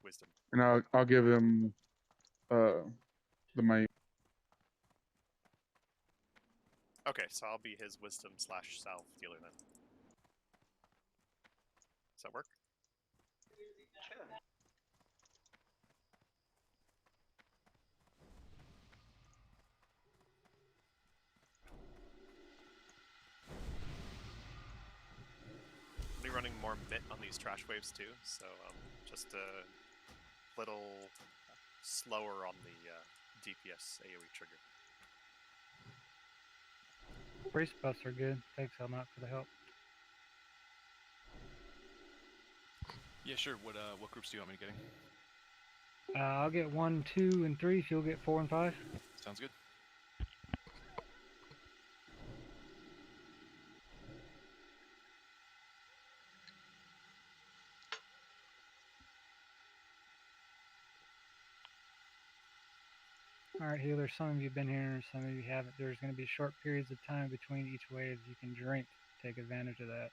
Wisdom. And I'll give him the main. Okay, so I'll be his wisdom / salve dealer then. Does that work? Sure. I'll be running more MIT on these trash waves too, so just a little slower on the DPS AoE trigger. Priest buffs are good. Thanks, Helmut, for the help. Yeah, sure. What groups do you want me getting? I'll get 1, 2, and 3 if you'll get 4 and 5. Sounds good. Alright, healers, some of you have been here, some of you haven't. There's going to be short periods of time between each wave. You can drink. Take advantage of that.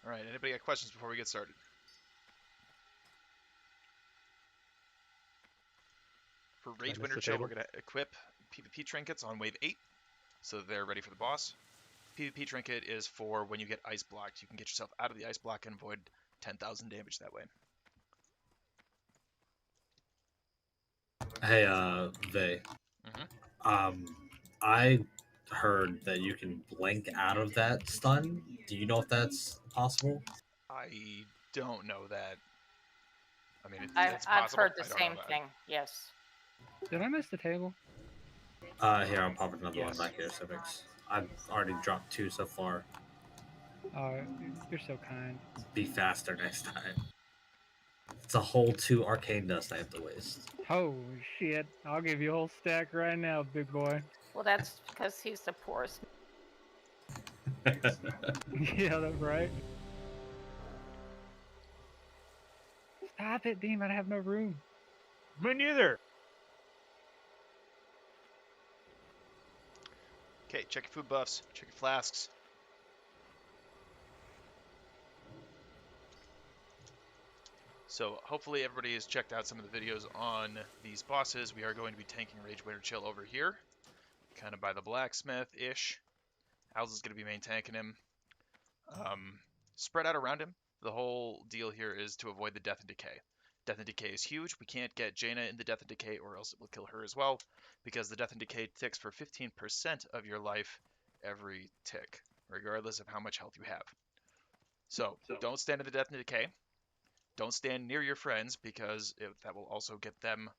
All right, anybody got questions before we get started? For Rage Winter Chill, we're going to equip PvP trinkets on wave 8, so they're ready for the boss. PvP trinket is for when you get ice blocked. You can get yourself out of the ice block and avoid 10,000 damage that way. Hey, Vey. I heard that you can blink out of that stun. Do you know if that's possible? I don't know that. I mean, it's I've possible. heard the same thing. Yes. Did I miss the table? Here, I'll pop another one Yes. back here, Civics. I've already dropped 2 so far. Oh, you're so kind. Be faster next time. It's a whole 2 arcane dust I have to waste. Holy shit. I'll give you a whole stack right now, big boy. Well, that's because he's the poorest. Yeah, that's right. Stop it, Dean. I have no room. Me neither. Okay, check your food buffs, check your flasks. So hopefully everybody has checked out some of the videos on these bosses. We are going to be tanking Rage Winter Chill over here, kind of by the blacksmith-ish. Owls is going to be main tanking him. Spread out around him. The whole deal here is to avoid the Death and Decay. Death and Decay is huge. We can't get Jaina in the Death and Decay or else it will kill her as well, because the Death and Decay ticks for 15% of your life every tick, regardless of how much health you have. So don't stand in the Death and Decay. Don't stand near your friends, because that will also get them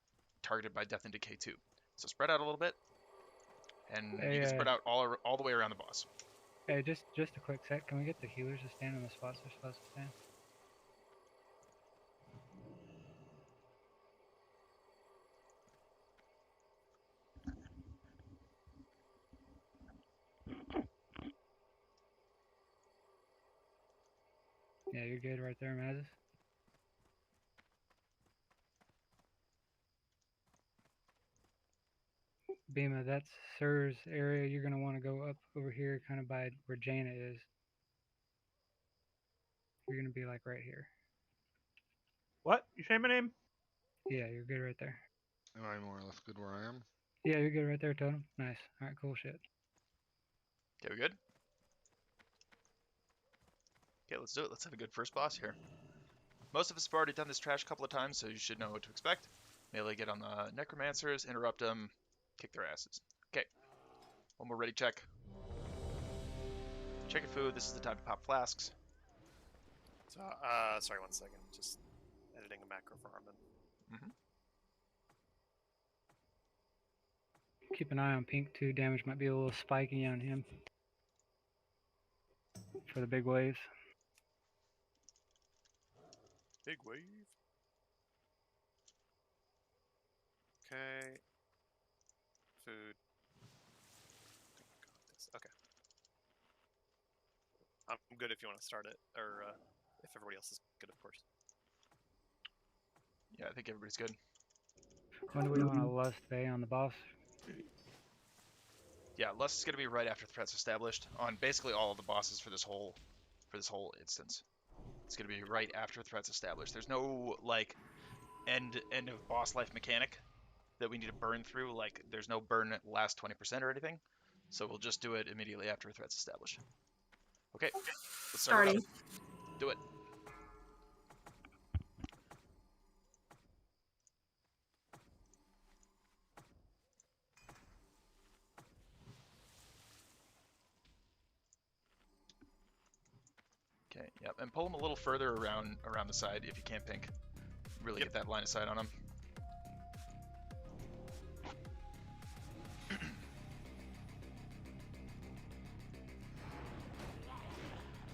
targeted by Death and Decay too. So spread out a little bit, and you can spread out all the way around the boss. Hey, just a quick sec. Can we get the healers to stand in the spots they're supposed to stand? Yeah, you're good right there, Mazes. Bima, that's Sir's area. You're going to want to go up over here, kind of by where Jaina is. You're going to be like right here. What? You say my name? Yeah, you're good right there. Am I more or less good where I am? Yeah, you're good right there, Totem. Nice. Alright, cool shit. Okay, we good? Okay, let's do it. Let's have a good first boss here. Most of us have already done this trash a couple of times, so you should know what to expect. Melee get on the Necromancers, interrupt them, kick their asses. Okay, one more ready check. Check your food. This is the time to pop flasks. So, sorry, 1 second. Just editing a macro for Armin. Keep an eye on Pink too. Damage might be a little spiky on him. For the big waves. Big wave. Okay. Food. Got this. Okay. I'm good if you want to start it, or if everybody else is good, of course. Yeah, I think everybody's good. When do we want to lust Bay on the boss? Yeah, Lust is going to be right after threats established on basically all of the bosses for this whole instance. It's going to be right after threats established. There's no like end of boss life mechanic that we need to burn through. Like there's no burn at last 20% or anything. So we'll just do it immediately after threats established. Okay. Let's start it Starting. up. Do it. Okay, yep, and pull them a little further around the side if you can, Pink. Really get that line of sight on them.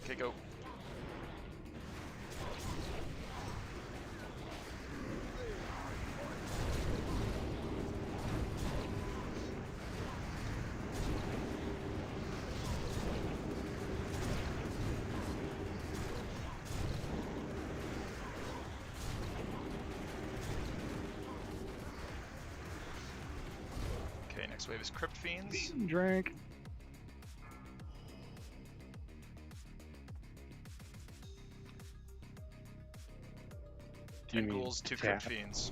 Okay, go. Okay, next wave is Crypt Fiends. Drink. Ten ghouls, 2 Crypt Fiends.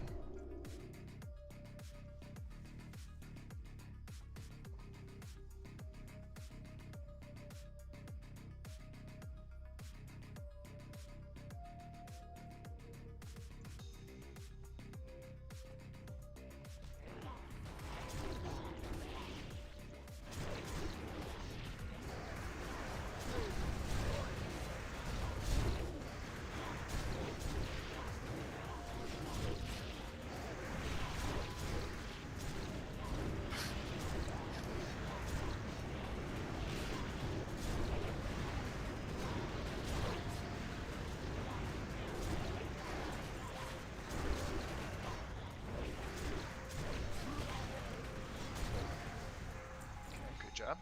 Good job.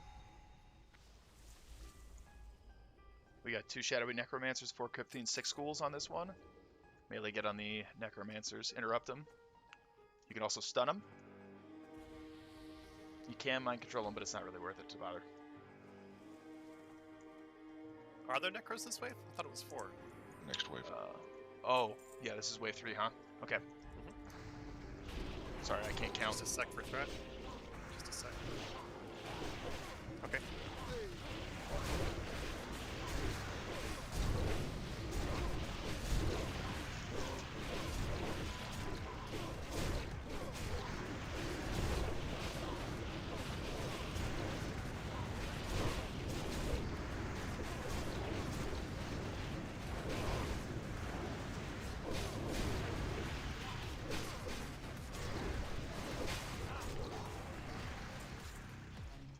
We got 2 Shadowy Necromancers, 4 Crypt Fiends, 6 Ghouls on this one. Melee get on the Necromancers, interrupt them. You can also stun them. You can mind control them, but it's not really worth it to bother. Are there necros this wave? I thought it was 4. Next wave. Oh, yeah, this is wave 3, huh? Okay. Sorry, I can't count. Just a sec for threat. Just a sec. Okay.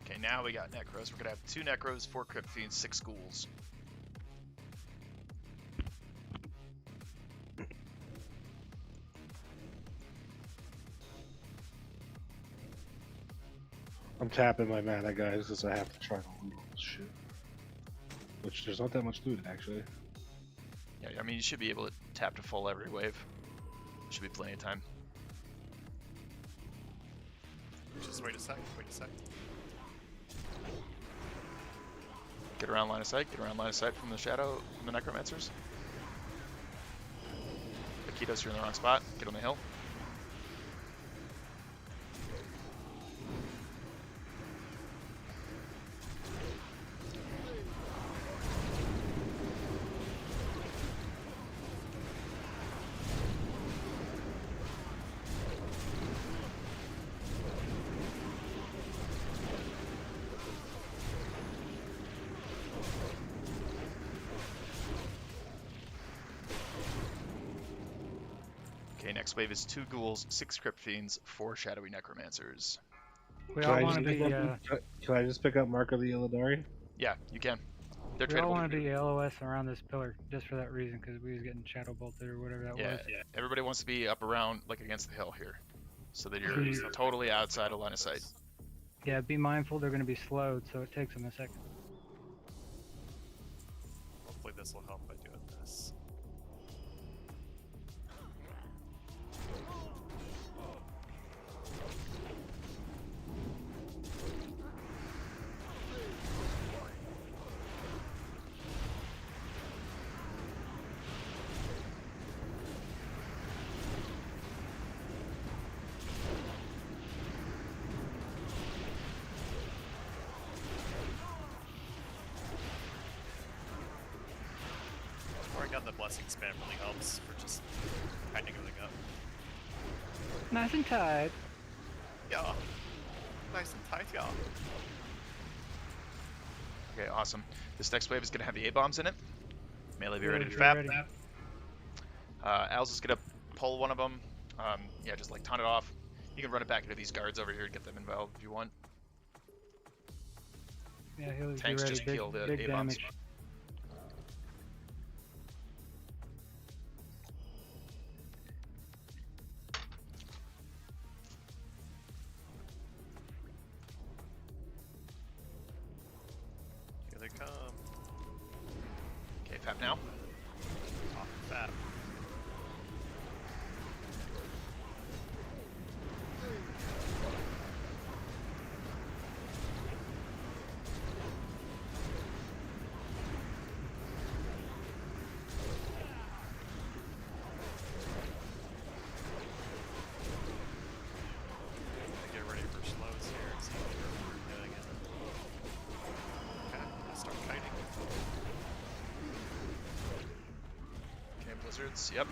Okay, now we got Necros. We're gonna have 2 Necros, 4 Crypt Fiends, 6 Ghouls. I'm tapping my mana, guys, because I have to try to loot all this shit. Which, there's not that much loot, actually. Yeah, I mean, you should be able to tap to full every wave. Should be plenty of time. Just wait a sec. Wait a sec. Get around line of sight. Get around line of sight from the shadow, from the Necromancers. Akitos, you're in the wrong spot. Get on the hill. Okay, next wave is 2 Ghouls, 6 Crypt Fiends, 4 Shadowy Necromancers. We Can all I want to just be. pick up- Can I just pick up Mark of the Illidari? Yeah, you can. They're We all tradable. want to be LOS around this pillar just for that reason, because we was getting shadow bolted or whatever that Yeah, was. everybody wants to be up around, like against the hill here, so that you're Mhm. totally outside of line of sight. Yeah, be mindful they're going to be slowed, so it takes them a second. Hopefully this will help by doing this. casting spam really helps for just tightening everything up. Nice and tight. Yeah. Nice and tight, yeah. Okay, awesome. This next wave is going to have the A-bombs in it. Melee, be Yeah, ready to be fap. ready. Al's is going to pull one of them. Yeah, just like taunt it off. You can run it back into these guards over here and get them involved if you want. Yeah, healers be Tanks ready. just Big, kill the big A-bombs. damage. Here they come. Okay, fap now. Off the fab. Get ready for slows here and see what we're doing. Okay, let's start kiting. Okay, blizzards. Yep.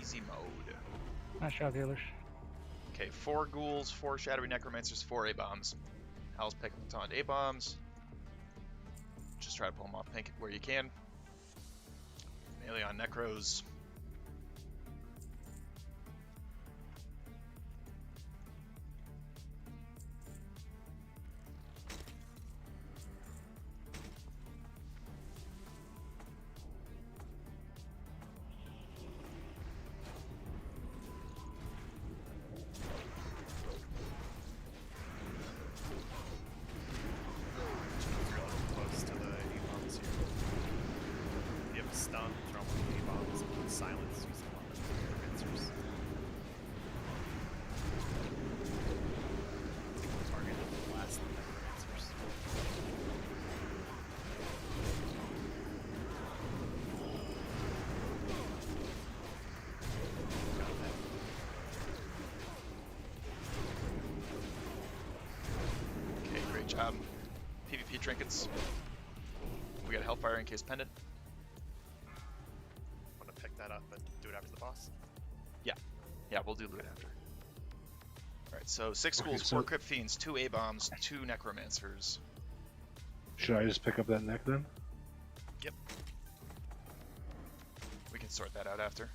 Easy mode. Nice job, healers. Okay, 4 ghouls, 4 shadowy necromancers, 4 A-bombs. Al's picking the taunt A-bombs. Just try to pull them off pink where you can. Melee on necros. You're a little close to the A-bombs here. You have a stun, throw one of the A-bombs, and silence using one of the necromancers. Target the last of the necromancers. Got that. Okay, great job. PvP trinkets. We got Hellfire in case pendant. Want to pick that up and do it after the boss? Yeah, we'll do loot after. Alright, so 6 Okay, ghouls, so- 4 crypt fiends, 2 A-bombs, 2 necromancers. Should I just pick up that neck then? We can sort that out after.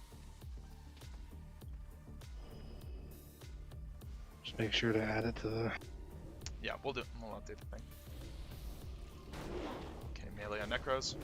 Just make sure to add it to the. Yeah, we'll update the thing. Okay, melee on necros.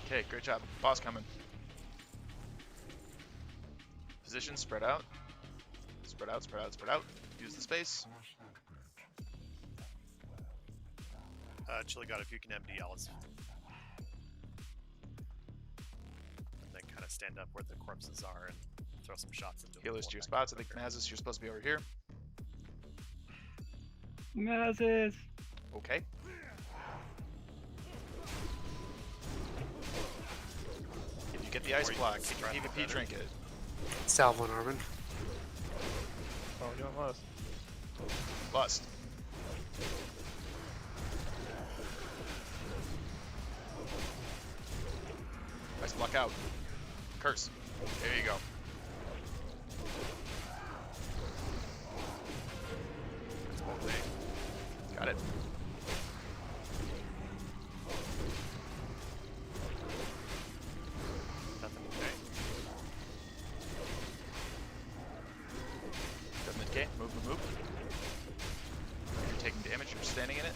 Okay, great job. Boss coming. Position, spread out. Spread out, spread out, spread out. Use the space. Chili God, if you can MD Alice. And then kind of stand up where the corpses are and throw some shots into them. Healers to your spots. I think Mazis, you're supposed to be over here. Mazes! Okay. If you get the ice block, get your PvP trinket. Salvo Norman. Oh, you don't lust. Lust. Ice block out. Curse. There you go. That's one thing. Got it. Nothing okay. Doesn't decay. Move, move, move. You're taking damage. You're standing in it.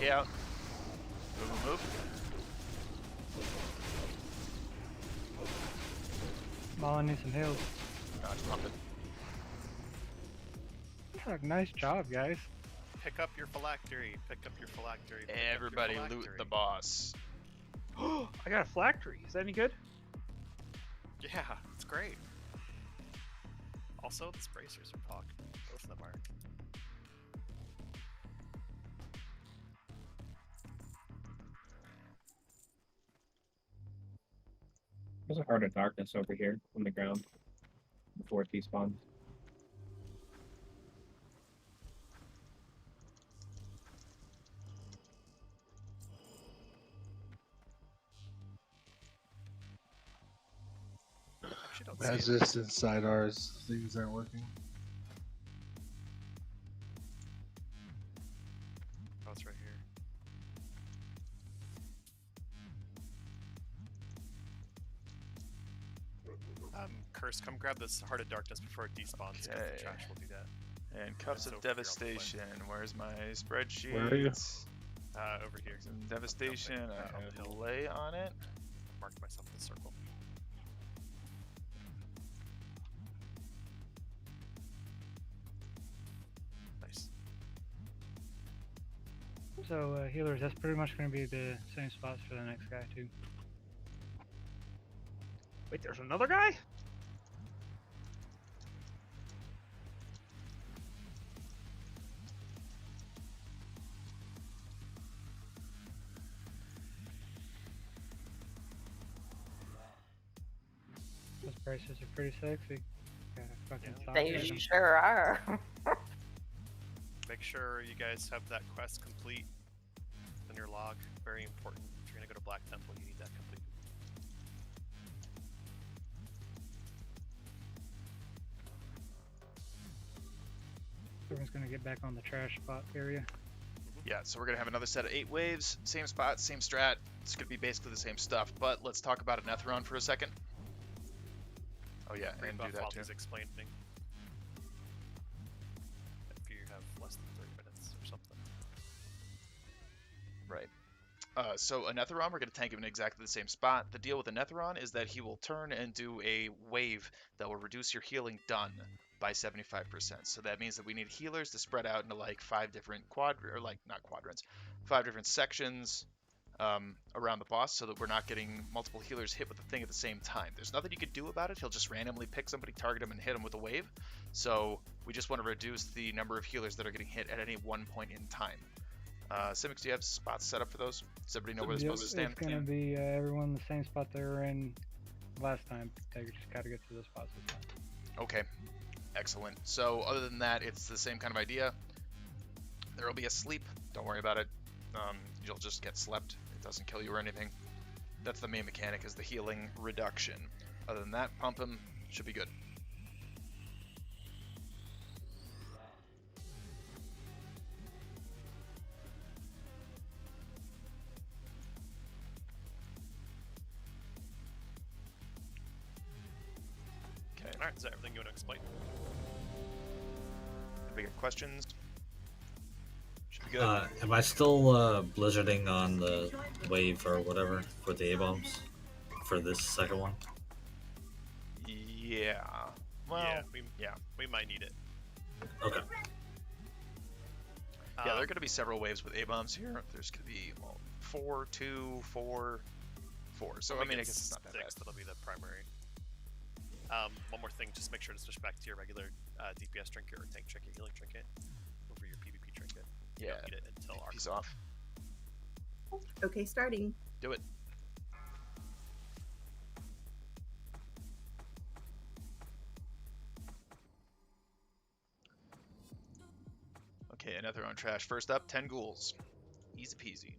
DK out. Move. Mullen needs some heals. No, just pump it. Fuck, nice job, guys. Pick up your phylactery. Pick up your phylactery. pick up your Everybody loot phylactery. the boss. I got a phylactery. Is that any good? Yeah, it's great. Also, the bracers are POC. Both of them are. There's a heart of darkness over here on the ground before it despawns. Actually, don't see As it. this inside ours, things aren't working. Oh, it's right here. Curse, come grab this Heart of Darkness before it despawns, because Okay. the trash will do that. And Cups It's of over here on the plane. Devastation. Where's my spreadsheet? Where are you? Over here. Some Devastation. on the I have hill. lay on it. Marked myself in the circle. Nice. So, healers, that's pretty much going to be the same spots for the next guy, too. Wait, there's another guy? Those bracers are pretty sexy. Got a fucking sock They in 'em. sure are. Make sure you guys have that quest complete in your log. Very important. If you're gonna go to Black Temple, you need that complete. Everyone's going to get back on the trash spot area. Yeah, so we're gonna have another set of 8 waves, same spot, same strat. It's gonna be basically the same stuff, but let's talk about Anetheron for a second. Oh yeah, and do Rebuff that while too. he's explaining. If you have less than 30 minutes or something. Right. So Anetheron, we're going to tank him in exactly the same spot. The deal with Anetheron is that he will turn and do a wave that will reduce your healing done by 75%. So that means that we need healers to spread out into like 5 different five different sections around the boss, so that we're not getting multiple healers hit with the thing at the same time. There's nothing you could do about it. He'll just randomly pick somebody, target him, and hit him with a wave. So we just want to reduce the number of healers that are getting hit at any one point in time. Simics, do you have spots set up for those? Does everybody know where they're supposed to stand? It's going to be everyone in the same spot they were in last time. They just got to get to those spots this time. Okay, excellent. So other than that, it's the same kind of idea. There will be a sleep. Don't worry about it. You'll just get slept. It doesn't kill you or anything. That's the main mechanic, is the healing reduction. Other than that, pump him. Should be good. Okay. Alright, is that everything you want to explain? Anybody got questions? Should be good. Am I still blizzarding on the wave or whatever for the A-bombs for this second one? Yeah. Well, yeah, we might need it. Okay. Yeah, there are going to be several waves with A-bombs here. There's going to be 4, 2, 4, 4. So, I mean, I guess it's not that bad. That'll be the primary. One more thing, just make sure to switch back to your regular DPS trinket or tank trinket, healing trinket over your PvP trinket. You Yeah, don't need it until peace off. Okay, starting. Do it. Okay, another on trash. First up, 10 ghouls. Easy peasy.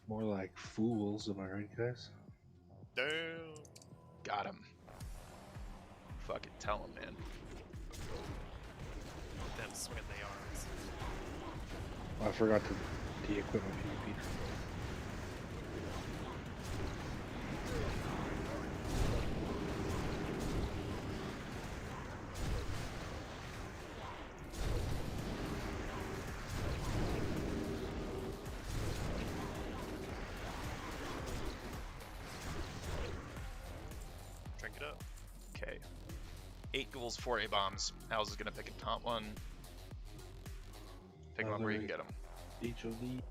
More like fools, am I right, guys? Damn. Got him. Fucking tell him, man. Them swinging the arms. Oh, I forgot to de-equip my PvP. Okay. 8 ghouls, 4 A-bombs. Al's is gonna pick a taunt one. Pick one where you can get them. Each of these.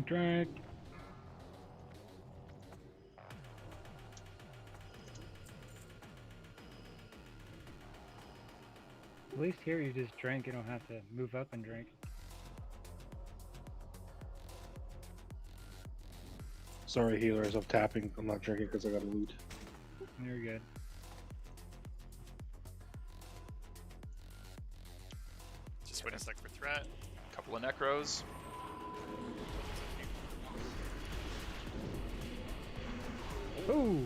Drink. At least here you just drink, you don't have to move up and drink. Sorry, healers, I'm tapping. I'm not drinking because I got to loot. You're good. Just wait a sec for threat. Couple of necros. Ooh!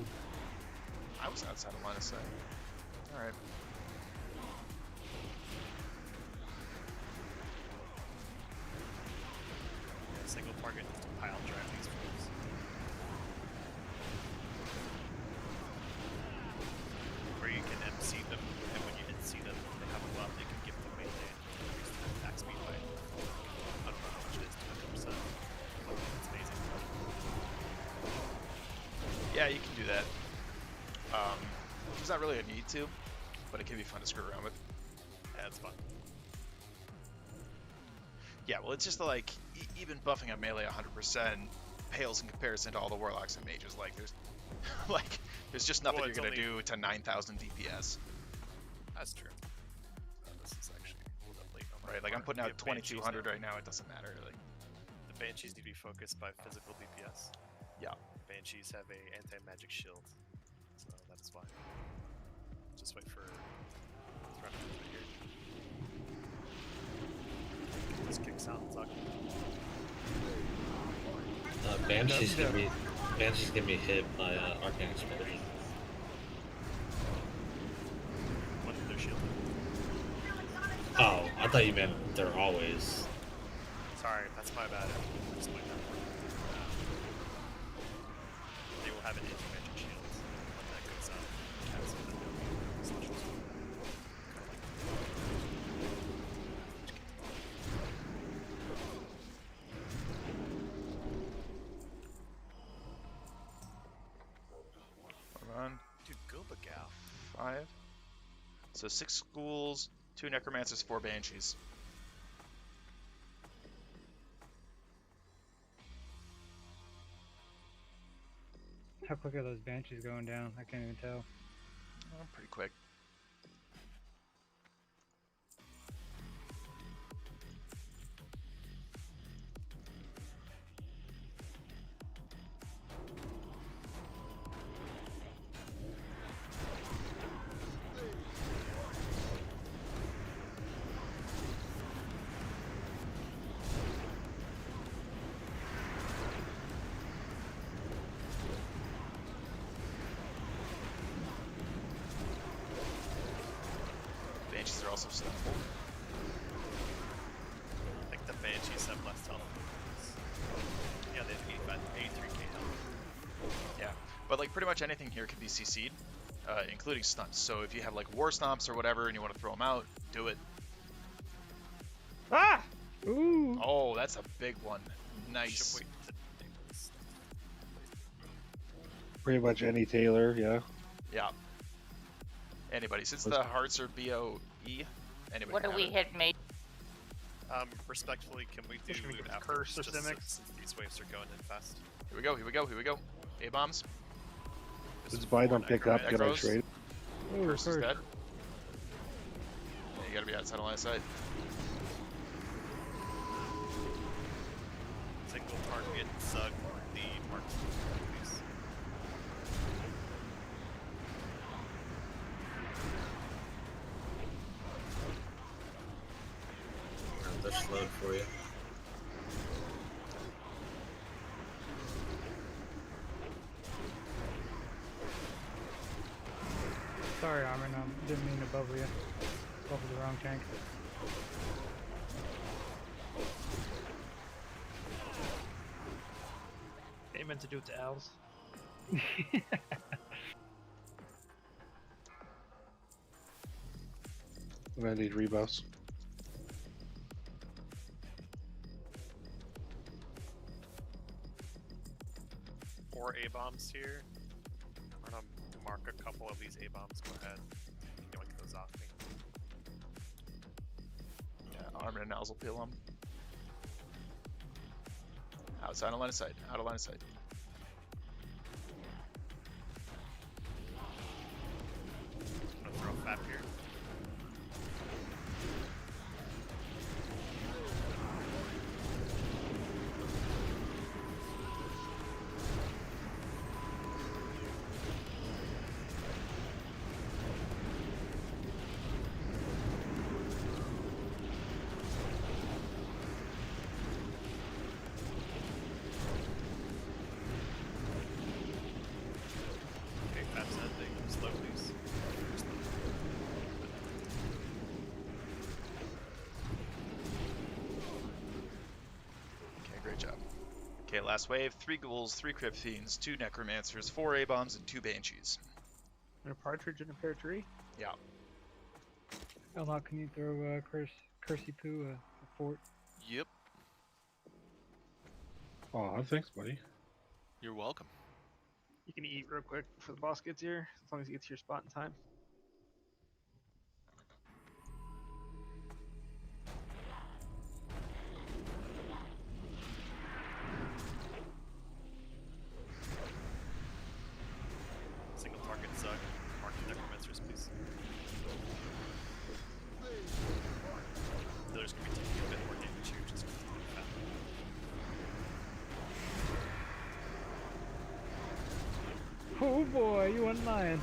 I was outside of line of sight. Alright. Single target pile drive these fools. Or you can MC them, and when you MC them, they have a buff, they can give them melee and increase their attack speed by, I don't know how much it is, 200%. It's amazing. Yeah, you can do that. There's not really a need to, but it can be fun to screw around with. Yeah, it's fun. Yeah, well, it's just like, even buffing a melee 100% pales in comparison to all the warlocks and mages. Like, there's just nothing you're gonna do to 9,000 DPS. That's true. This is actually a little bit late on my Right, like I'm part. putting We out have Banshees 2200 now. right now, it doesn't matter. Like, The Banshees need to be focused by physical DPS. yeah. Banshees have a anti-magic shield, so that is why. Just wait for threat here. This kicks out, Zuck. Banshee's gonna be hit by Arcane Explosion. What did their shield do? Oh, I thought you meant they're always. Sorry, that's my bad. I just went down. They will have an anti-magic shield when that goes out. Caps it, then they'll be specials. Run. Dude, go Bagal. 5. So 6 schools, 2 necromancers, 4 banshees. How quick are those banshees going down? I can't even tell. Oh, pretty quick. Banshees are also stunnable. I think the Banshees have less health. Yeah, they have 83k health. Yeah, but like pretty much anything here can be CC'd, including stunts. So if you have like war stomps or whatever and you want to throw them out, do it. Ah! Ooh! Oh, that's a big one. Nice. Should wait to enable this. Pretty much any Taylor, yeah. Yeah. Anybody, since the hearts are BOE, anybody What do can we have it. hit, mate? Respectfully, can we do Should we get after curse just systemics? since these waves are going in fast? Here we go, here we go, here we go. A-bombs. Let's buy them, pick up, get our Necros. trade. Ooh, Curse is first. dead. Yeah, you gotta be outside of line of sight. Single target Zug the mark, please. They're slowed for you. Sorry, Armin. Didn't mean to bubble you. Bubbled the wrong tank. They meant to do it to Als. I'm gonna need rebuffs. Four A-bombs here. I'm gonna mark a couple of these A-bombs. Go ahead. Yoink those off me. Yeah, Armin and Als will peel them. Outside of line of sight. Out of line of sight. I'm gonna throw a fab here. Okay, fab's ending. Slow, please. Okay, great job. Okay, last wave. 3 ghouls, 3 crypt fiends, 2 necromancers, 4 A-bombs, and 2 banshees. And a partridge in a pear tree. Yeah. Elnok, can you throw Cursey Poo a fort? Yep. Aw, thanks, buddy. You're welcome. You can eat real quick before the boss gets here, as long as he gets to your spot in time. Single target Zug. Mark the necromancers, please. There's gonna be taking a bit more damage here, just with the fab. Oh boy, you weren't lying.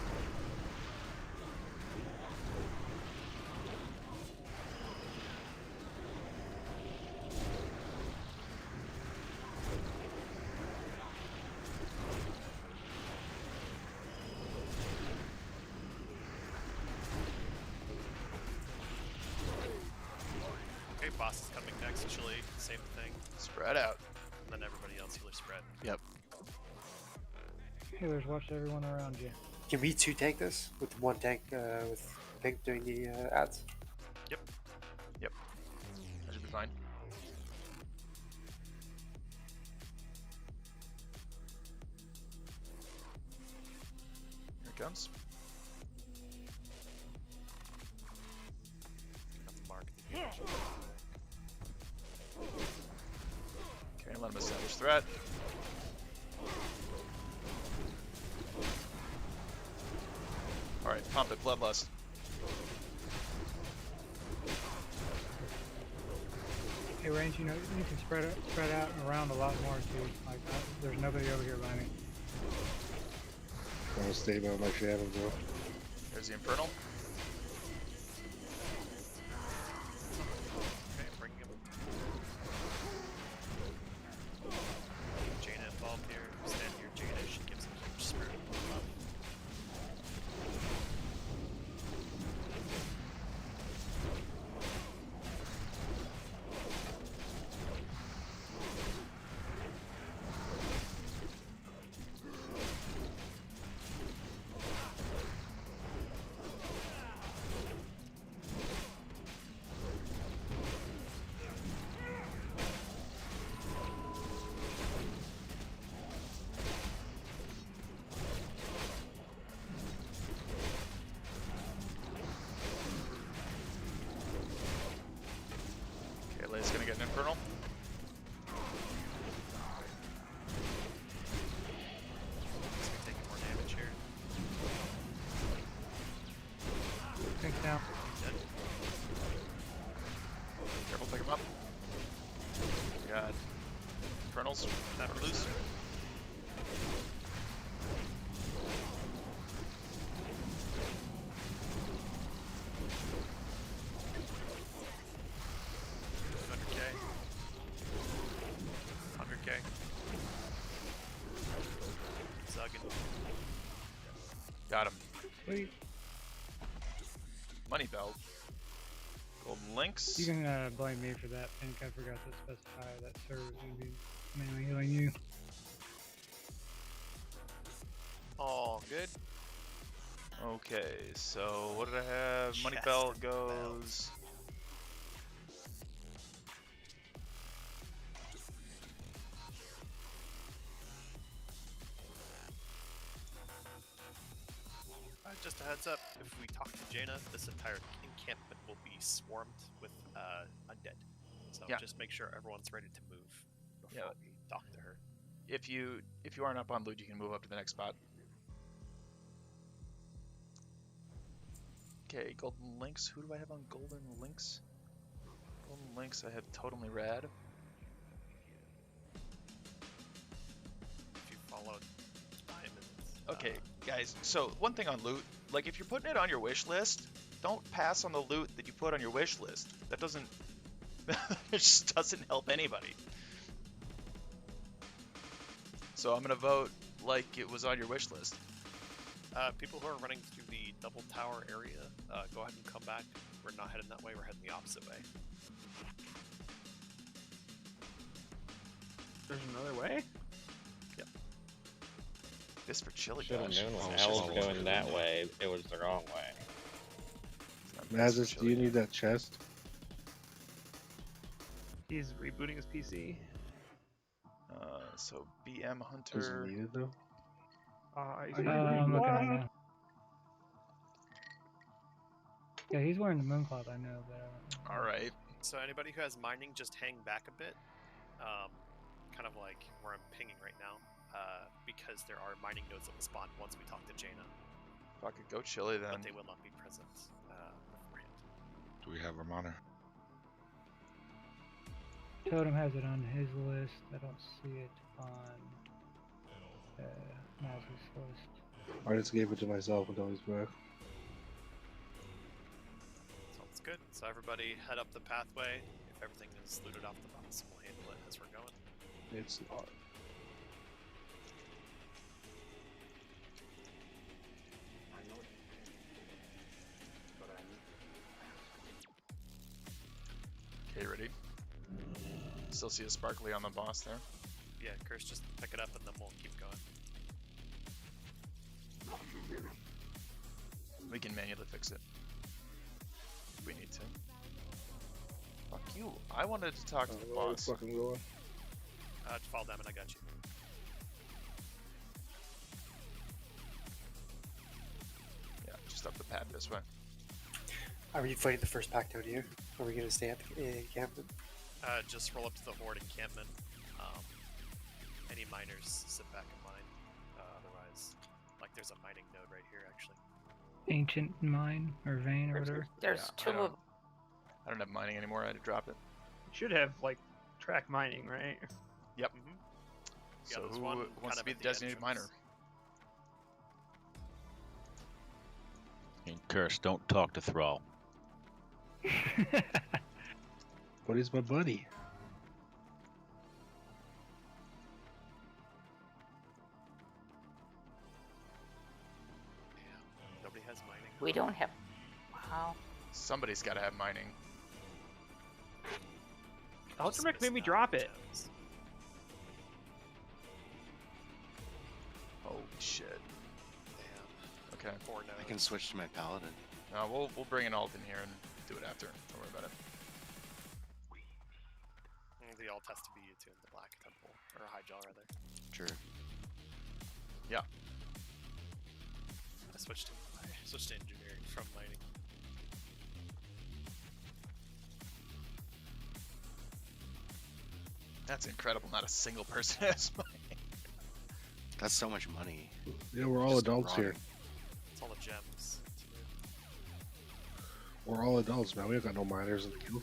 Okay, boss is coming next. Chili, same thing. Spread out. And then everybody else healer spread. Yep. Healers, watch everyone around you. Can we 2 tank this with one tank with Pink doing the ads? Yep. That should be fine. Here it comes. Have to mark the damage. Okay, let him establish threat. Alright, pump it, bloodlust. Hey, Range, you know you can spread out and around a lot more too. Like there's nobody over here by me. I'm gonna stay by my shadow, bro. There's the Infernal. Okay, I'm bringing him. Jaina involved here. Stand here, Jaina. She gives him spirit. Okay, Leia's gonna get an Infernal. He's gonna take more damage here. Pink's down. Dead. Careful, pick him up. We got Infernal. Infernals that are loose. Got him. Sweet. Money belt. Golden links. You can blame me for that. I think I forgot to specify that server is going to be mainly healing you. All good. Okay, so what did I have? Money Chest belt and goes. Just a heads up, if we talk to Jaina, this entire encampment will be swarmed with undead. So Yeah. just make sure everyone's ready to move before Yeah. we talk to her. If you aren't up on loot, you can move up to the next spot. Okay, golden links. Who do I have on golden links? Golden links. I have totally rad. If you follow diamond. Okay, guys. So one thing on loot, like if you're putting it on your wish list, don't pass on the loot that you put on your wish list. That doesn't. It just doesn't help anybody. So I'm gonna vote like it was on your wish list. People who are running through the double tower area, go ahead and come back. We're not heading that way, we're heading the opposite way. There's another way? Yep. This for chili. Should have gosh. known Oh, when I was shit. going that way, it was the wrong way. Mazis, do you need that chest? He's rebooting his PC. So BM Does it Hunter. need it though? He's I'm looking at it now. Yeah, he's wearing the mooncloth, I know, but All right. So anybody who has mining, just hang back a bit. Kind of like where I'm pinging right now. Because there are mining nodes that will spawn once we talk to Jaina. Fuck it, go chili then. But they will not be present beforehand. Do we have Ramana? Totem has it on his list. I don't see it on Maz's list. I just gave it to myself until he's back. Sounds good. So everybody head up the pathway. If everything is looted off the box, we'll handle it as we're going. It's not. Okay, ready? Still see a sparkly on the boss there. Yeah, Curse, just pick it up and then we'll keep going. We can manually fix it if we need to. Fuck you. I wanted to talk to the boss. Fucking going. Just follow them and I got you. Yeah, just up the path this way. Are you fighting the first pack down here? Are we going to stay at the encampment? Just roll up to the horde encampment. Any miners, sit back and mine. Otherwise, like there's a mining node right here actually. Ancient mine or vein or whatever. There's Yeah, two of I don't have mining anymore. I had to drop it. You should have, like, track mining, right? Yep. Yeah, So there's who one wants kind to of be at the the designated miner? entrance. And Curse, don't talk to Thrall. But he's my buddy. Nobody has mining. We don't have. Wow. Somebody's got to have mining. Ultramech made me drop it. Holy shit. Okay. Four nodes. I can switch to my paladin. We'll bring an alt in here and do it after. Don't worry about it. The alt has to be you two in the Black Temple, or Hyjal rather. Sure. Yeah. I switched to engineering from mining. That's incredible. Not a single person has mining. That's so much money. Yeah, we're all Just adults run. here. It's all the gems. We're all adults, man. We ain't got no miners in the guild.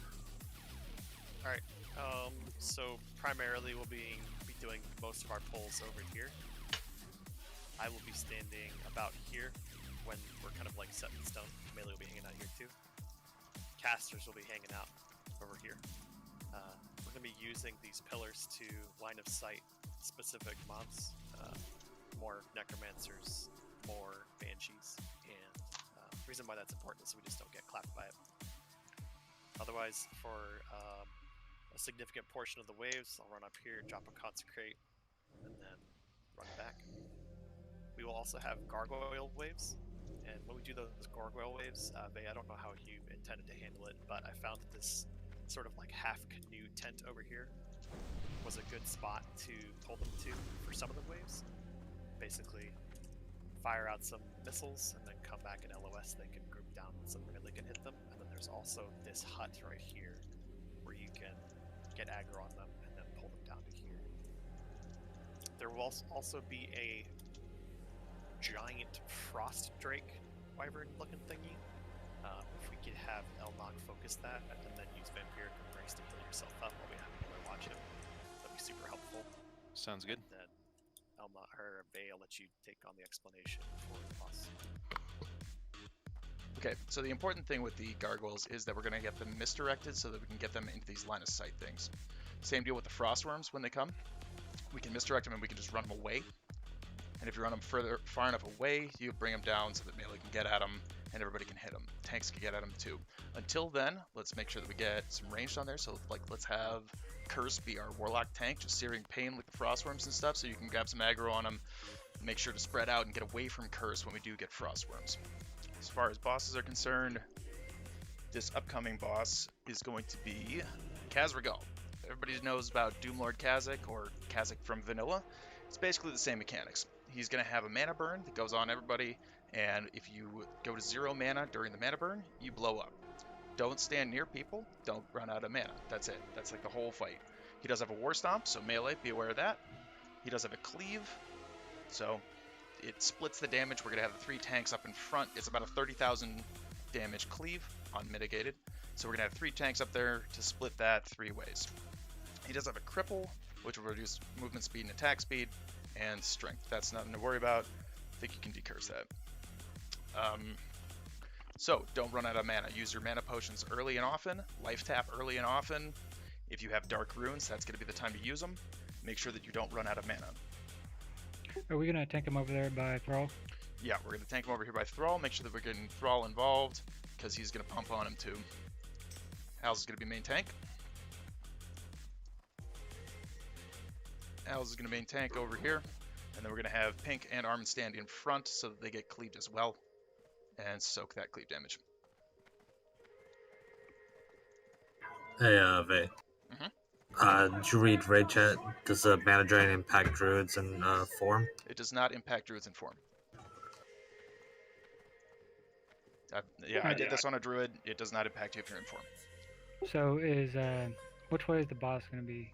Alright, Alright, so primarily we'll be doing most of our pulls over here. I will be standing about here when we're kind of like set in stone. Melee will be hanging out here too. Casters will be hanging out over here. We're going to be using these pillars to line of sight specific mobs. More necromancers, more banshees, and the reason why that's important is so we just don't get clapped by it. Otherwise, for a significant portion of the waves, I'll run up here, drop a consecrate, and then run back. We will also have gargoyle waves, and when we do those gargoyle waves, Vey, I don't know how you intended to handle it, but I found that this sort of like half canoe tent over here was a good spot to pull them to for some of the waves. Basically, fire out some missiles and then come back and LOS. They can group down and some melee can hit them. And then there's also this hut right here where you can get aggro on them and then pull them down to here. There will also be a giant frost drake wyvern looking thingy. If we could have Elnock focus that and then use vampiric embrace to heal yourself up while we have another watch him, that'd be super helpful. Sounds good. And then Vey, I'll let you take on the explanation for the boss. Okay, so the important thing with the gargoyles is that we're going to get them misdirected so that we can get them into these line of sight things. Same deal with the frost worms when they come. We can misdirect them and we can just run them away. And if you run them far enough away, you bring them down so that melee can get at them and everybody can hit them. Tanks can get at them too. Until then, let's make sure that we get some range on there. So like, let's have Curse be our warlock tank, just searing pain like the frostworms and stuff, so you can grab some aggro on them. Make sure to spread out and get away from Curse when we do get frostworms. As far as bosses are concerned, this upcoming boss is going to be Khaz'R'gul. Everybody knows about Doomlord Kha'Zix or Kha'Zix from Vanilla. It's basically the same mechanics. He's going to have a mana burn that goes on everybody, and if you go to 0 mana during the mana burn, you blow up. Don't stand near people, don't run out of mana. That's it. That's like the whole fight. He does have a War Stomp, so melee, be aware of that. He does have a Cleave, so it splits the damage. We're going to have the 3 tanks up in front. It's about a 30,000 damage Cleave, unmitigated. So we're going to have 3 tanks up there to split that 3 ways. He does have a Cripple, which will reduce movement speed and attack speed, and strength. That's nothing to worry about. I think you can decurse that. So, don't run out of mana. Use your mana potions early and often. Life tap early and often. If you have dark runes, that's going to be the time to use them. Make sure that you don't run out of mana. Are we going to tank him over there by Thrall? Yeah, we're going to tank him over here by Thrall. Make sure that we're getting Thrall involved, because he's going to pump on him too. Al's is going to be main tank. Al's is going to main tank over here. And then we're going to have Pink and Armin stand in front so that they get cleaved as well. And soak that cleave damage. Hey, Vey. Did you read Raid Chat? Does the mana drain impact druids in form? It does not impact druids in form. I did this on a druid. It does not impact you if you're in form. So is which way is the boss going to be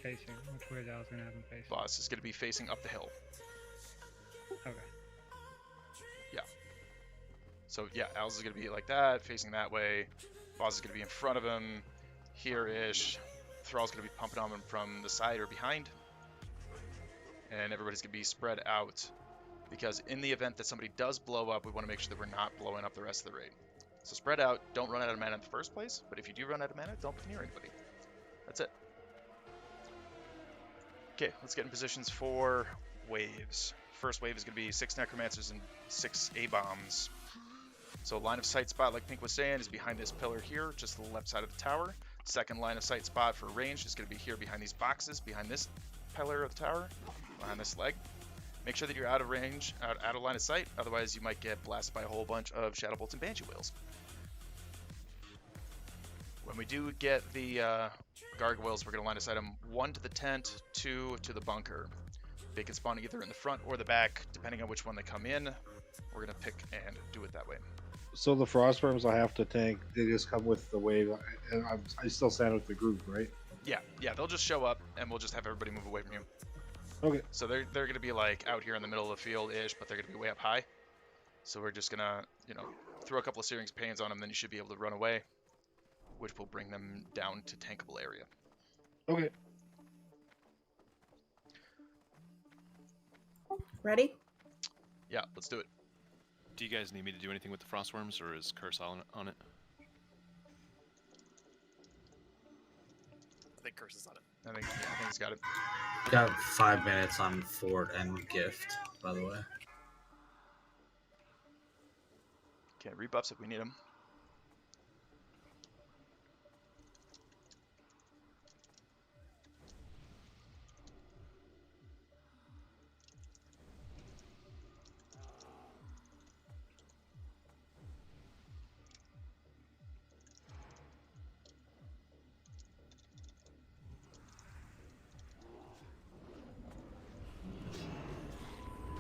facing? Which way is Al's going to have him facing? Boss is going to be facing up the hill. Okay. Yeah. So yeah, Al's is going to be like that, facing that way. Boss is going to be in front of him, here-ish. Thrall's going to be pumping on him from the side or behind. And everybody's going to be spread out. Because in the event that somebody does blow up, we want to make sure that we're not blowing up the rest of the raid. So spread out, don't run out of mana in the first place, but if you do run out of mana, don't be near anybody. That's it. Okay, let's get in positions for waves. First wave is going to be 6 Necromancers and 6 A-Bombs. So line of sight spot, like Pink was saying, is behind this pillar here, just to the left side of the tower. Second line of sight spot for range is going to be here behind these boxes, behind this pillar of the tower, behind this leg. Make sure that you're out of range, out of line of sight, otherwise you might get blasted by a whole bunch of Shadow Bolts and Banshee Whales. When we do get the Gargoyles, we're going to line of sight them 1 to the tent, 2 to the bunker. They can spawn either in the front or the back, depending on which one they come in. We're going to pick and do it that way. So the frostworms I have to tank, they just come with the wave, and I still stand with the group, right? Yeah, they'll just show up, and we'll just have everybody move away from you. Okay. So they're going to be like out here in the middle of the field-ish, but they're going to be way up high. So we're just going to, throw a couple of Searing Pains on them, then you should be able to run away. which will bring them down to tankable area. Okay. Ready? Yeah, let's do it. Do you guys need me to do anything with the frostworms, or is Curse on it? I think Curse is on it. I think he's got it. Got 5 minutes on Fort and Gift, by the way. Okay, rebuffs if we need them.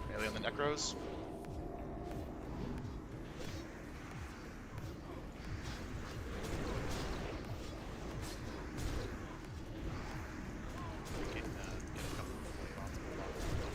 Melee on the Necros. We can get a couple of blade ons pulled off.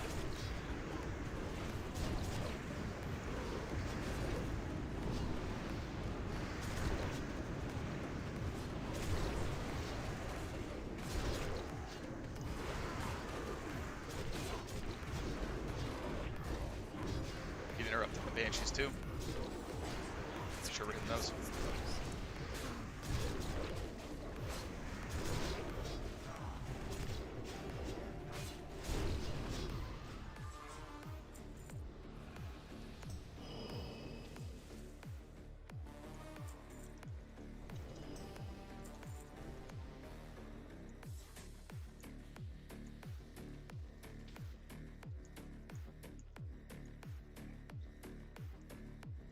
You can interrupt the Banshees too. Make sure we're hitting those.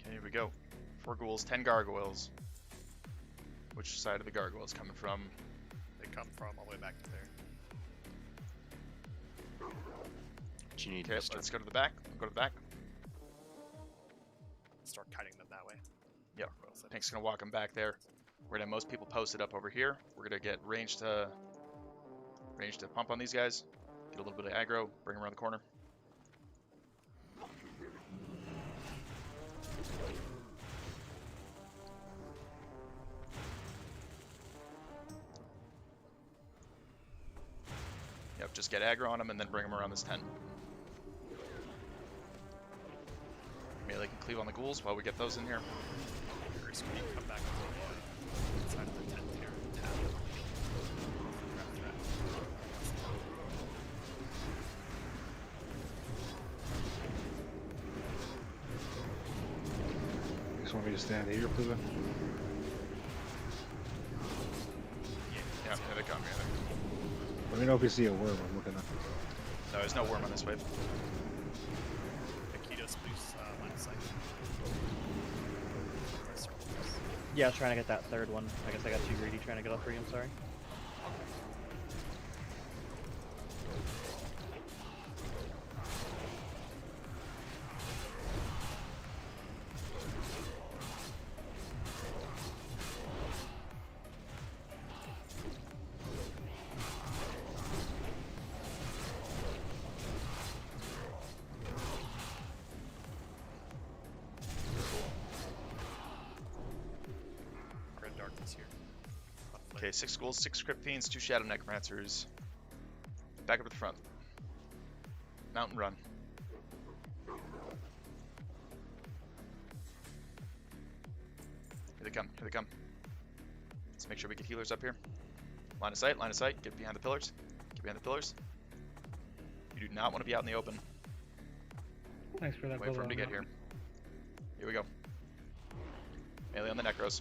Okay, here we go. 4 ghouls, 10 gargoyles. Which side of the gargoyles coming from? They come from all the way back to there. Do you need Okay, let's go to the back. Go to the back. Start kiting them that way. Yep. Pink's gonna walk them back there. We're gonna have most people posted up over here. We're gonna get range to pump on these guys. Get a little bit of aggro. Bring them around the corner. Yep, just get aggro on them and then bring them around this tent. Melee can cleave on the ghouls while we get those in here. Curse, can you come back to the side of the tent here and tap it? Grab threat. You just want me to stand here, please? Yeah, here they come, here they Let me know if you see a worm. I'm looking up. No, there's no worm on this wave. Akitos boosts line of sight. Yeah, I was trying to get that third one. I guess I got too greedy trying to get all three, I'm sorry. Grim Darkness here. Okay, 6 ghouls, 6 crypt fiends, 2 shadow necromancers. Back up to the front. Mountain run. Here they come, here they come. Let's make sure we get healers up here. Line of sight, get behind the pillars. Get behind the pillars. You do not want to be out in the open. Thanks for that. Wait for him to get here. Here we go. Melee on the Necros.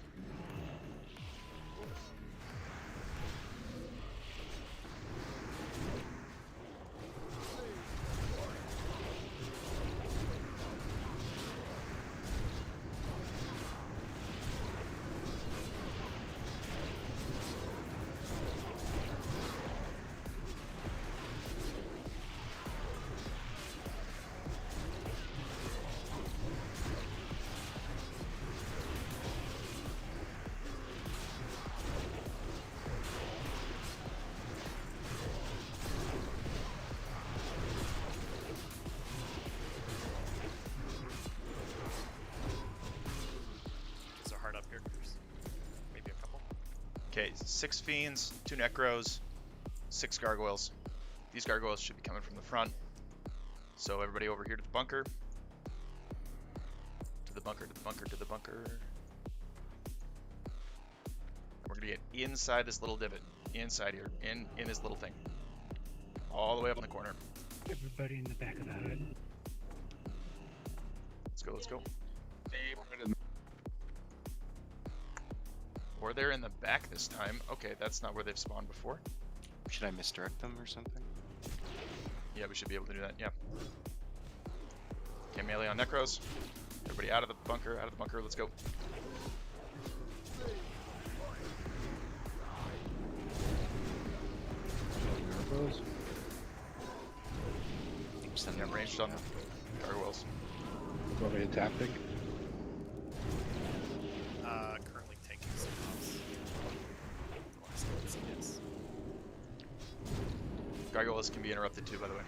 Okay, 6 fiends, 2 necros, 6 gargoyles. These gargoyles should be coming from the front. So everybody over here to the bunker. To the bunker, to the bunker, to the bunker. And we're gonna get inside this little divot. Inside here. In this little thing. All the way up in the corner. Everybody in the back of the hood. Let's go, let's go. Or they're in the back this time. Okay, that's not where they've spawned before. Should I misdirect them or something? Yeah, we should be able to do that, yeah. Okay, melee on necros. Everybody out of the bunker, let's go. Gargoyles? Yeah, ranged on the gargoyles. Want me to tap pig? Currently taking some offs. Yes. Gargoyles can be interrupted too, by the way.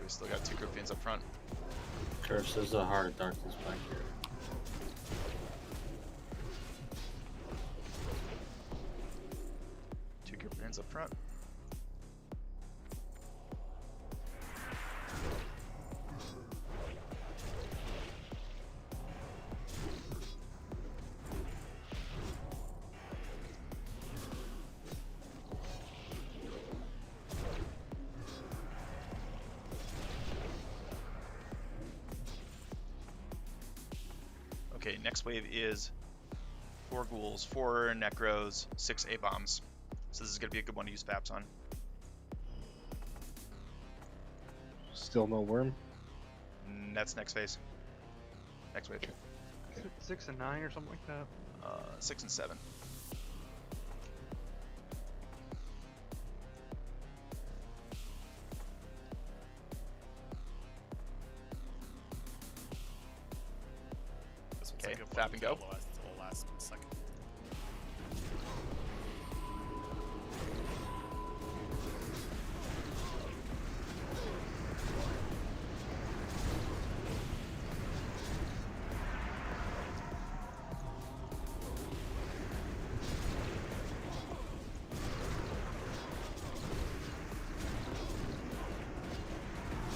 Still got 2 group fiends up front. Curse, there's a heart of darkness back here. Two group fiends up front. Okay, next wave is 4 ghouls, 4 necros, 6 A-bombs. So this is going to be a good one to use VAPs on. Still no worm? That's next phase. Next wave. 6 and 9 or something like that. 6 and 7. Okay, FAP and go. It'll last a second.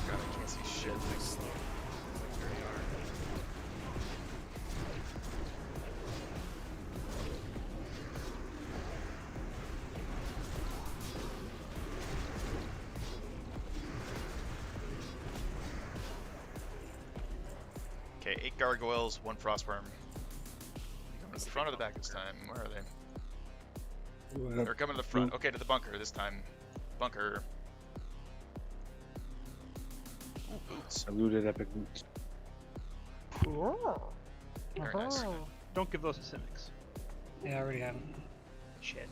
God, I can't see shit. Okay, 8 gargoyles, 1 frostworm. Coming to the front or the back this time? Where are they? They're coming to the front. Okay, to the bunker this time. Bunker. Ooh, boots. I looted epic boots. Very nice. Don't give those to Cynics. Yeah, I already have them. Shit.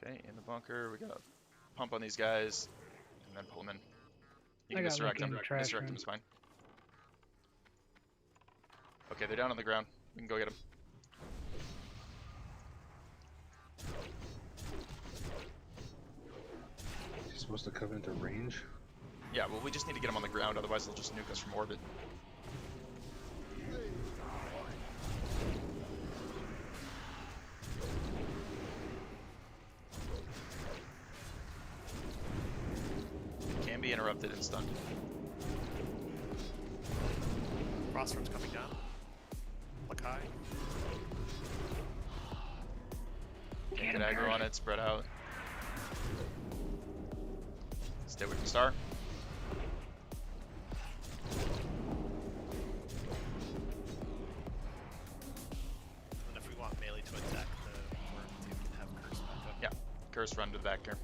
Okay, in the bunker, we gotta pump on these guys and then pull them in. You I can got misdirect Luke them. in the trash Misdirect them room. is fine. Okay, they're down on the ground. We can go get them. He's supposed to come into range? Yeah, well, we just need to get them on the ground, otherwise they'll just nuke us from orbit. Can be interrupted and stunned. Frostworm's coming down. Look high. Get aggro on it, spread out. Stay with the star. And if we want melee to attack the worm, we can have curse back up. Yeah, curse run to the back here.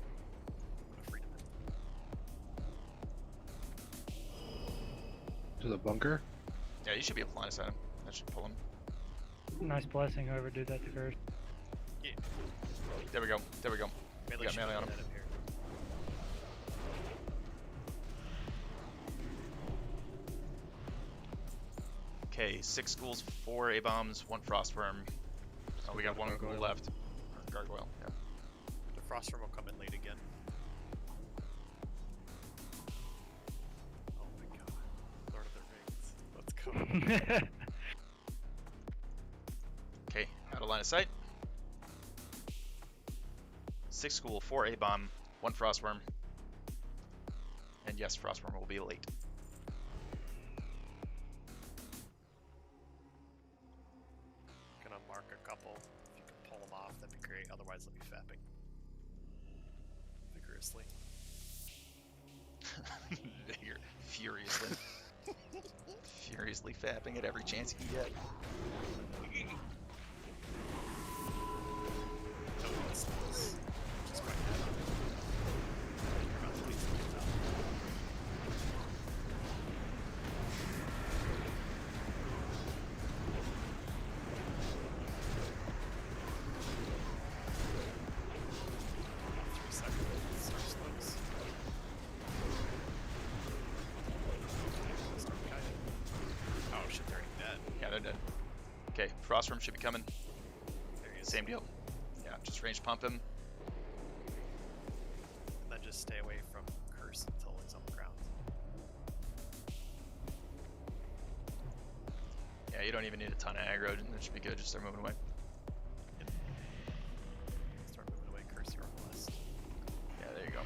To the bunker? Yeah, you should be able to line us at him. That should pull him. Nice blessing, whoever did that to Curse. Yeah. There we go. There we go. Melee You got should melee be on him. dead up here. Okay, 6 schools, 4 A-bombs, 1 frostworm. Oh, we got 1 ghoul left. Gargoyle, yeah. The Frostworm will come in late again. Oh my god. Lord of the Rings. Let's go. Okay, out of line of sight. 6 school, 4 A-bomb, 1 frostworm. And yes, frostworm will be late. Gonna mark a couple. If you can pull them off, that'd be great. Otherwise, they'll be fapping vigorously. Furiously. Furiously fapping at every chance he can get. Oh shit, they're already dead. Yeah, they're dead. Okay, frostworm should be coming. There he is. Same deal. Yeah, just range pump him. And then just stay away from Curse until he's on the ground. Yeah, you don't even need a ton of aggro. That should be good. Just start moving away. Start moving away, Curse, you're on the list. Yeah, there you go.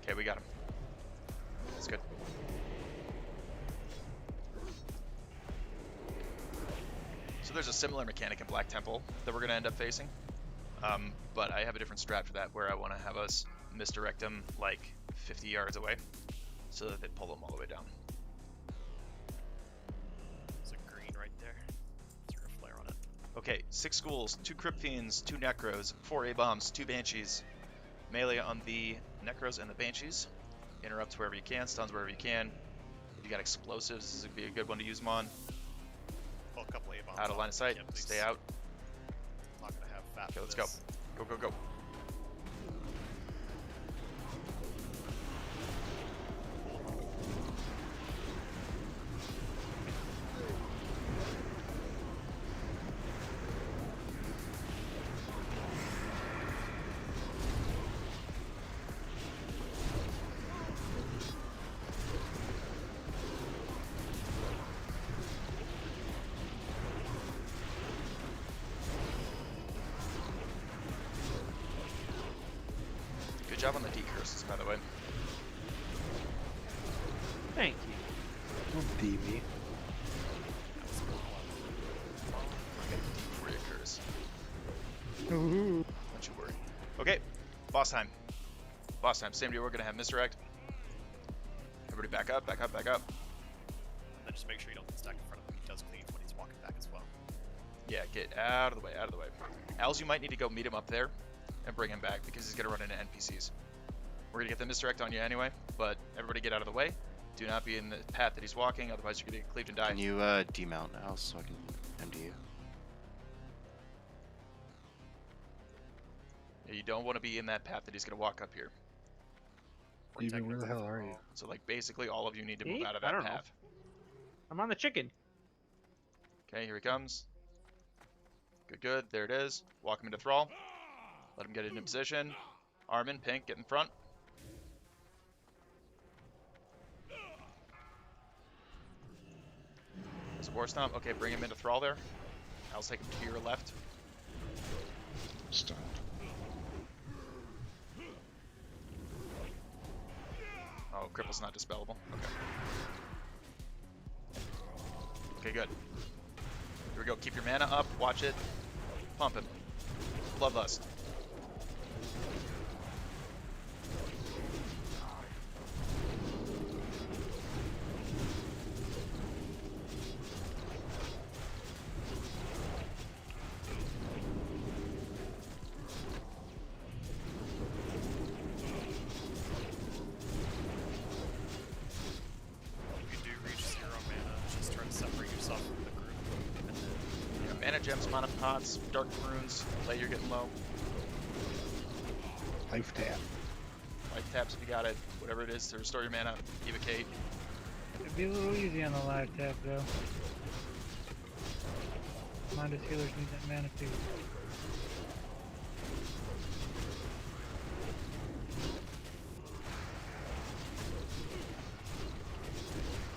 Okay, we got him. That's good. So there's a similar mechanic in Black Temple that we're going to end up facing. But I have a different strat for that where I want to have us misdirect them like 50 yards away so that they pull them all the way down. There's a green right there. Throw a flare on it. Okay, 6 schools, 2 Crypt Fiends, 2 Necros, 4 A-bombs, 2 Banshees. Melee on the Necros and the Banshees. Interrupts wherever you can, stuns wherever you can. If you got explosives, this would be a good one to use them on. Pull a couple A-bombs Out of line of sight, stay out. I'm not gonna have fat. Okay, for let's this. go. Go, go, go. Good job on the decurses, by the way. Thank you. Don't D me. For your curse. Don't you worry. Okay, boss time. Boss time. Same deal. We're gonna have misdirect. Everybody back up, back up, back up. And then just make sure you don't stack in front of him. He does cleave when he's walking back as well. Yeah, get out of the way, out of the way. Als, you might need to go meet him up there and bring him back because he's gonna run into NPCs. We're gonna get the misdirect on you anyway, but everybody get out of the way. Do not be in the path that he's walking, otherwise you're gonna get cleaved and die. Can you demount now so I can MD you? Yeah, you don't want to be in that path that he's gonna walk up here. Even where the hell are you? So like basically all of you need to move Me? out of I that don't know. path. I'm on the chicken. Okay, here he comes. Good, good. There it is. Walk him into thrall. Let him get into position. Armin, Pink, get in front. There's a war stomp. Okay, bring him into thrall there. I'll take him to your left. Stunned. Oh, cripple's not dispellable. Okay. Okay, good. Here we go. Keep your mana up. Watch it. Pump him. Bloodlust. gems, mana pots, dark runes. Lay, you're getting low. Life tap. Life taps if you got it. Whatever it is to restore your mana. Evocate. It'd be a little easy on the live tap though. Mindus healers need that mana too.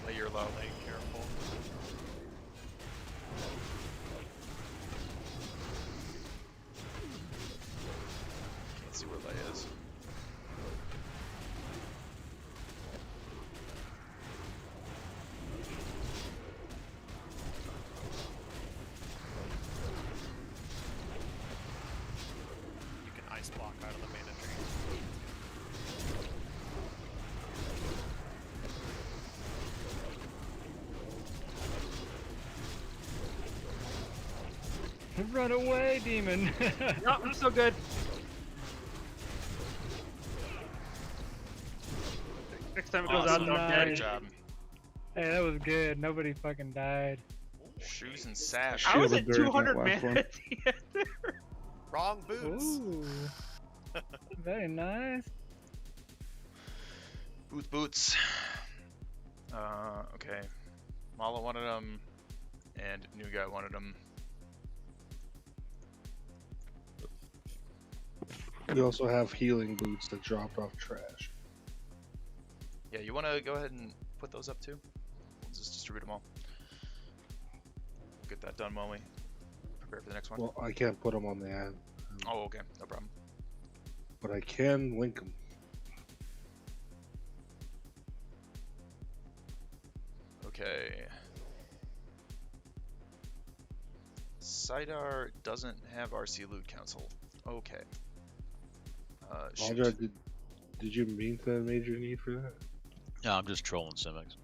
Lay your low. Lay careful. Can't see where Lay is. You can ice block out of the mana drain. Run away, demon! No, I'm still good. Next time it goes out, Awesome. I'm Great dead. job. Hey, that was good. Nobody fucking died. Shoes and sash. I was Shielded at during 200 that last mana one. at the end. Wrong boots. Ooh. Very nice. Boots. Okay. Mala wanted them, and new guy wanted them. We also have healing boots that dropped off trash. Yeah, you want to go ahead and put those up too? We'll just distribute them all. We'll get that done while we prepare for the next one. Well, I can't put them on the ad, Oh, okay. No problem. but I can link them. Okay. Sidar doesn't have RC Loot Council. Okay. Shoot. Aldra, did you mean the major need for that? No, I'm just trolling Simics.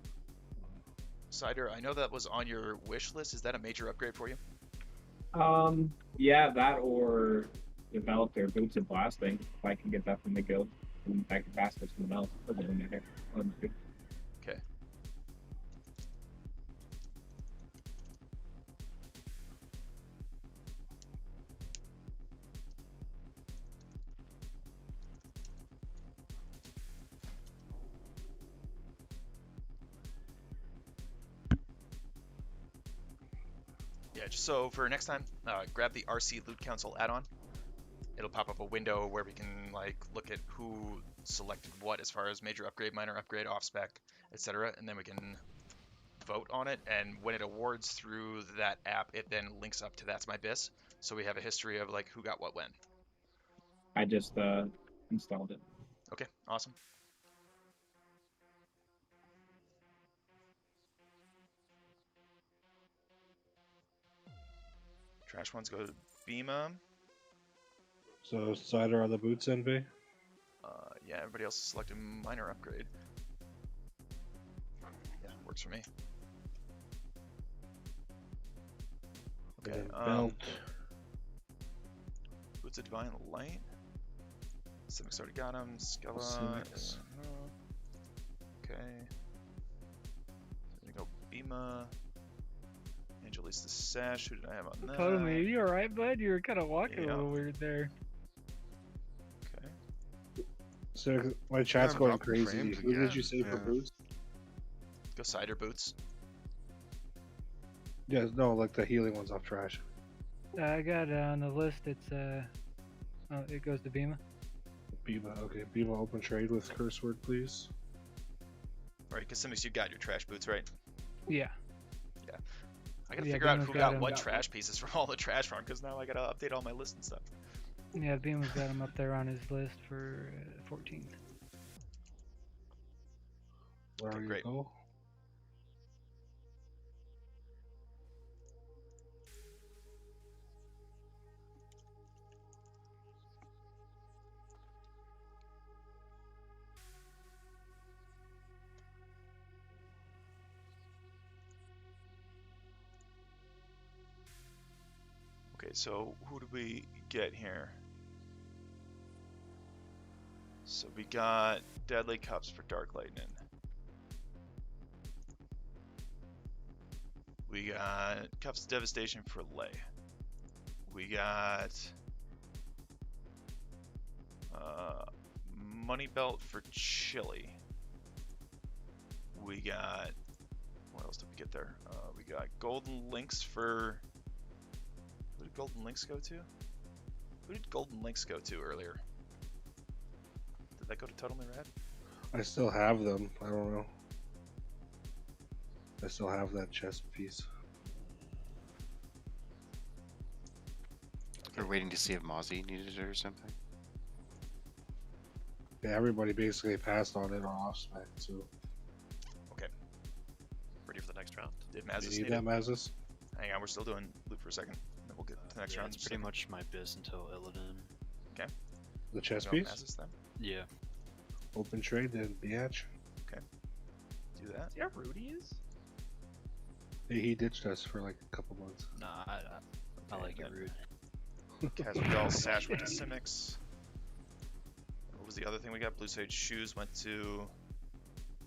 Sidar, I know that was on your wish list. Is that a major upgrade for you? Yeah, that or develop their boots and blasting. If I can get that from the guild, and I can pass it to someone else. It doesn't matter. Okay. Yeah, just so for next time, grab the RC Loot Council add-on. It'll pop up a window where we can like look at who selected what as far as major upgrade, minor upgrade, off spec, etc. And then we can vote on it. And when it awards through that app, it then links up to That's My Bis. So we have a history of like who got what when. I just installed it. Okay, awesome. Trash ones go to Bima. So cider are the boots, NV? Yeah, everybody else is selecting minor upgrade. Yeah, works for me. Okay, Belt. Boots of Divine Light. Simics already got him. Skella. Simics. Okay. There we go. Bima. Angelis the Sash. Who did I have on that? Totally. You alright, bud? You were kind of walking Yeah. a little weird there. Okay. So my chat's I'm going up in crazy. frames Who did you again, say for yeah. boots? Go Cider Boots. Yeah, no, like the healing ones off trash. I got on the list. It's it goes to Bima. Bima, okay. Bima, open trade with curse word, please. Alright, Kasimis, you got your trash boots, right? Yeah. Yeah. I gotta Yeah, figure out Bima's who got got him. what trash pieces from all the trash farm, because now I gotta update all my lists and stuff. Yeah, Bima's got him up there on his list for 14th. Where Okay, you great. go? Okay, so who do we get here? So we got Deadly Cups for Dark Lightning. We got Cups of Devastation for Lay. We got money belt for Chili. We got, what else did we get there? We got golden links for, who did golden links go to? Who did golden links go to earlier? Did that go to Totally Rad? I still have them. I don't know. I still have that chest piece. We're waiting to see if Mozzie needed it or something. Yeah, everybody basically passed on it on off spec, so. Okay. Ready for the next round? Did Do Mazzus you need need that, it? Mazzus? Hang on, we're still doing loot for a second. Then we'll get to the next round. It's pretty much my biz until Illidan. Okay. The chest Go piece? Mazzus then. Yeah. Open trade, then Biatch. Okay. Do that. See how rude he is? He ditched us for like a couple months. Nah, I like it rude. Caswell Sash went to Simics. What was the other thing we got? Blue Sage Shoes went to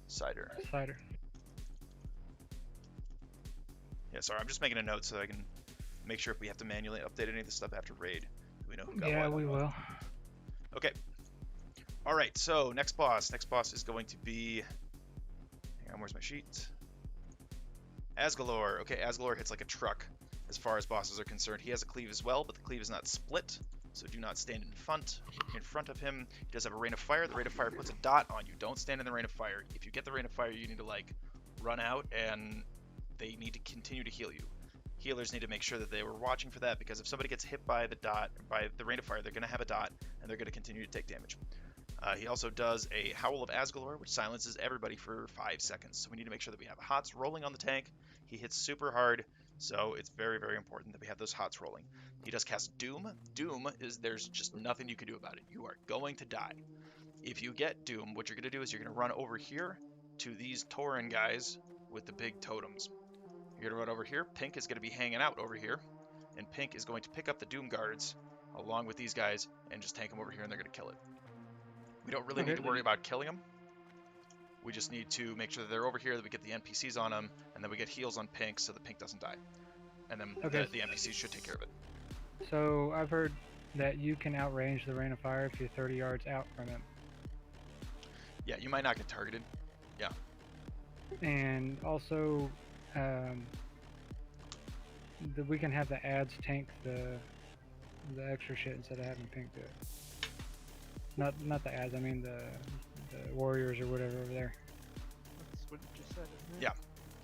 Cider. Cider. Yeah, sorry, I'm just making a note so I can make sure if we have to manually update any of this stuff after raid, we know who got Yeah, what. we will. Okay. Alright, so next boss. Next boss is going to be... Hang on, where's my sheet? Asgalore. Okay, Asgalore hits like a truck as far as bosses are concerned. He has a cleave as well, but the cleave is not split, so do not stand in front of him. He does have a rain of fire. The rain of fire puts a dot on you. Don't stand in the rain of fire. If you get the rain of fire, you need to like run out, and they need to continue to heal you. Healers need to make sure that they were watching for that, because if somebody gets hit by the dot, by the rain of fire, they're going to have a dot, and they're going to continue to take damage. He also does a Howl of Asgalore, which silences everybody for 5 seconds. So we need to make sure that we have hots rolling on the tank. He hits super hard, so it's very, very important that we have those hots rolling. He does cast Doom. Doom is, there's just nothing you can do about it. You are going to die. If you get Doom, what you're going to do is you're going to run over here to these Tauren guys with the big totems. You're going to run over here. Pink is going to be hanging out over here, and Pink is going to pick up the Doom guards along with these guys and just tank them over here, and they're going to kill it. We don't really need to worry about killing them. We just need to make sure that they're over here, that we get the NPCs on them, and then we get heals on Pink so that Pink doesn't die. And then the NPCs should take care of it. So I've heard that you can outrange the rain of fire if you're 30 yards out from him. Yeah, you might not get targeted. Yeah. And also, we can have the ads tank the extra shit instead of having Pink do it. Not the ads. I mean the warriors or whatever over there. That's what you just said, isn't it? Yeah.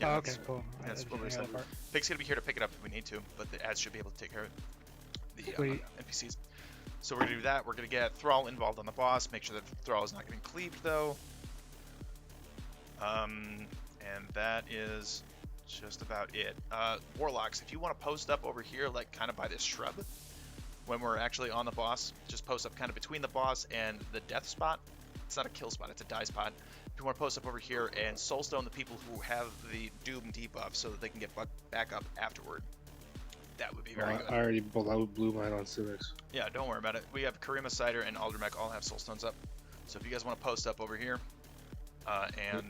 Oh, Yeah, okay, that's cool. That's I what we just said. hang that part. Pink's gonna be here to pick it up if we need to, but the ads should be able to take care of the NPCs. So we're gonna do that. We're gonna get Thrall involved on the boss. Make sure that Thrall is not getting cleaved though. And that is just about it. Warlocks, if you want to post up over here, like kind of by this shrub, when we're actually on the boss, just post up kind of between the boss and the death spot. It's not a kill spot, it's a die spot. If you want to post up over here and soulstone the people who have the Doom debuff so that they can get back up afterward, that would be very good. I already blew mine on Civics. Yeah, don't worry about it. We have Karima, Cider, and Aldermech all have soulstones up. So if you guys want to post up over here and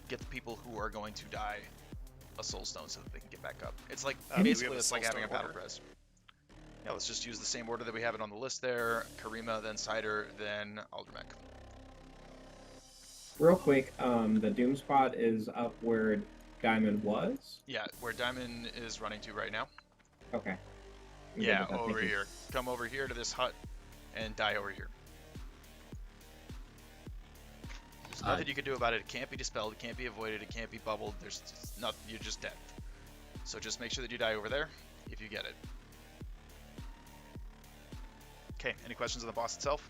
get the people who are going to die a soulstone so that they can get back up. It's like basically it's like having a battle res. Yeah, let's just use the same order that we have it on the list there. Karima, then Cider, then Aldermech. Real quick, the Doom spot is up where Diamond was? Yeah, where Diamond is running to right now. Okay. Yeah, over here. Come over here to this hut and die over here. There's nothing you can do about it. It can't be dispelled, it can't be avoided, it can't be bubbled. There's just nothing, you're just dead. So just make sure that you die over there if you get it. Okay, any questions on the boss itself?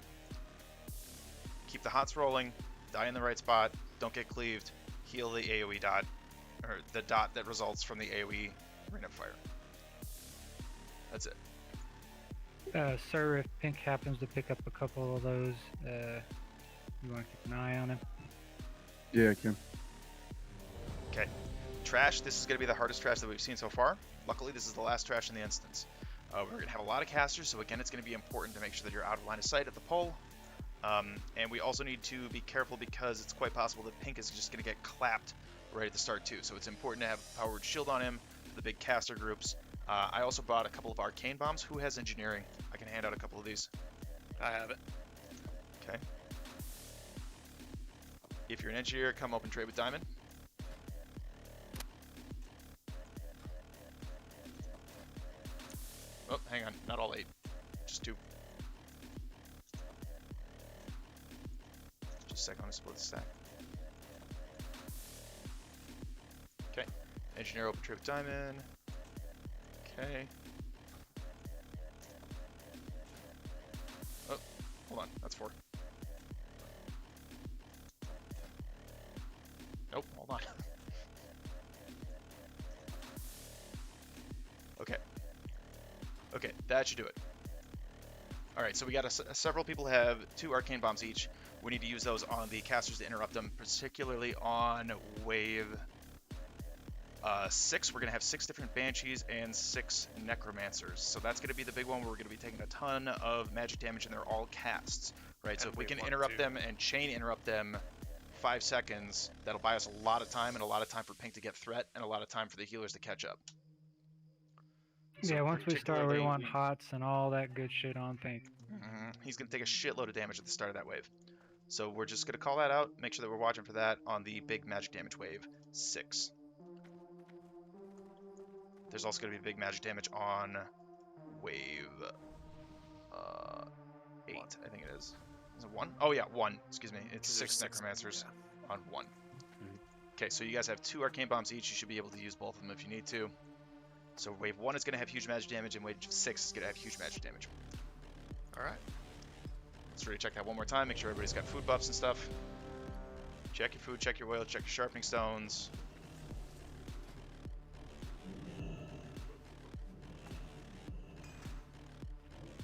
Keep the hots rolling, die in the right spot, don't get cleaved, heal the AoE dot, or the dot that results from the AoE Ring of Fire. That's it. Sir, if Pink happens to pick up a couple of those, you want to keep an eye on him? Yeah, I can. Okay. Trash, this is going to be the hardest trash that we've seen so far. Luckily, this is the last trash in the instance. We're going to have a lot of casters, so again, it's going to be important to make sure that you're out of line of sight at the pole. And we also need to be careful because it's quite possible that Pink is just going to get clapped right at the start too. So it's important to have a powered shield on him for the big caster groups. I also bought a couple of arcane bombs. Who has engineering? I can hand out a couple of these. I have it. Okay. If you're an engineer, come open trade with Diamond. Oh, hang on. Not all 8. Just 2. Just a second. I want to split the stack. Okay. Engineer, open trade with Diamond. Okay. Oh, hold on. That's 4. Nope, hold on. Okay. Okay, that should do it. Alright, so we got several people have 2 arcane bombs each. We need to use those on the casters to interrupt them, particularly on wave 6. We're going to have 6 different banshees and 6 necromancers. So that's going to be the big one where we're going to be taking a ton of magic damage, and they're all casts. Right, so if we can interrupt them and chain interrupt them 5 seconds, that'll buy us a lot of time, and a lot of time for Pink to get threat, and a lot of time for the healers to catch up. So yeah, once we start, we want hots and all that good shit on Pink. He's going to take a shitload of damage at the start of that wave. So we're just going to call that out, make sure that we're watching for that on the big magic damage wave 6. There's also going to be big magic damage on wave 8, I think it is. Is it 1? Oh yeah, 1. Excuse me. It's 6 necromancers on 1. Okay, so you guys have 2 arcane bombs each. You should be able to use both of them if you need to. So wave 1 is going to have huge magic damage, and wave 6 is going to have huge magic damage. Alright. Let's really check that one more time. Make sure everybody's got food buffs and stuff. Check your food, check your oil, check your sharpening stones.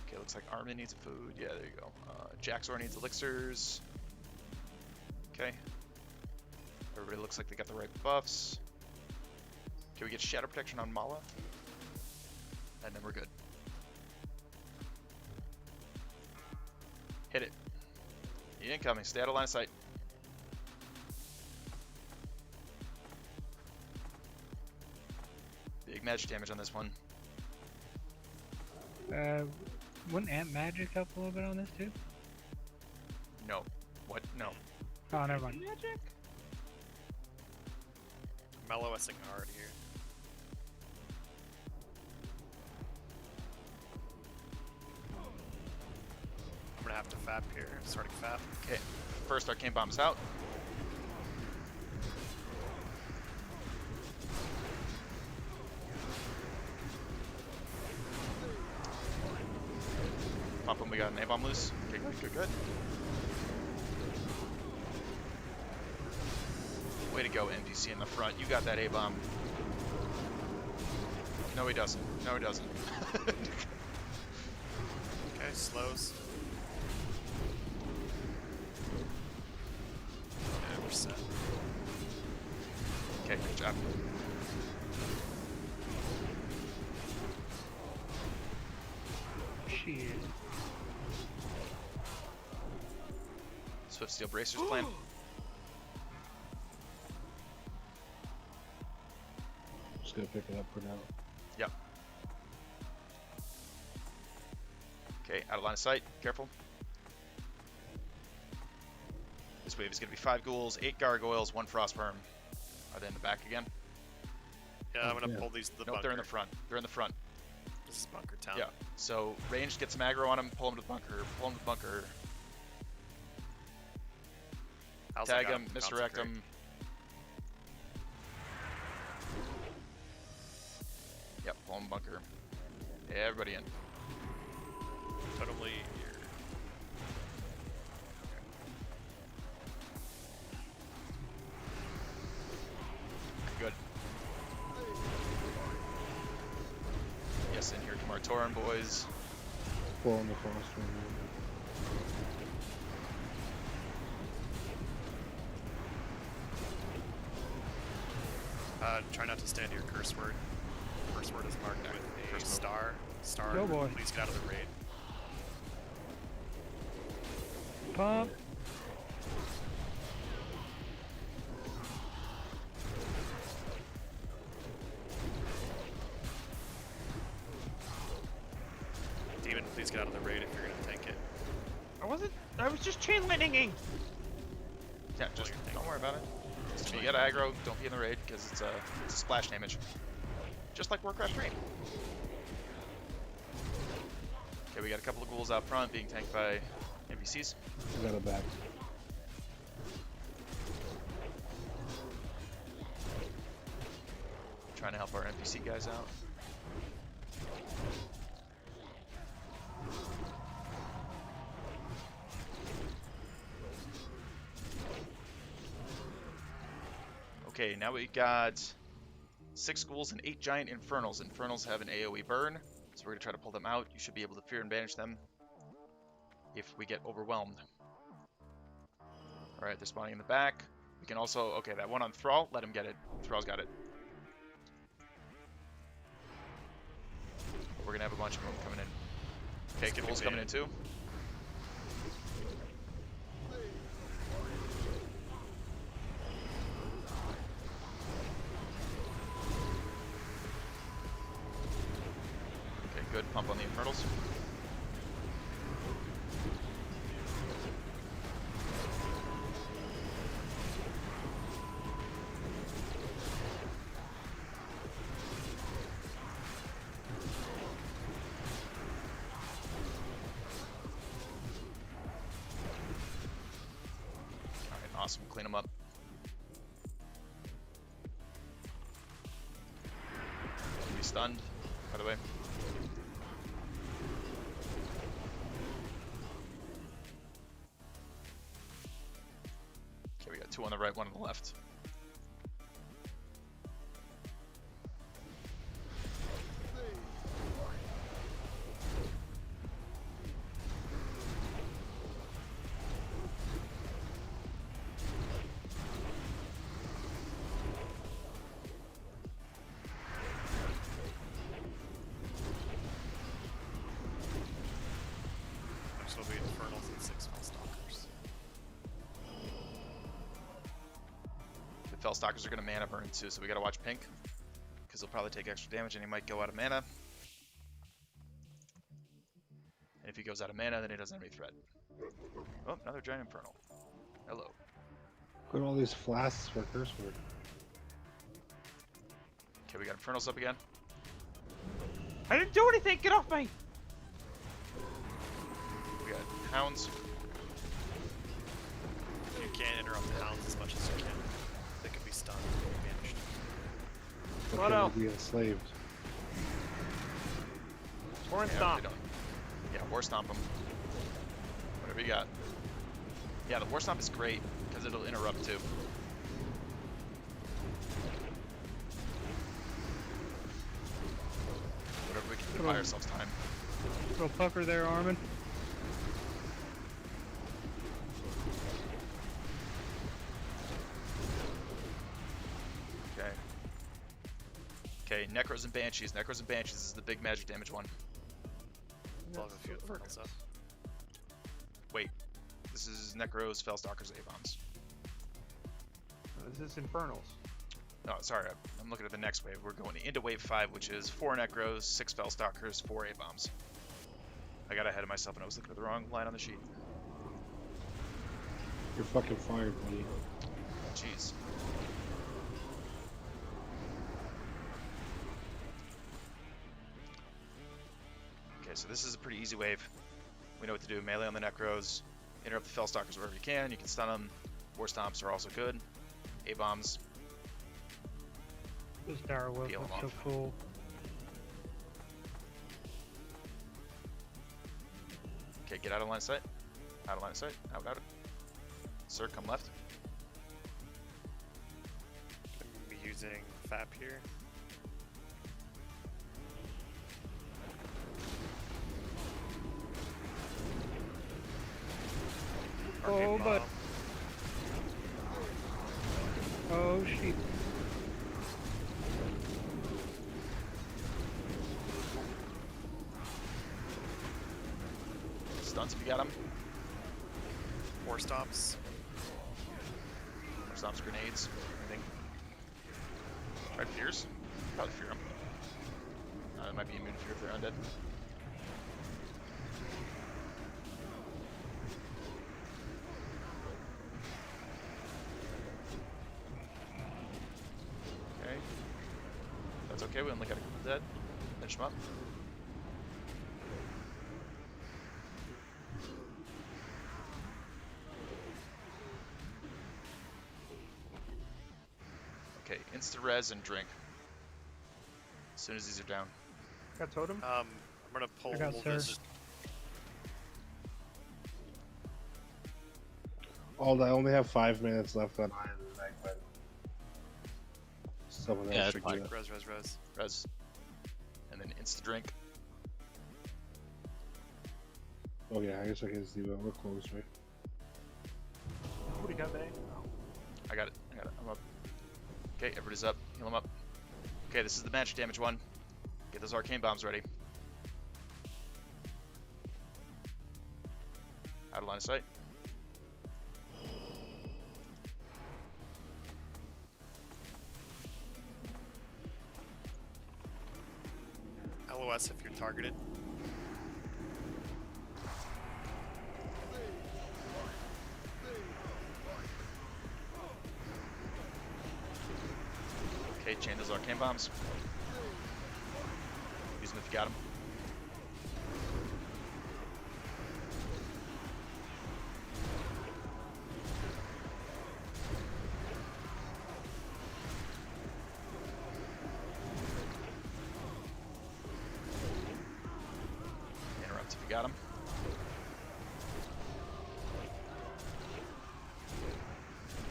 Okay, looks like Armin needs food. Yeah, there you go. Jaxor needs elixirs. Okay. Everybody looks like they got the right buffs. Can we get shadow protection on Mala? And then we're good. Hit it. Incoming. Stay out of line of sight. Big magic damage on this one. Wouldn't Amp Magic help a little bit on this too? No. What? No. Oh, never mind. Magic? Mellowing hard here. I'm gonna have to fap here. Starting fap. Okay. First arcane bomb's out. Pump him. We got an A-bomb loose. Okay, good, good, good. Way to go, MDC in the front. You got that A-bomb. No, he doesn't. No, he doesn't. Okay, slows. Yeah, we're set. Okay, good job. Shit. Swift Steel Bracers plan. Just gonna pick it up for now. Yep. Okay, out of line of sight. Careful. This wave is going to be 5 ghouls, 8 gargoyles, 1 frostworm. Are they in the back again? Yeah, I'm gonna pull these to the bunker. They're in the front. They're in the front. This is bunker town. Yeah. So ranged, get some aggro on them, pull them to the bunker, pull them to the bunker. Tag them, misdirect them. Yep, pull them bunker. Everybody in. Totally here. Good. Yes, in here come our Tauren boys. Pulling the frost one. Try not to stand your curse word. Curse word is marked with a star. Star. Go boy. Please get out of the raid. Pump. please get out of the raid if you're gonna tank it. I was just chain lightninging. Yeah, just don't worry about it. If you get aggro, don't be in the raid because it's a splash damage. Just like Warcraft 3. Okay, we got a couple of ghouls out front being tanked by NPCs. I got it back. Trying to help our NPC guys out. Okay, now we got 6 ghouls and 8 giant infernals. Infernals have an AoE burn, so we're going to try to pull them out. You should be able to fear and banish them if we get overwhelmed. Alright, they're spawning in the back. We can also... Okay, that one on Thrall, let him get it. Thrall's got it. We're going to have a bunch of them coming in. Okay, ghouls coming in too. Good pump on the infernals. Alright, awesome. Clean them up. Be stunned, by the way. Okay, we got 2 on the right, 1 on the left. Next will be Infernals and 6 Fellstalkers. The Fellstalkers are going to mana burn too, so we got to watch Pink. Because he'll probably take extra damage and he might go out of mana. And if he goes out of mana, then he doesn't have any threat. Oh, another giant infernal. Hello. Look at all these flasks for curse word. Okay, we got infernals up again. I didn't do anything. Get off me. We got hounds. You can't interrupt the hounds as much as you can. They can be stunned and banished. What else? Be enslaved. Torrent Yeah, stomp. they don't. Yeah, war stomp them. Whatever you got. Yeah, the war stomp is great because it'll interrupt too. Whatever we can do to buy ourselves time. Little pucker there, Armin. Okay. Okay, Necros and Banshees. Necros and Banshees is the big magic damage one. We'll have a few Infernals up. Wait. This is Necros, Fellstalkers, A-bombs. This is Infernals. Oh, sorry. I'm looking at the next wave. We're going into wave 5, which is 4 Necros, 6 Fellstalkers, 4 A-bombs. I got ahead of myself and I was looking at the wrong line on the sheet. You're fucking fired, buddy. Jeez. Okay, so this is a pretty easy wave. We know what to do. Melee on the Necros. Interrupt the Fellstalkers wherever you can. You can stun them. War Stomps are also good. A-bombs. This tower was Peel 'em so off. cool. Okay, get out of line of sight. Out of line of sight. Out, out. Sir, come left. I'm gonna be using FAP here. Oh, Arcane but. Bomb. Oh, shit. Stunts if you got him. War Stomps. War Stomps, grenades, anything. Try fears. Probably fear them. It might be immune to fear if they're undead. Okay. That's okay, we only got a couple dead. Finish them up. Okay, insta-res and drink. As soon as these are down. Got totem? I'm gonna pull I got this. I only have 5 minutes left on Iron Mag, but someone else should do it. Res. And then insta-drink. Oh yeah, I guess I can see that. We're close, right? What do you got, Bay? I got it. I'm up. Okay, everybody's up. Heal them up. Okay, this is the magic damage one. Get those arcane bombs ready. Out of line of sight. LOS if you're targeted. Okay, chain those arcane bombs. Use them if you got them. Interrupt if you got them.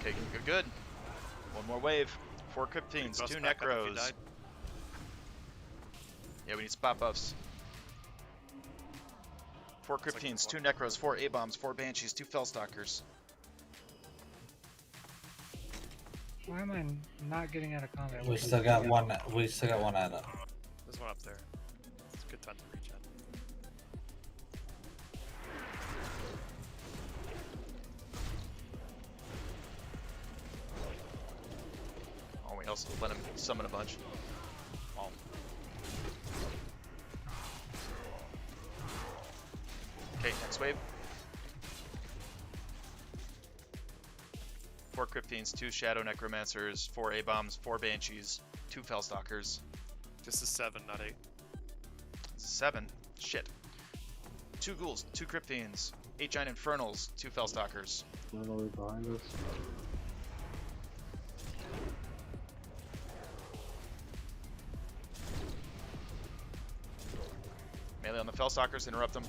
Okay, good. One more wave. 4 Cryptines, 2 Necros. Yeah, we need spot buffs. 4 Cryptines, 2 Necros, 4 A-Bombs, 4 Banshees, 2 Fellstalkers. Why am I not getting out of combat? We still got one. We still got one out of. There's one up there. It's a good time to reach out. Oh, we also let him summon a bunch. Oh. Okay, next wave. 4 Cryptines, 2 Shadow Necromancers, 4 A-Bombs, 4 Banshees, 2 Fellstalkers. This is 7, not 8. This is 7. Shit. 2 Ghouls, 2 Cryptines, 8 Giant Infernals, 2 Fellstalkers. Run over behind us. Melee on the Fellstalkers, interrupt them.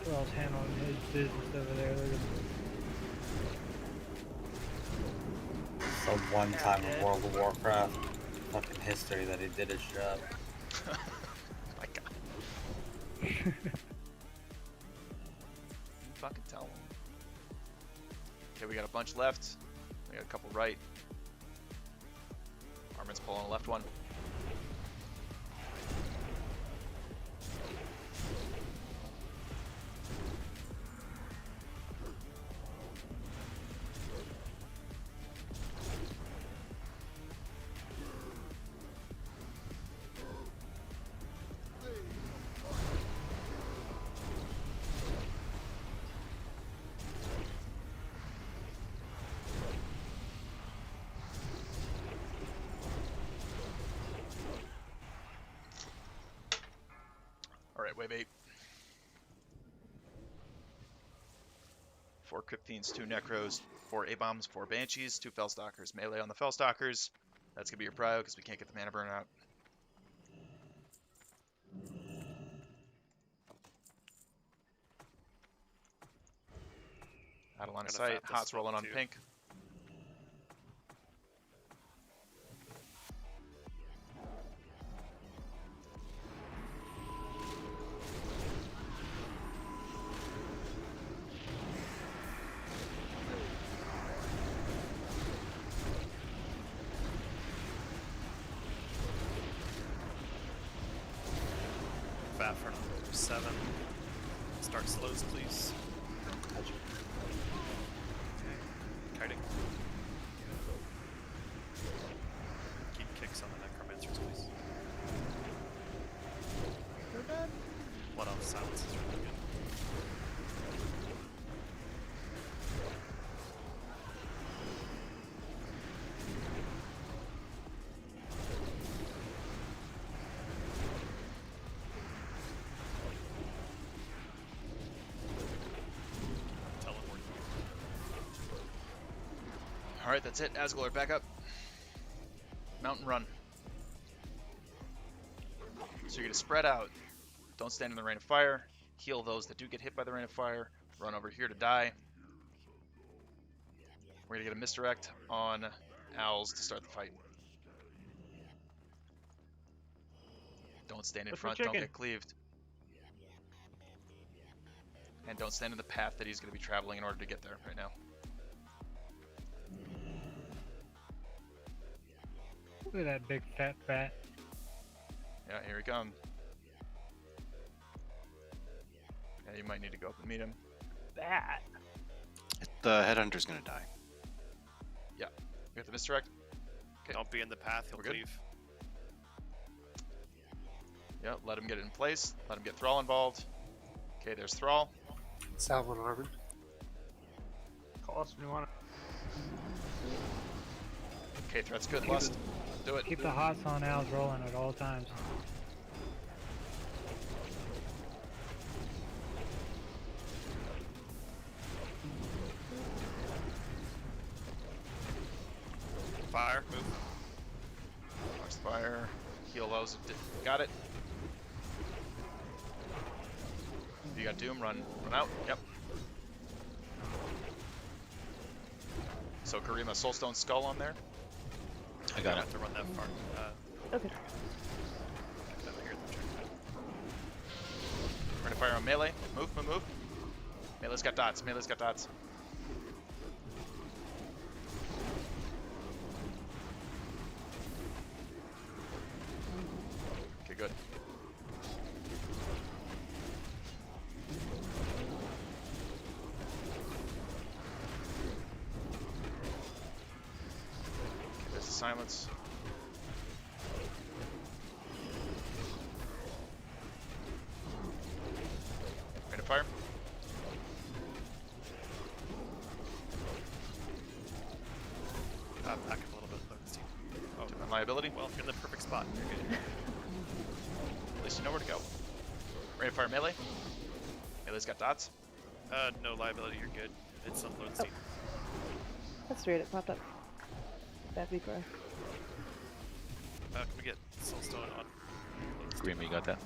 Who else handling his business over there? Look It's the one time in World of Warcraft fucking history that he did his job. My god. Fucking tell him. Okay, we got a bunch left. We got a couple right. Armin's pulling a left one. Alright, wave 8. 4 Cryptines, 2 Necros, 4 A-Bombs, 4 Banshees, 2 Fellstalkers. Melee on the Fellstalkers. That's going to be your prio because we can't get the mana burn out. Out of line of sight. Hot's rolling on pink. bat for number 7. Start slows, please. Okay. Kiting. Keep kicks on the necromancers, please. Blood off silence is really good. Alright, that's it. Asgore, back up. Mountain run. So you're going to spread out. Don't stand in the rain of fire. Heal those that do get hit by the rain of fire. Run over here to die. We're going to get a misdirect on owls to start the fight. Don't stand in Look for front. Don't chicken. get cleaved. And don't stand in the path that he's going to be traveling in order to get there right now. Look at that big fat bat. Yeah, here he comes. Yeah, you might need to go up and meet him. Bat. The headhunter's gonna die. Yeah. You got the misdirect? Okay. Don't be in the path, he'll We're good. cleave. Yeah, let him get it in place. Let him get Thrall involved. Okay, there's Thrall. Salmon Armor. Call us when you want Okay, threat's good. Lust. Do it. Keep the hots on owls rolling at all times. Fire, move. Watch the fire. Heal those. Got it. You got Doom. Run out. Yep. So Karima, Soulstone Skull on there. I got it. Have to run that far. Okay. We're gonna fire on melee. Move, move, move. Melee's got dots. Melee's got dots. Okay, good. Okay, there's the silence. Ready to fire? Back up a little bit. Steve. Oh, my liability? Well, you're in the perfect spot. You're good. At least you know where to go. Ready to fire melee? Melee's got dots. No liability, you're good. It's unload Steve. That's weird, it popped up. That'd be gross. Can we get Soulstone on? Green, you got that?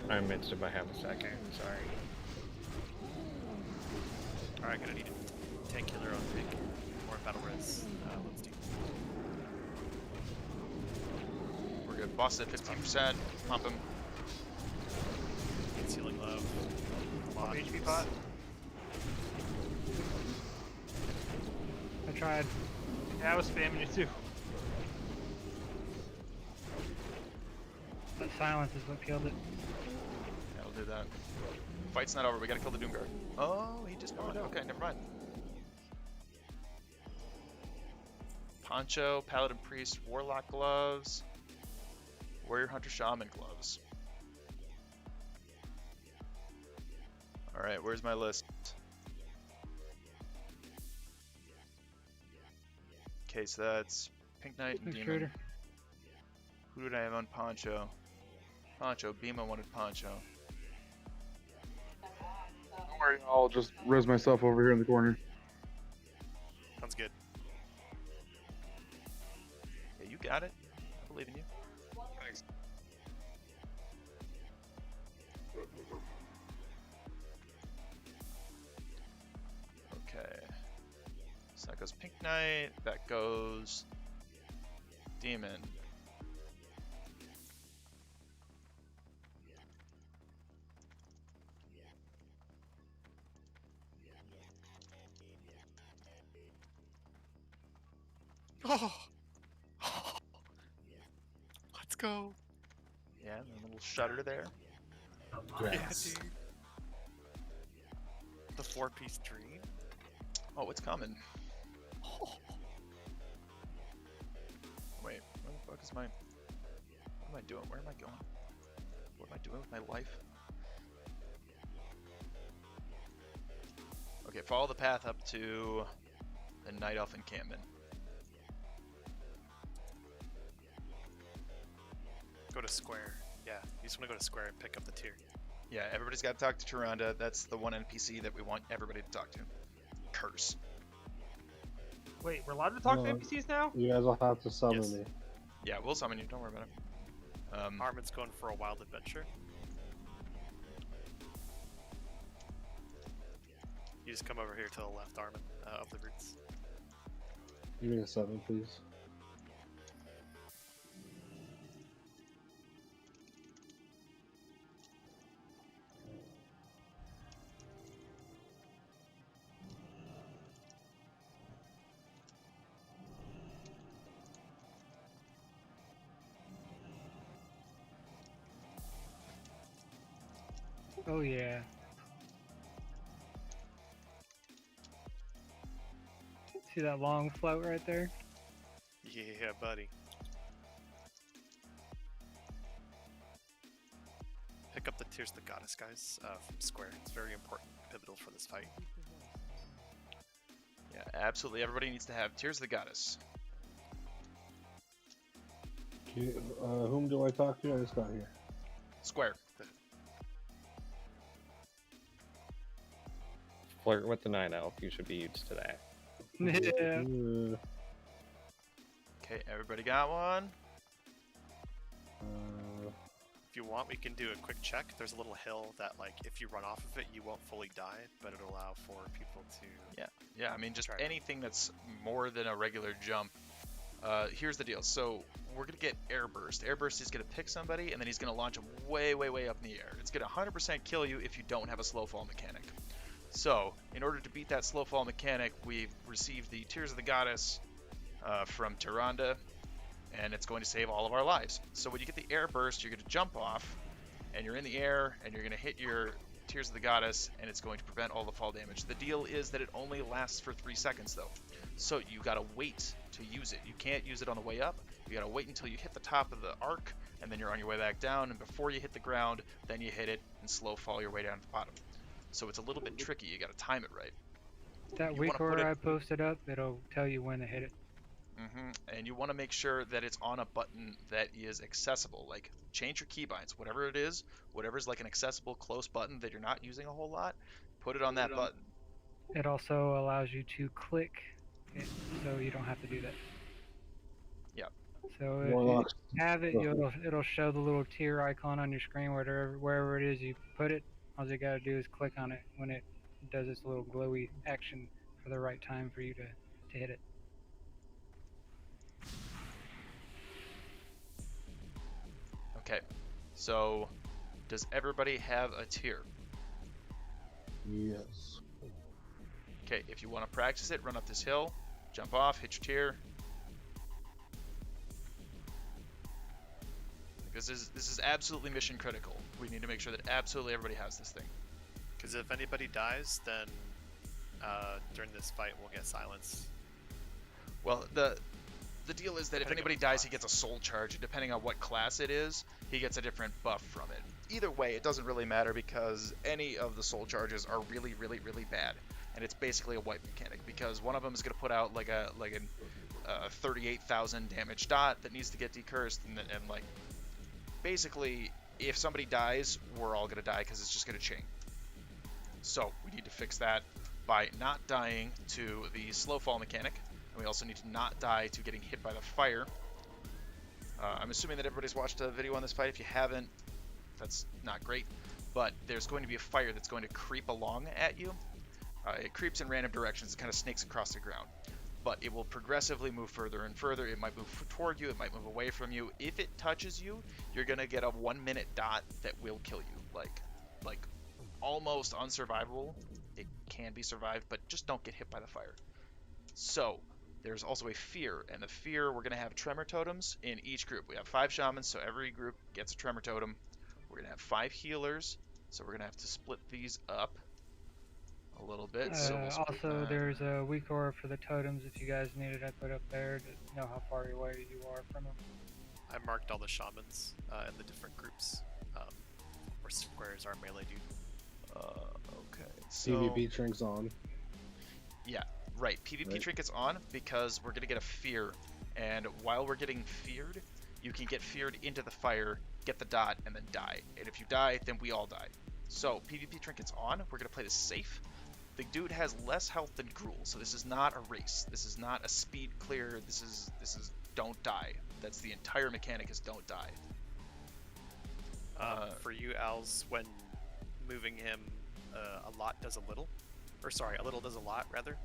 I missed it by half a second. Sorry. Alright, gonna need a tank killer on pink. More battle res. Let's do. We're good. Boss at 15%. Pump him. Healing love. Pump HP pot. I tried. Yeah, I was spamming you too. That silence is what killed it. Yeah, we'll do that. Fight's not over. We gotta kill the Doomguard. Oh, he just spawned. Okay, never mind. Poncho, Paladin Priest, Warlock gloves, Warrior Hunter Shaman gloves. Alright, where's my list? Okay, so that's Pink Knight and Demon. Intruder. Who did I have on Poncho? Poncho, Bima wanted Poncho. Don't worry, I'll just res myself over here in the corner. Sounds good. Yeah, you got it. I believe in you. Thanks. Okay. So that goes Pink Knight. That goes Demon. Oh! Let's go. Yeah, and a little shutter there. Yes. Yeah, dude. The 4-piece dream? Oh, it's coming. Wait, where the fuck is my... What am I doing? Where am I going? What am I doing with my life? Okay, follow the path up to the Night Elf encampment. Go to square. Yeah, you just want to go to square and pick up the tier. Yeah, everybody's got to talk to Tyrande. That's the one NPC that we want everybody to talk to. Curse. Wait, we're allowed to talk to No. NPCs now? You guys will have to summon Yes. me. Yeah, we'll summon you. Don't worry about it. Armin's going for a wild adventure. You just come over here to the left, Armin, of the roots. Give me a 7, please. Oh yeah. See that long float right there? Yeah, buddy. Pick up the Tears of the Goddess, guys, from square. It's very important, pivotal for this fight. Yeah, absolutely. Everybody needs to have Tears of the Goddess. Okay, whom do I talk to? I just got here. Square. Flirt with the Night Elf. You should be used to that. Yeah. Okay, everybody got one? If you want, we can do a quick check. There's a little hill that, like, if you run off of it, you won't fully die, but it'll allow for people to... Yeah, I mean, just anything that's more than a regular jump. Here's the deal. So, we're going to get Airburst. Airburst is going to pick somebody, and then he's going to launch them way, way, way up in the air. It's going to 100% kill you if you don't have a slow fall mechanic. So, in order to beat that slow fall mechanic, we've received the Tears of the Goddess from Tyrande, and it's going to save all of our lives. So when you get the air burst, you're going to jump off, and you're in the air, and you're going to hit your Tears of the Goddess, and it's going to prevent all the fall damage. The deal is that it only lasts for 3 seconds, though. So you got to wait to use it. You can't use it on the way up. You got to wait until you hit the top of the arc, and then you're on your way back down, and before you hit the ground, then you hit it and slow fall your way down to the bottom. So it's a little bit tricky. You got to time it right. That You weak wanna put order it- I posted up, it'll tell you when to hit it. And you want to make sure that it's on a button that is accessible. Like, change your keybinds. Whatever it is, whatever's like an accessible close button that you're not using a whole lot, put it on that button. It also allows you to click it, so you don't have to do that. Yeah. So if Warlocks. you have it, it'll show the little tier icon on your screen wherever it is you put it. All you gotta do is click on it when it does its little glowy action for the right time for you to hit it. Okay. So, does everybody have a tier? Yes. Okay, if you want to practice it, run up this hill, jump off, hit your tier. This is absolutely mission critical. We need to make sure that absolutely everybody has this thing. Because if anybody dies, then during this fight we'll get silence. Well, the deal is that if anybody dies, he gets a soul charge, and depending on what class it is, he gets a different buff from it. Either way, it doesn't really matter because any of the soul charges are really, really, really bad, and it's basically a wipe mechanic because one of them is going to put out like a 38,000 damage dot that needs to get decursed, and like basically if somebody dies, we're all going to die because it's just going to chain. So we need to fix that by not dying to the slow fall mechanic. And we also need to not die to getting hit by the fire. I'm assuming that everybody's watched a video on this fight. If you haven't, that's not great. But there's going to be a fire that's going to creep along at you. It creeps in random directions. It kind of snakes across the ground. But it will progressively move further and further. It might move toward you. It might move away from you. If it touches you, you're going to get a 1-minute dot that will kill you. Like almost unsurvivable. It can be survived, but just don't get hit by the fire. So there's also a fear, and the fear, we're going to have tremor totems in each group. We have 5 shamans, so every group gets a tremor totem. We're going to have 5 healers, So we're gonna have to split these up a little bit. So we'll split Also, that. there's a weak aura for the totems if you guys need it. I put up there to know how far away you are from them. I marked all the shamans in the different groups. Where is our melee dude? Okay. So PvP trink's on. yeah, right. PvP trinket's on because we're gonna get a fear, and while we're getting feared, you can get feared into the fire, get the dot, and then die. And if you die, then we all die. So PvP trinket's on. We're gonna play this safe. The dude has less health than Gruul, so this is not a race. This is not a speed clear. This is don't die. That's the entire mechanic is don't die. For you, Als, when moving him, a lot does a little. Or sorry, a little does a lot, rather.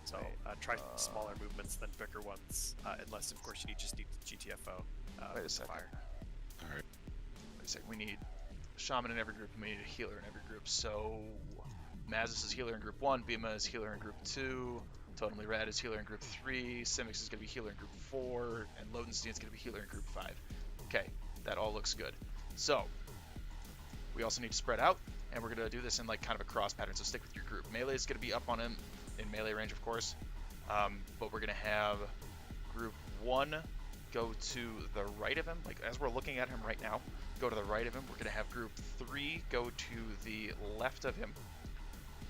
So try smaller movements than bigger ones, unless, of course, you just need the GTFO. Wait a second. Fire. Alright. Wait a second. We need a shaman in every group, and we need a healer in every group. So Mazis is healer in group 1, Bima is healer in group 2, Totemly Rad is healer in group 3, Simix is going to be healer in group 4, and Lodenstein is going to be healer in group 5. Okay, that all looks good. So, we also need to spread out, and we're going to do this in like kind of a cross pattern, so stick with your group. Melee is going to be up on him in melee range, of course, but we're going to have group 1 go to the right of him, like as we're looking at him right now, go to the right of him. We're going to have group 3 go to the left of him.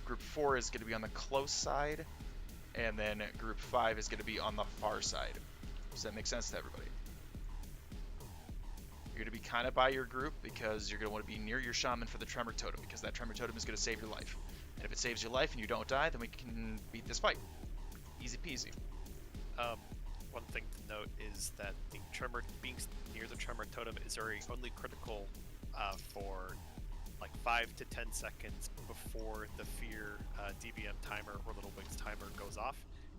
Group 4 is going to be on the close side, and then group 5 is going to be on the far side. Does that make sense to everybody? You're going to be kind of by your group because you're going to want to be near your shaman for the tremor totem, because that tremor totem is going to save your life. And if it saves your life and you don't die, then we can beat this fight. Easy peasy. One thing to note is that the tremor, being near the tremor totem, is only critical for like 5 to 10 seconds before the fear DBM timer or Little Wings timer goes off,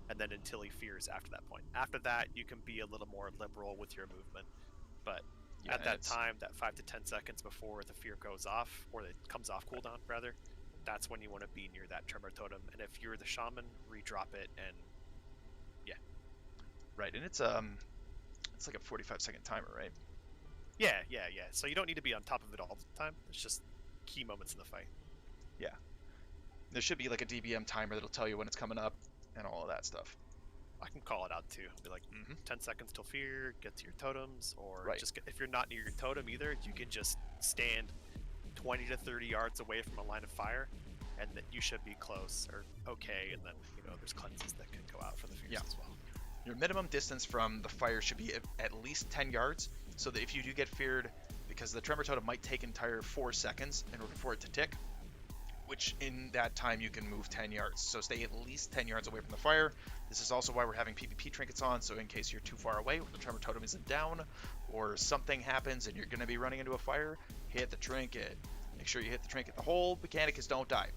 and then until he fears after that point. After that, you can be a little more liberal with your movement, but at that time, that 5 to 10 seconds before the fear goes off, or it comes off cooldown rather, that's when you want to be near that tremor totem. And if you're the shaman, redrop it, and yeah. Right, and it's like a 45-second timer, right? Yeah. So you don't need to be on top of it all the time. It's just key moments in the fight. Yeah. There should be like a DBM timer that'll tell you when it's coming up and all of that stuff. I can call it out too. Be like, 10 seconds till fear, get to your totems, or just if you're not near your totem either, you can just stand 20 to 30 yards away from a line of fire, and that you should be close or okay, and then, there's cleanses that can go out for the fears as well. Your minimum distance from the fire should be at least 10 yards, so that if you do get feared, because the tremor totem might take entire 4 seconds in order for it to tick, which in that time you can move 10 yards. So stay at least 10 yards away from the fire. This is also why we're having PvP trinkets on, so in case you're too far away or the tremor totem isn't down, or something happens and you're going to be running into a fire, hit the trinket. Make sure you hit the trinket. The whole mechanic is don't die.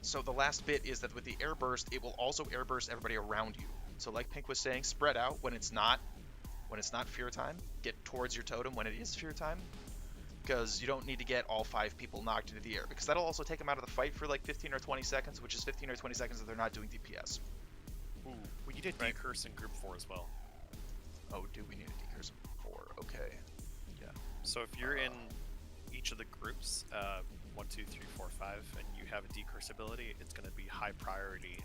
So the last bit is that with the air burst, it will also air burst everybody around you. So like Pink was saying, spread out when it's not fear time. Get towards your totem when it is fear time, because you don't need to get all 5 people knocked into the air, because that'll also take them out of the fight for like 15 or 20 seconds, which is 15 or 20 seconds that they're not doing DPS. Ooh, we need a decurse in group 4 as well. Oh, do we need a decurse in 4? Okay. Yeah. So if you're in each of the groups, 1, 2, 3, 4, 5, and you have a decurse ability, it's going to be high priority.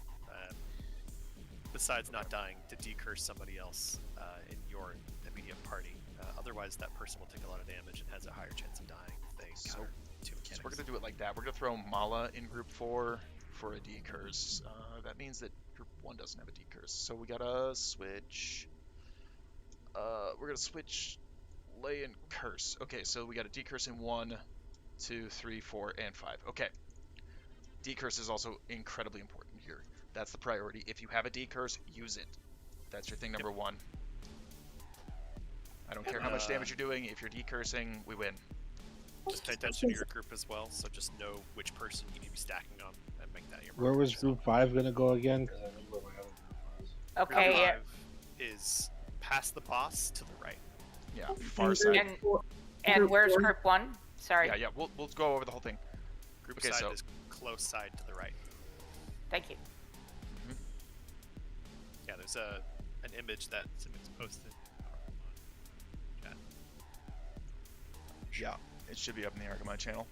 Besides not dying, to decurse somebody else in your immediate party. Otherwise, that person will take a lot of damage and has a higher chance of dying if they counter two mechanics. So we're going to do it like that. We're going to throw Mala in group 4 for a decurse. That means that group 1 doesn't have a decurse. So we got to switch. We're going to switch Lay and Curse. Okay, so we got a decurse in 1, 2, 3, 4, and 5. Okay. Decurse is also incredibly important here. That's the priority. If you have a decurse, use it. That's your thing number 1. I don't care how much damage you're doing. If you're decursing, we win. Just pay attention to your group as well, so just know which person you need to be stacking on and make that your Where was group 5 gonna go again? Because I know where my other group was. Okay. Group 5 is past the boss to the right. Yeah, far side. And where's group 1? Sorry. Yeah. We'll go over the whole thing. Group side is close side to the right. Thank you. Yeah, there's an image that Simmons posted. Yeah, it should be up in the Arkham channel.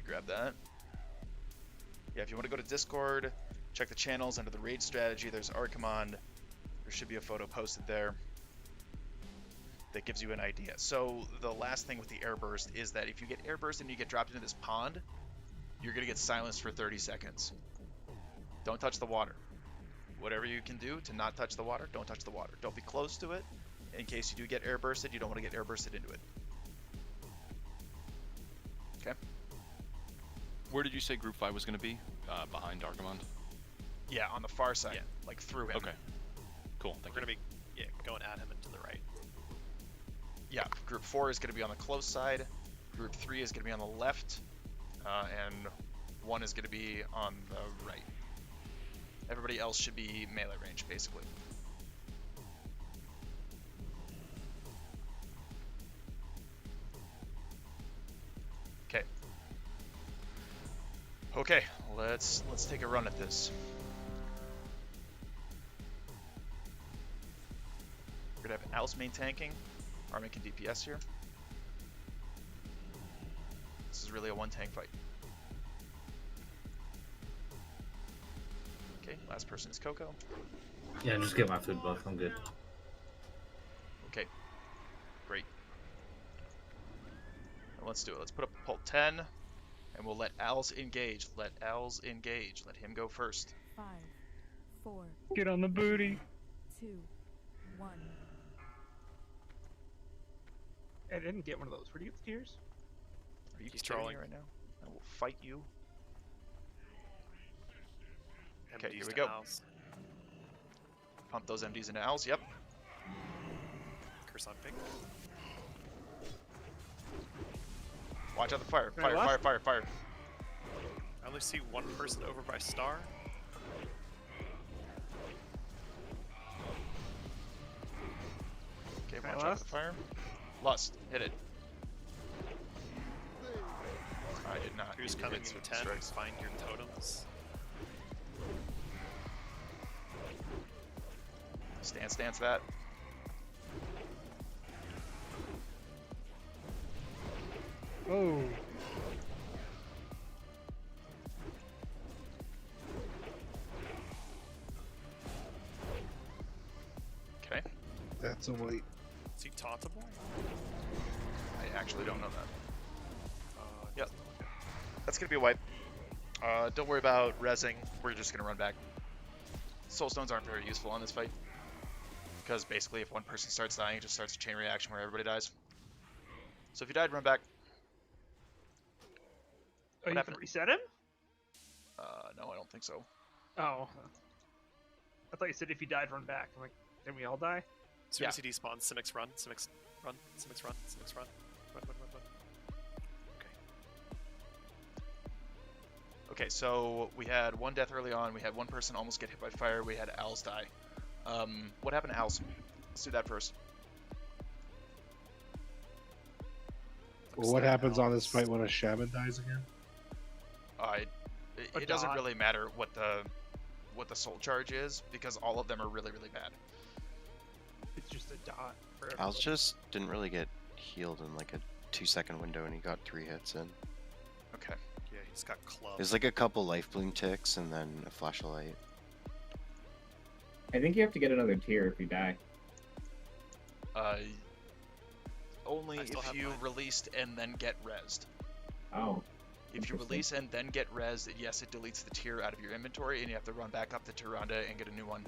grab that. Yeah, if you want to go to Discord, check the channels under the raid strategy. There's Archimond. There should be a photo posted there that gives you an idea. So the last thing with the air burst is that if you get air burst and you get dropped into this pond, you're going to get silenced for 30 seconds. Don't touch the water. Whatever you can do to not touch the water, don't touch the water. Don't be close to it. In case you do get air bursted, you don't want to get air bursted into it. Okay. Where did you say Group 5 was going to be? Behind Archimond? Yeah, on the far side, like through him. Okay. Cool. Thank We're going to be going at him and to the right. Yeah, Group 4 is going to be on the close side. Group 3 is going to be on the left. And 1 is going to be on the right. Everybody else should be melee range, basically. Okay. Okay, let's take a run at this. We're gonna have Al's main tanking, Armin can DPS here. This is really a one tank fight. Okay, last person is Coco. Yeah, just get my food buff. I'm good. Okay, great. Now let's do it. Let's put up Pult 10, and we'll let Als engage. Let Als engage. Let him go first. 5, 4. Get on the booty. 2, 1. I didn't get one of those. Where do you get the tears? Are you He's kidding me trolling right now? I will fight you. Okay, MDs here we to go. Al's. Pump those MDs into Als. Yep. Curse on pink. Watch out the fire. Can I Fire, left? fire, fire, fire. I only see one person over by Star. Okay, Can I watch out lust? the fire. Lust. Hit it. I did not. Who's hit coming it, in so it 10? strikes. Find your totems. Stance that. Oh. Okay. That's a white. Is he tauntable? I actually don't know that. Yep. Doesn't look good. That's gonna be a wipe. Don't worry about rezzing. We're just gonna run back. Soulstones aren't very useful on this fight. Because basically if one person starts dying, it just starts a chain reaction where everybody dies. So if you died, run back. Oh, you happened? can reset him? No, I don't think so. Oh. I thought you said if you died, run back. I'm like, didn't we all die? As soon as he despawns, Simics run, Simics run, Simics run, Simics run. Run. Okay. Okay, so we had one death early on. We had one person almost get hit by fire. We had Als die. What happened to Als? Let's do that first. Well, what happens on this fight when a shaman dies again? It doesn't really matter what the soul charge is because all of them are really, really bad. It's just a dot for everybody. Al's just didn't really get healed in like a 2-second window and he got 3 hits in. Okay. Yeah, he's got clubs. There's like a couple life bloom ticks and then a flash of light. I think you have to get another tier if you die. Only I still if have you mine. released and then get rezzed. Oh. If you release and then get rezzed, yes, it deletes the tier out of your inventory, and you have to run back up to Tyrande and get a new one.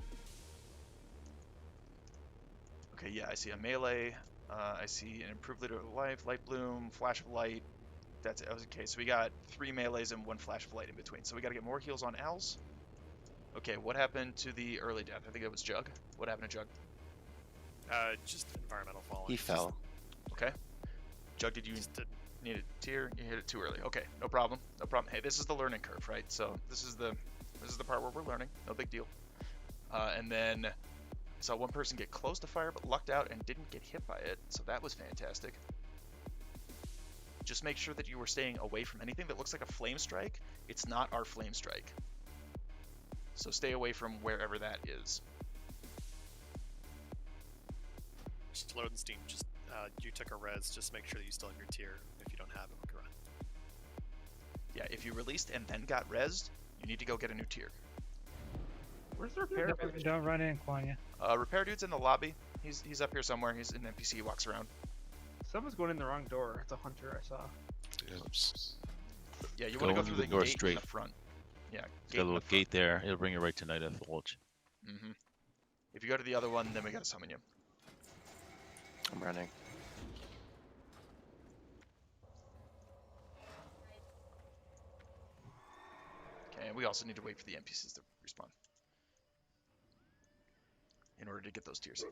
Okay, yeah, I see a melee. I see an improved leader of life, light bloom, flash of light. That's it. Okay, so we got 3 melees and 1 flash of light in between. So we got to get more heals on Als. Okay, what happened to the early death? I think it was Jug. What happened to Jug? Just environmental falling. He fell. Okay. Jug, did you need a tier? You hit it too early. Okay, no problem. No problem. Hey, this is the learning curve, right? So this is the part where we're learning. No big deal. And then I saw one person get close to fire but lucked out and didn't get hit by it. So that was fantastic. Just make sure that you were staying away from anything that looks like a flame strike. It's not our flame strike. So stay away from wherever that is. Just load and steam. Just you took a res. Just make sure that you still have your tier. If you don't have it, we can run. Yeah, if you released and then got rezzed, you need to go get a new tier. Where's the repair? Don't run in, Quanya. Repair dude's in the lobby. He's up here somewhere. He's an NPC. He walks around. Someone's going in the wrong door. It's a hunter I saw. Oops. Yeah, you want to go through the door gate straight. in the front. Yeah, It's got a little gate there. It'll bring you right to Night of the Village. Mm-hmm. If you go to the other one, then we gotta summon you. I'm running. Okay, and we also need to wait for the NPCs to respawn in order to get those tiers.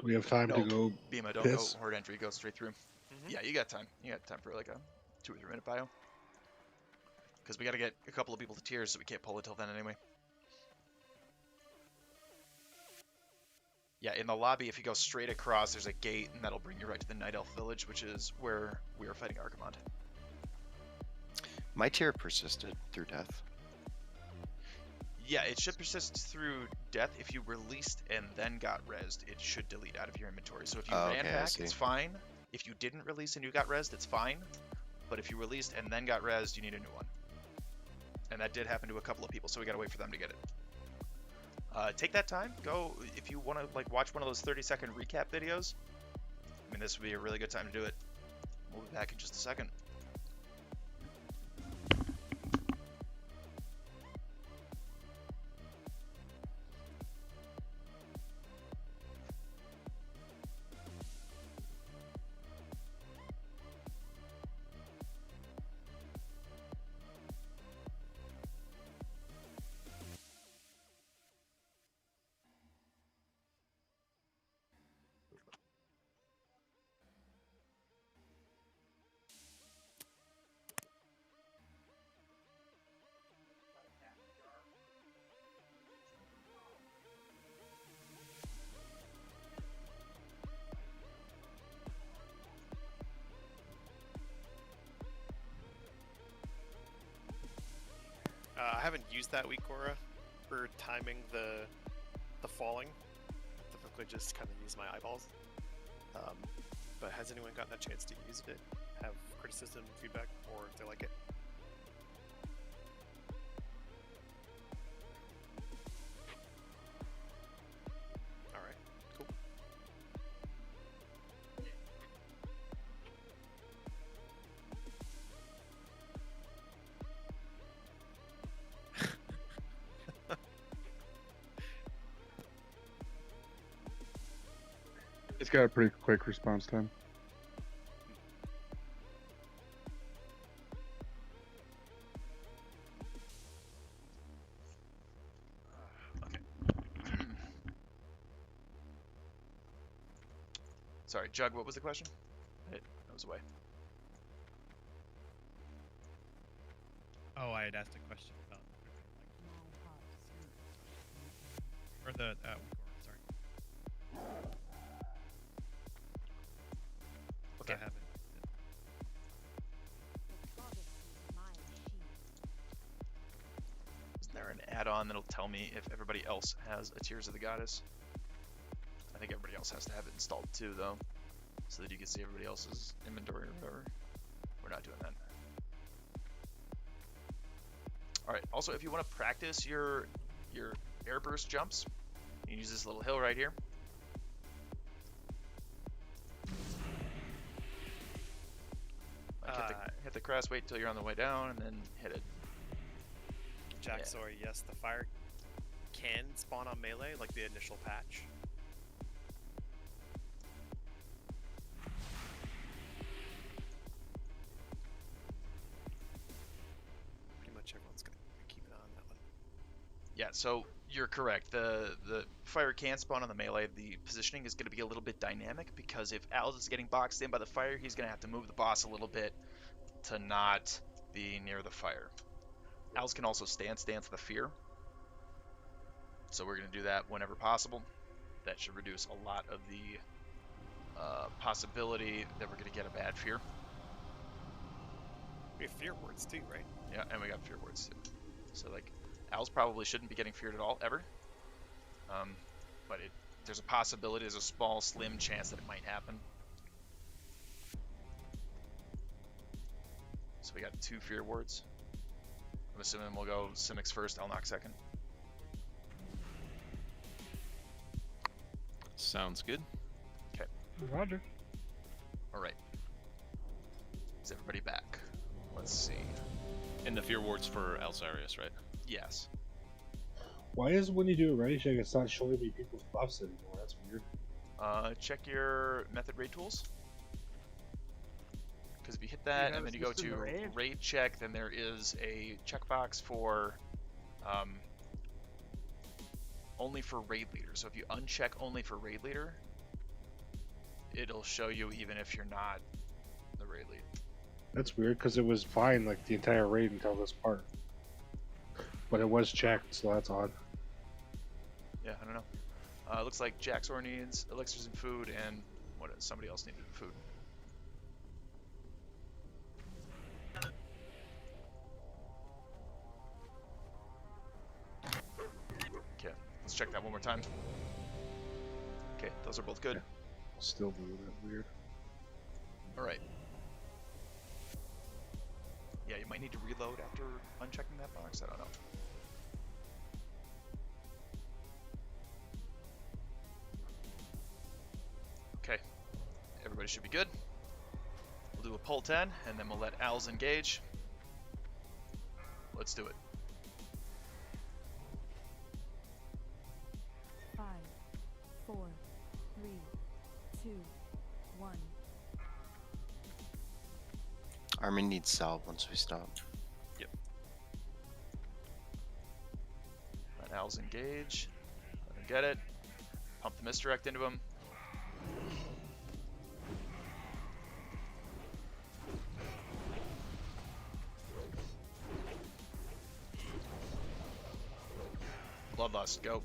We have time to go. Bima, don't piss? go horde entry. Go straight through. Yeah, you got time. You got time for like a 2 or 3 minute bio. Because we got to get a couple of people to tiers, so we can't pull it till then anyway. Yeah, in the lobby, if you go straight across, there's a gate, and that'll bring you right to the Night Elf Village, which is where we are fighting Archimonde. My tier persisted through death. Yeah, it should persist through death. If you released and then got rezzed, it should delete out of your inventory. So if you ran back, it's fine. If you didn't release and you got rezzed, it's fine. But if you released and then got rezzed, you need a new one. And that did happen to a couple of people, so we gotta wait for them to get it. Take that time. Go if you want to like watch one of those 30-second recap videos. I mean, this would be a really good time to do it. We'll be back in just a second. I haven't used that week, Cora, for timing the falling. I typically just kind of use my eyeballs. But has anyone gotten a chance to use it? Have criticism, feedback, or if they like it? Alright, cool. It's got a pretty quick response time. Sorry, Jug, what was the question? I was away. Oh, I had asked a question about or the sorry. Okay. I haven't. Isn't there an add-on that'll tell me if everybody else has a Tears of the Goddess? I think everybody else has to have it installed too, though, so that you can see everybody else's inventory or whatever. We're not doing that. Alright, also if you want to practice your airburst jumps, you can use this little hill right here. Like hit the crest, wait till you're on the way down, and then hit it. Jack, sorry, yes, the fire can spawn on melee, like the initial patch. Pretty much everyone's going to keep an eye on that one. Yeah, so you're correct. The fire can spawn on the melee. The positioning is going to be a little bit dynamic because if Al's is getting boxed in by the fire, he's going to have to move the boss a little bit to not be near the fire. Al's can also stance the fear. So we're going to do that whenever possible. That should reduce a lot of the possibility that we're going to get a bad fear. We have fear words too, right? Yeah, and we got fear words too. So like, Al's probably shouldn't be getting feared at all, ever. But there's a possibility, there's a small, slim chance that it might happen. we got 2 Fear Wards. I'm assuming we'll go Simics first, I'll knock second. Sounds good. Okay. Roger. Alright. Is everybody back? Let's see. And the Fear Ward's for Alzarius, right? Yes. Why is when you do a ready check, it's not showing me people's buffs anymore? That's weird. Check your method raid tools. Because if you hit that and then you go to raid check, then there is a checkbox for only for raid leader. So if you uncheck only for raid leader, it'll show you even if you're not the raid lead. That's weird because it was fine like the entire raid until this part. But it was checked, so that's odd. Yeah, I don't know. Looks like Jaxor needs elixirs and food, and somebody else needed food. Okay, let's check that one more time. Okay, those are both good. Still a little bit weird. Alright. Yeah, you might need to reload after unchecking that box, I don't know. Okay, everybody should be good. We'll do a pull 10, and then we'll let Als engage. Let's do it. 5, 4, 3, 2, 1. Army needs salve once we stop. Yep. Let Als engage. Let him get it. Pump the misdirect into him. Bloodlust, go.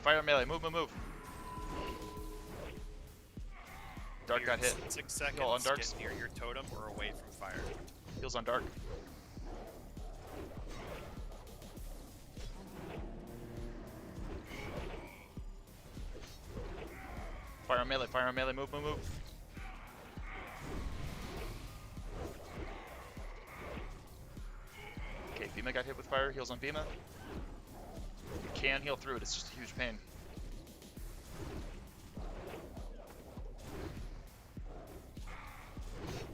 Fire melee, move, move, move. Dark got hit. 6 seconds, Heal on darks. get near your totem or away from fire. Heals on dark. Fire on melee, move, move, move. Okay, Bima got hit with fire, heals on Bima. You can heal through it, it's just a huge pain.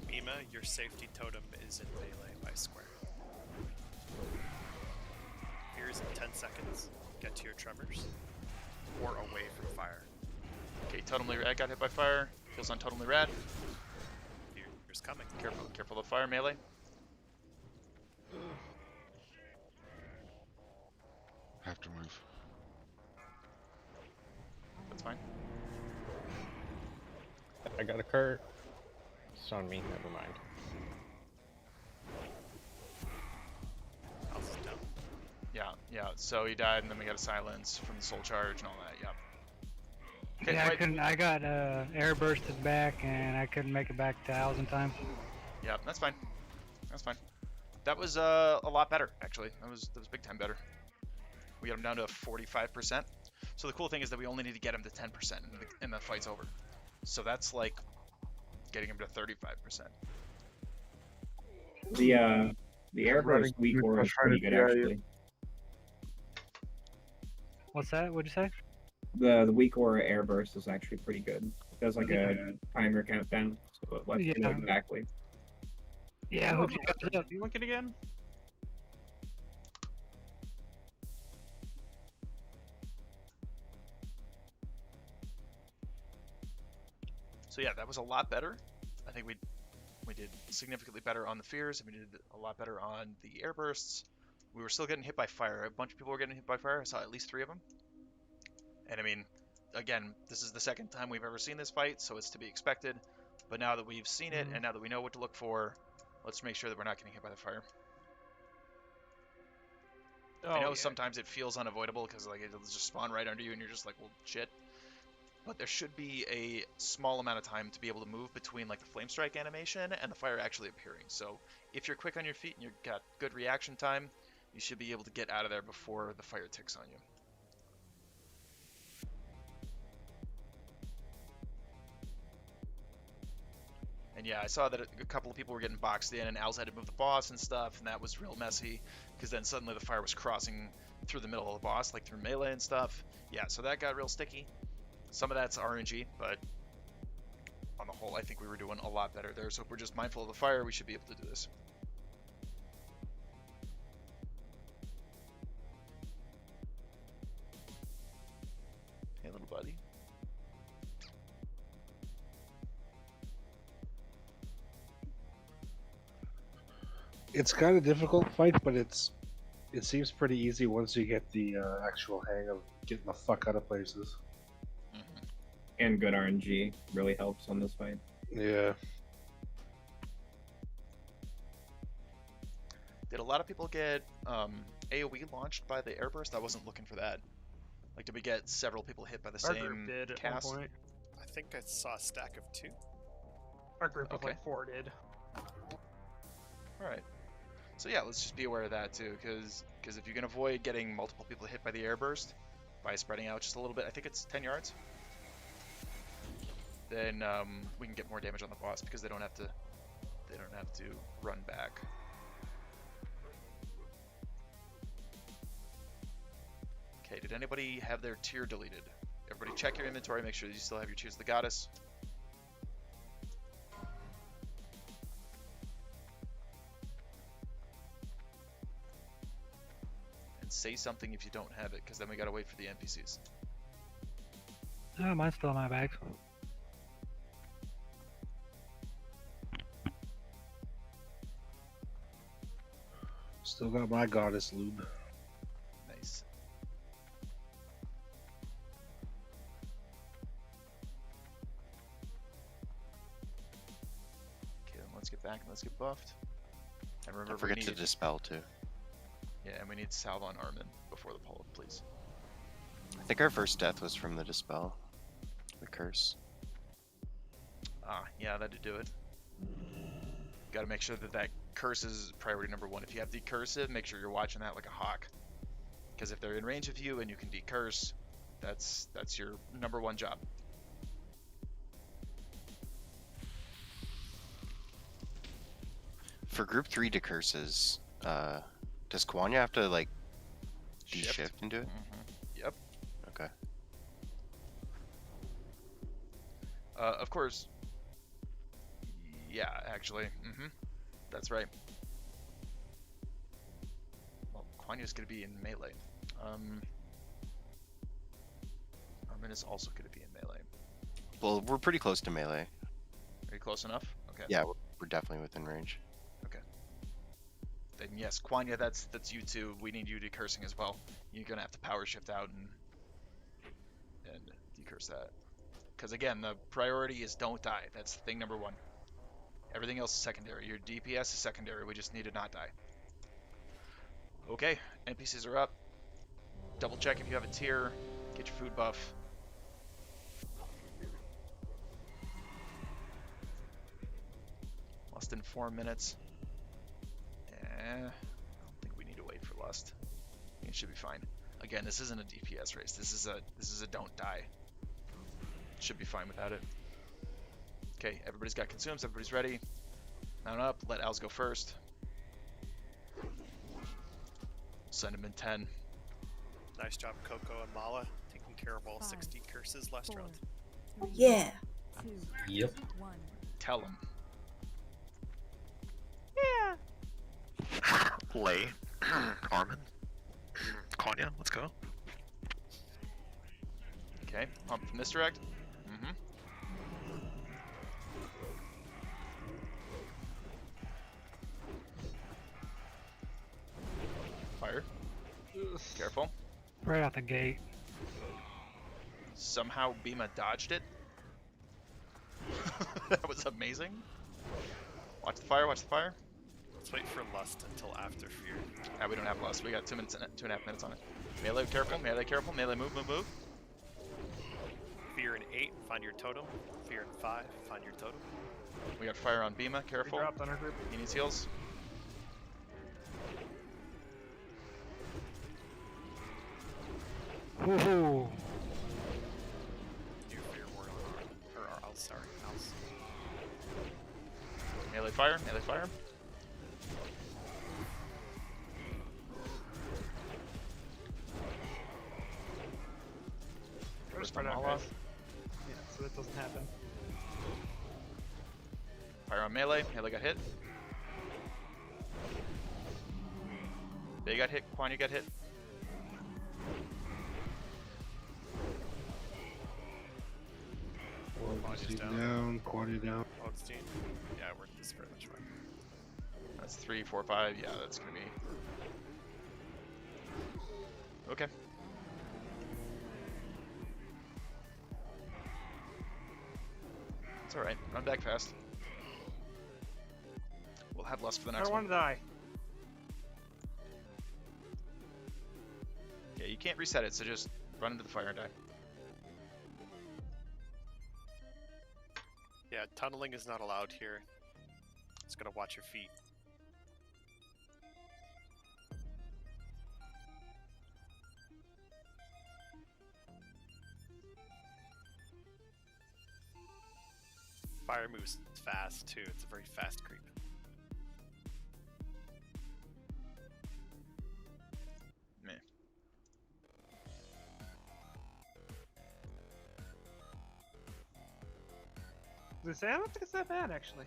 Bima, your safety totem is in melee by square. Here's in 10 seconds. Get to your tremors. Or away from fire. Okay, Totemly Rad got hit by fire. Heals on Totemly Rad. Here's coming. Careful of fire melee. Have to move. That's fine. I got a Kurt. It's on me, never mind. House is down. Yeah, so he died and then we got a silence from the soul charge and all that, yep. Okay, Yeah, right. I got air bursted back and I couldn't make it back to Al's in time. Yeah, that's fine. That's fine. That was a lot better, actually. That was big time better. We got him down to 45%. So the cool thing is that we only need to get him to 10% and the fight's over. So that's like getting him to 35%. The airburst weak aura is pretty good actually. What's that? What'd you say? The weak aura airburst is actually pretty good. It does like a timer countdown, so it lets you know exactly. Yeah, I hope you got it up. You link it again? So yeah, that was a lot better. I think we did significantly better on the fears, and we did a lot better on the air bursts. We were still getting hit by fire. A bunch of people were getting hit by fire. I saw at least 3 of them. And I mean, again, this is the second time we've ever seen this fight, so it's to be expected. But now that we've seen it, and now that we know what to look for, let's make sure that we're not getting hit by the fire. I know sometimes it feels unavoidable because like it'll just spawn right under you, and you're just like, well, shit. But there should be a small amount of time to be able to move between like the flame strike animation and the fire actually appearing. So if you're quick on your feet and you've got good reaction time, You should be able to get out of there before the fire ticks on you. And yeah, I saw that a couple of people were getting boxed in, and Al's had to move the boss and stuff, and that was real messy, because then suddenly the fire was crossing through the middle of the boss, like through melee and stuff. Yeah, so that got real sticky. Some of that's RNG, but on the whole, I think we were doing a lot better there. So if we're just mindful of the fire, we should be able to do this. Hey, little buddy. It's kind of difficult fight, but it seems pretty easy once you get the actual hang of getting the fuck out of places. And good RNG really helps on this fight. Yeah. Did a lot of people get AoE launched by the airburst? I wasn't looking for that. Like, did we get several people hit by the Our same group did at cast? one point. I think I saw a stack of 2. Our group of Okay. like 4 did. All right. So yeah, let's just be aware of that too, because if you can avoid getting multiple people hit by the airburst by spreading out just a little bit, I think it's 10 yards, then we can get more damage on the boss because they don't have to run back. Okay, did anybody have their tier deleted? Everybody check your inventory, make sure that you still have your Tears of the Goddess. And say something if you don't have it, because then we gotta wait for the NPCs. Oh, mine's still in my bag. Still got my goddess lube. Nice. Okay, then let's get back and let's get buffed. And remember, Don't forget we to need, dispel too. yeah, and we need salve on Armin before the pull, please. I think our first death was from the dispel. The curse. Ah, yeah, that'd do it. Gotta make sure that curse is priority number 1. If you have decursive, make sure you're watching that like a hawk. Because if they're in range of you and you can decurse, that's your number 1 job. For group 3 decurses, does Kwanya have to like de-shift into it? Yep. Okay. Of course. Yeah, actually. That's right. Well, Kwanya's gonna be in melee. Armin is also gonna be in melee. Well, we're pretty close to melee. Are you close enough? Okay. Yeah, we're definitely within range. Okay. Then yes, Kwanya, that's you too. We need you decursing as well. You're gonna have to power shift out and decurse that. Because again, the priority is don't die. That's thing number 1. Everything else is secondary. Your DPS is secondary. We just need to not die. Okay, NPCs are up. Double check if you have a tier. Get your food buff. Less than 4 minutes. I don't think we need to wait for Lust. I think it should be fine. Again, this isn't a DPS race. This is a don't die. Should be fine without it. Okay, everybody's got consumes, everybody's ready. Mount up, let Al's go first. Send him in 10. Nice job, Coco and Mala, taking care of all 60 curses last round. Yeah. Yep. Tell him. Yeah. Lay. Armin. Konya, let's go. Okay, pump from misdirect. Fire. Careful. Right out the gate. Somehow Bima dodged it. That was amazing. Watch the fire, watch the fire. Let's wait for Lust until after Fear. Yeah, we don't have Lust. We got 2 minutes, 2.5 minutes on it. Melee careful, melee move, move, move. Fear in 8, find your totem. Fear in 5, find your totem. We got fire on Bima, careful. We dropped on our group. He needs heals. Ooh. Do for your ward on or else, sorry, else. Melee fire, melee fire. We're spread out, guys. Yeah, so that doesn't happen. Fire on melee. Melee got hit. They got hit. Kwanya got hit. Quantity's down. Quantity down. Augustine. Yeah, we're this pretty much fine. That's 3, 4, 5. Yeah, that's gonna be. Okay. It's alright. Run back fast. We'll have less for the I next don't one. want to die. Yeah, you can't reset it, so just run into the fire and die. Yeah, tunneling is not allowed here. Just gotta watch your feet. Fire moves fast too. It's a very fast creep. Meh. I don't think it's that bad, actually.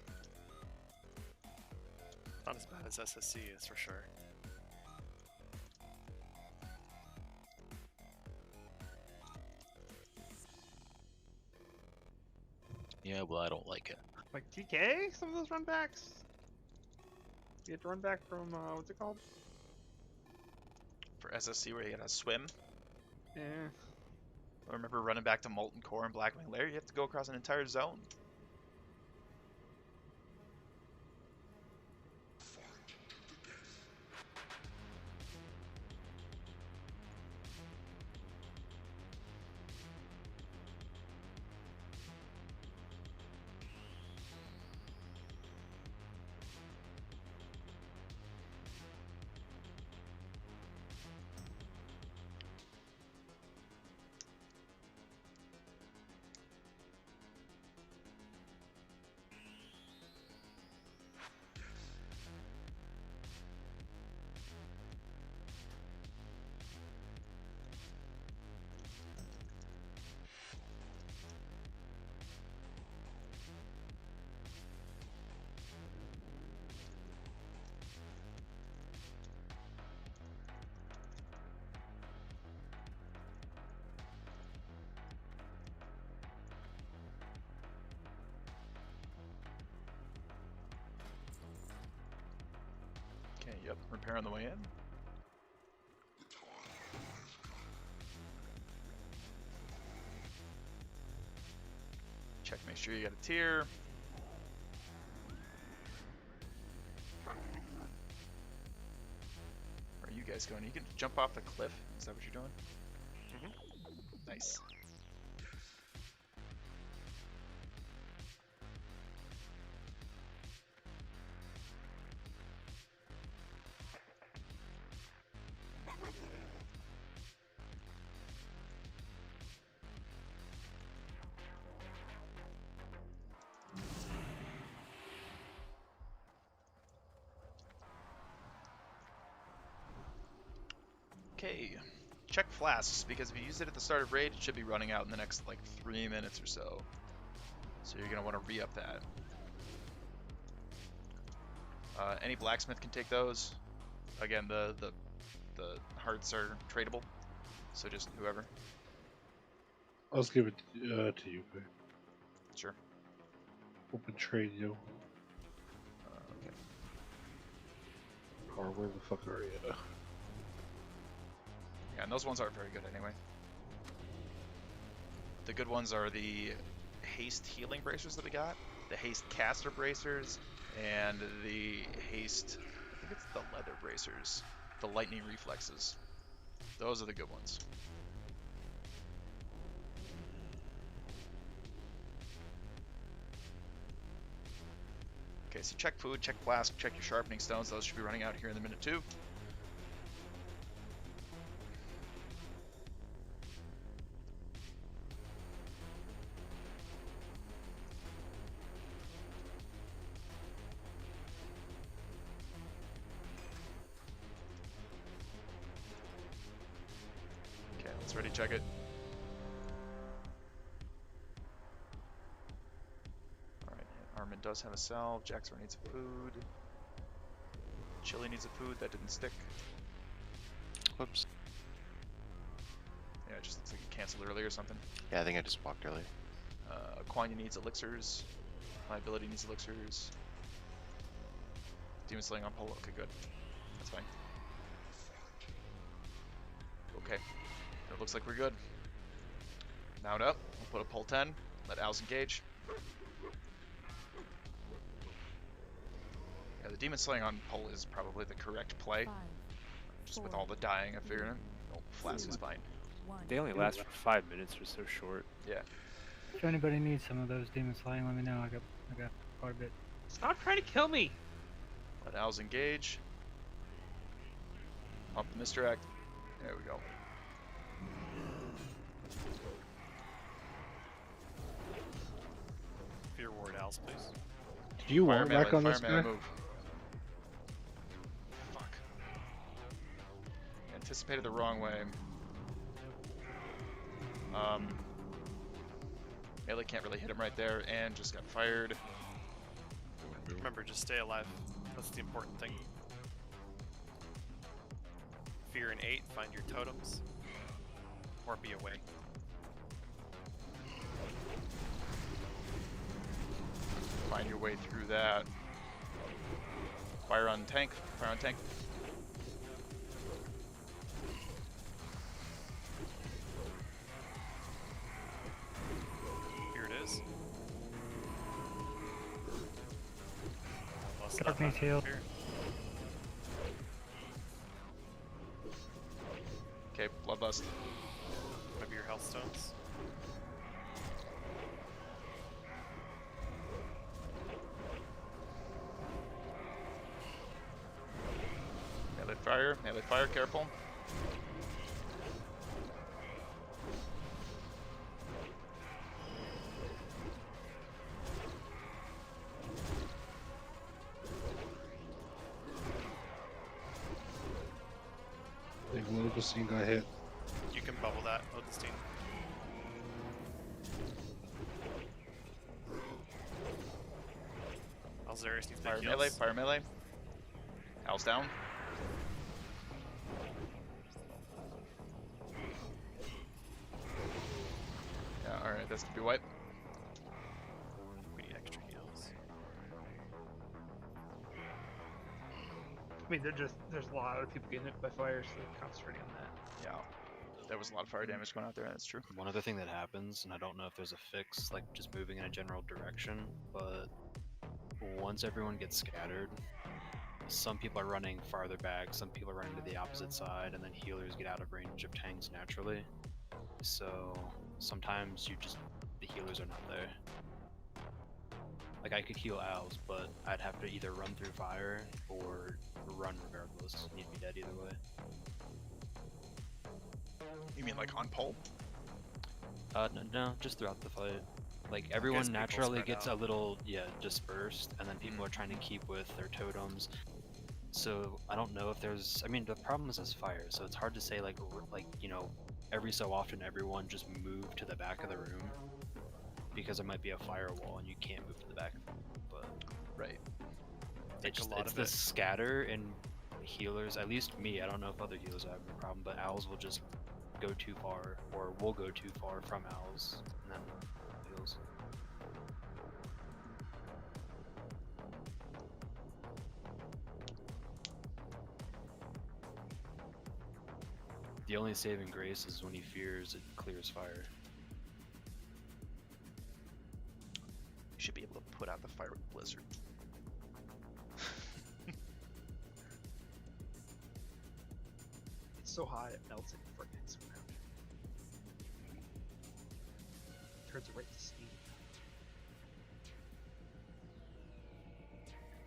Not as bad as SSC is for sure. Yeah, well, I don't like it. Like TK, some of those run backs. You have to run back from what's it called? For SSC, where you gotta swim. Yeah. I remember running back to Molten Core and Blackwing Lair. You have to go across an entire zone. Okay, yep, repair on the way in. Check, make sure you got a tier. Where are you guys going? You can jump off the cliff? Is that what you're doing? Mm-hmm. Nice. Okay, check flasks, because if you use it at the start of raid, it should be running out in the next like 3 minutes or so. So you're gonna want to re-up that. Any blacksmith can take those. Again, the hearts are tradable, so just whoever. I'll just give it to you. Okay. Sure. Open trade you. Okay. Or where the fuck are you? Yeah, and those ones aren't very good anyway. The good ones are the haste healing bracers that we got, the haste caster bracers, and the haste, I think it's the leather bracers, the lightning reflexes. Those are the good ones. Okay, so check food, check flask, check your sharpening stones. Those should be running out here in a minute too. ready, check it. Alright, Armin does have a salve. Jaxor needs a food. Chili needs a food. That didn't stick. Whoops. Yeah, it just looks like you canceled early or something. Yeah, I think I just walked early. Quanya needs elixirs. My ability needs elixirs. Demon Slaying on pole. Okay, good. That's fine. Okay. It looks like we're good. Mount up. We'll put a pole 10. Let Owls engage. Yeah, the Demon Slaying on pole is probably the correct play. Just with all the dying, I figured. Oh, Flask is fine. They only last for 5 minutes. They're so short. Yeah. If anybody needs some of those demon slaying, let me know. I got quite a bit. Stop trying to kill me! Let Owls engage. Pump the misdirect. There we go. Fear Ward Owls, please. Did you Fire want melee, back on fire this melee guy? move. Fuck. Anticipated the wrong way. Melee can't really hit him right there and just got fired. Remember, just stay alive. That's the important thing. Fear in 8, find your totems. Or be away. Find your way through that. Fire on tank. Fire on tank. Here it is. Almost Dark not needs heal. here. Okay, bloodlust. One of your health stones. Melee fire, careful. I think Logostine got hit. You can bubble that, Lodestein. Alzarius needs Fire big melee, heals. fire melee. Owl's down. Yeah, alright, that's to be wiped. We need extra heals. I mean, there's a lot of people getting hit by fire, so they're concentrating on that. Yeah. There was a lot of fire damage going out there, that's true. One other thing that happens, and I don't know if there's a fix, like just moving in a general direction, but once everyone gets scattered, some people are running farther back, some people are running to the opposite side, and then healers get out of range of tanks naturally. So sometimes the healers are not there. Like I could heal Owls, but I'd have to either run through fire or run regardless. You'd be dead either way. You mean like on pole? No, just throughout the fight. Like As everyone people naturally spread gets out. a little, dispersed, and then people are trying to keep with their totems. So I don't know if there's. I mean, the problem is fire, so it's hard to say like every so often everyone just move to the back of the room because there might be a firewall and you can't move to the back. But right, Take a lot it's of the it. scatter and healers. At least me, I don't know if other healers have a problem, but Owls will just go too far, or will go too far from Owls, and then heals. The only saving grace is when he fears it clears fire. You should be able to put out the fire with Blizzard. It's so hot it melts it frickin' ground. Turns it right to steam.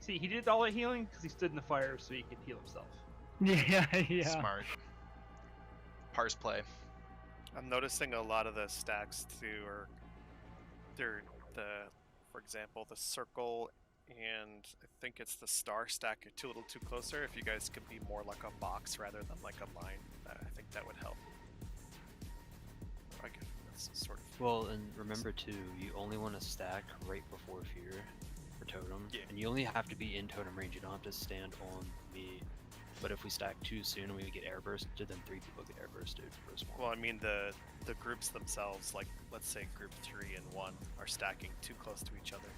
See, he did all that healing because he stood in the fire so he could heal himself. Yeah. Smart. Parse play. I'm noticing a lot of the stacks too are for example, the circle and I think it's the star stack are a little too closer. If you guys could be more like a box rather than like a line, I think that would help. sort of. Well, and remember too, you only want to stack right before fear for totem, Yeah. and you only have to be in totem range. You don't have to stand on me. But if we stack too soon and we get air bursted, then 3 people get air bursted for a small. Well, I mean the groups themselves, like let's say group 3 and 1 are stacking too close to each other.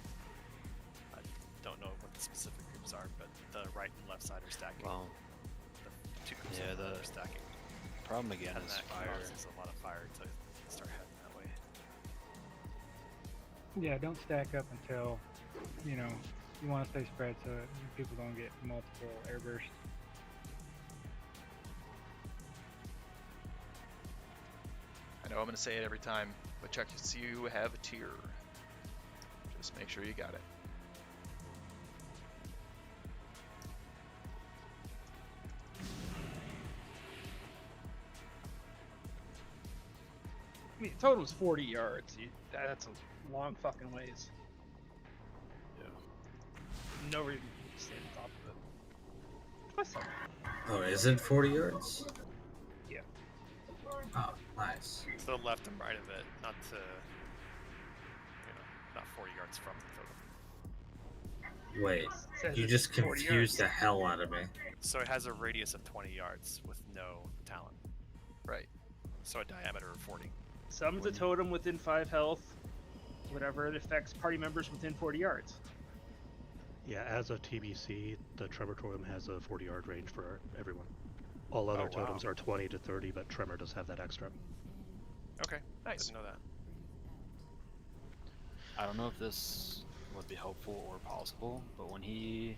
I don't know what the specific groups are, but the right and left side are stacking. Well, the 2 groups yeah, are stacking. problem again And is that fire. causes a lot of fire to start heading that way. Yeah, don't stack up until, you know, you want to stay spread so people don't get multiple air bursts. I know I'm going to say it every time, but check to see you have a tier. Just make sure you got it. I mean, totem's 40 yards. That's a long fucking ways. Yeah. No reason to stand on top of it. What's up? Oh, is it 40 yards? Yeah. Oh, nice. To the left and right of it, not to, you know, not 40 yards from the totem. Wait, Says you it's just 40 confused the yards. hell out of me. So it has a radius of 20 yards with no talent. Right. So a diameter of 40. Summons a totem within 5 health. Whatever it affects party members within 40 yards. Yeah, as of TBC, the Tremor Totem has a 40-yard range for everyone. All other totems are 20 to 30, but Tremor does have that extra. Okay, nice. Didn't know that. I don't know if this would be helpful or possible, but when he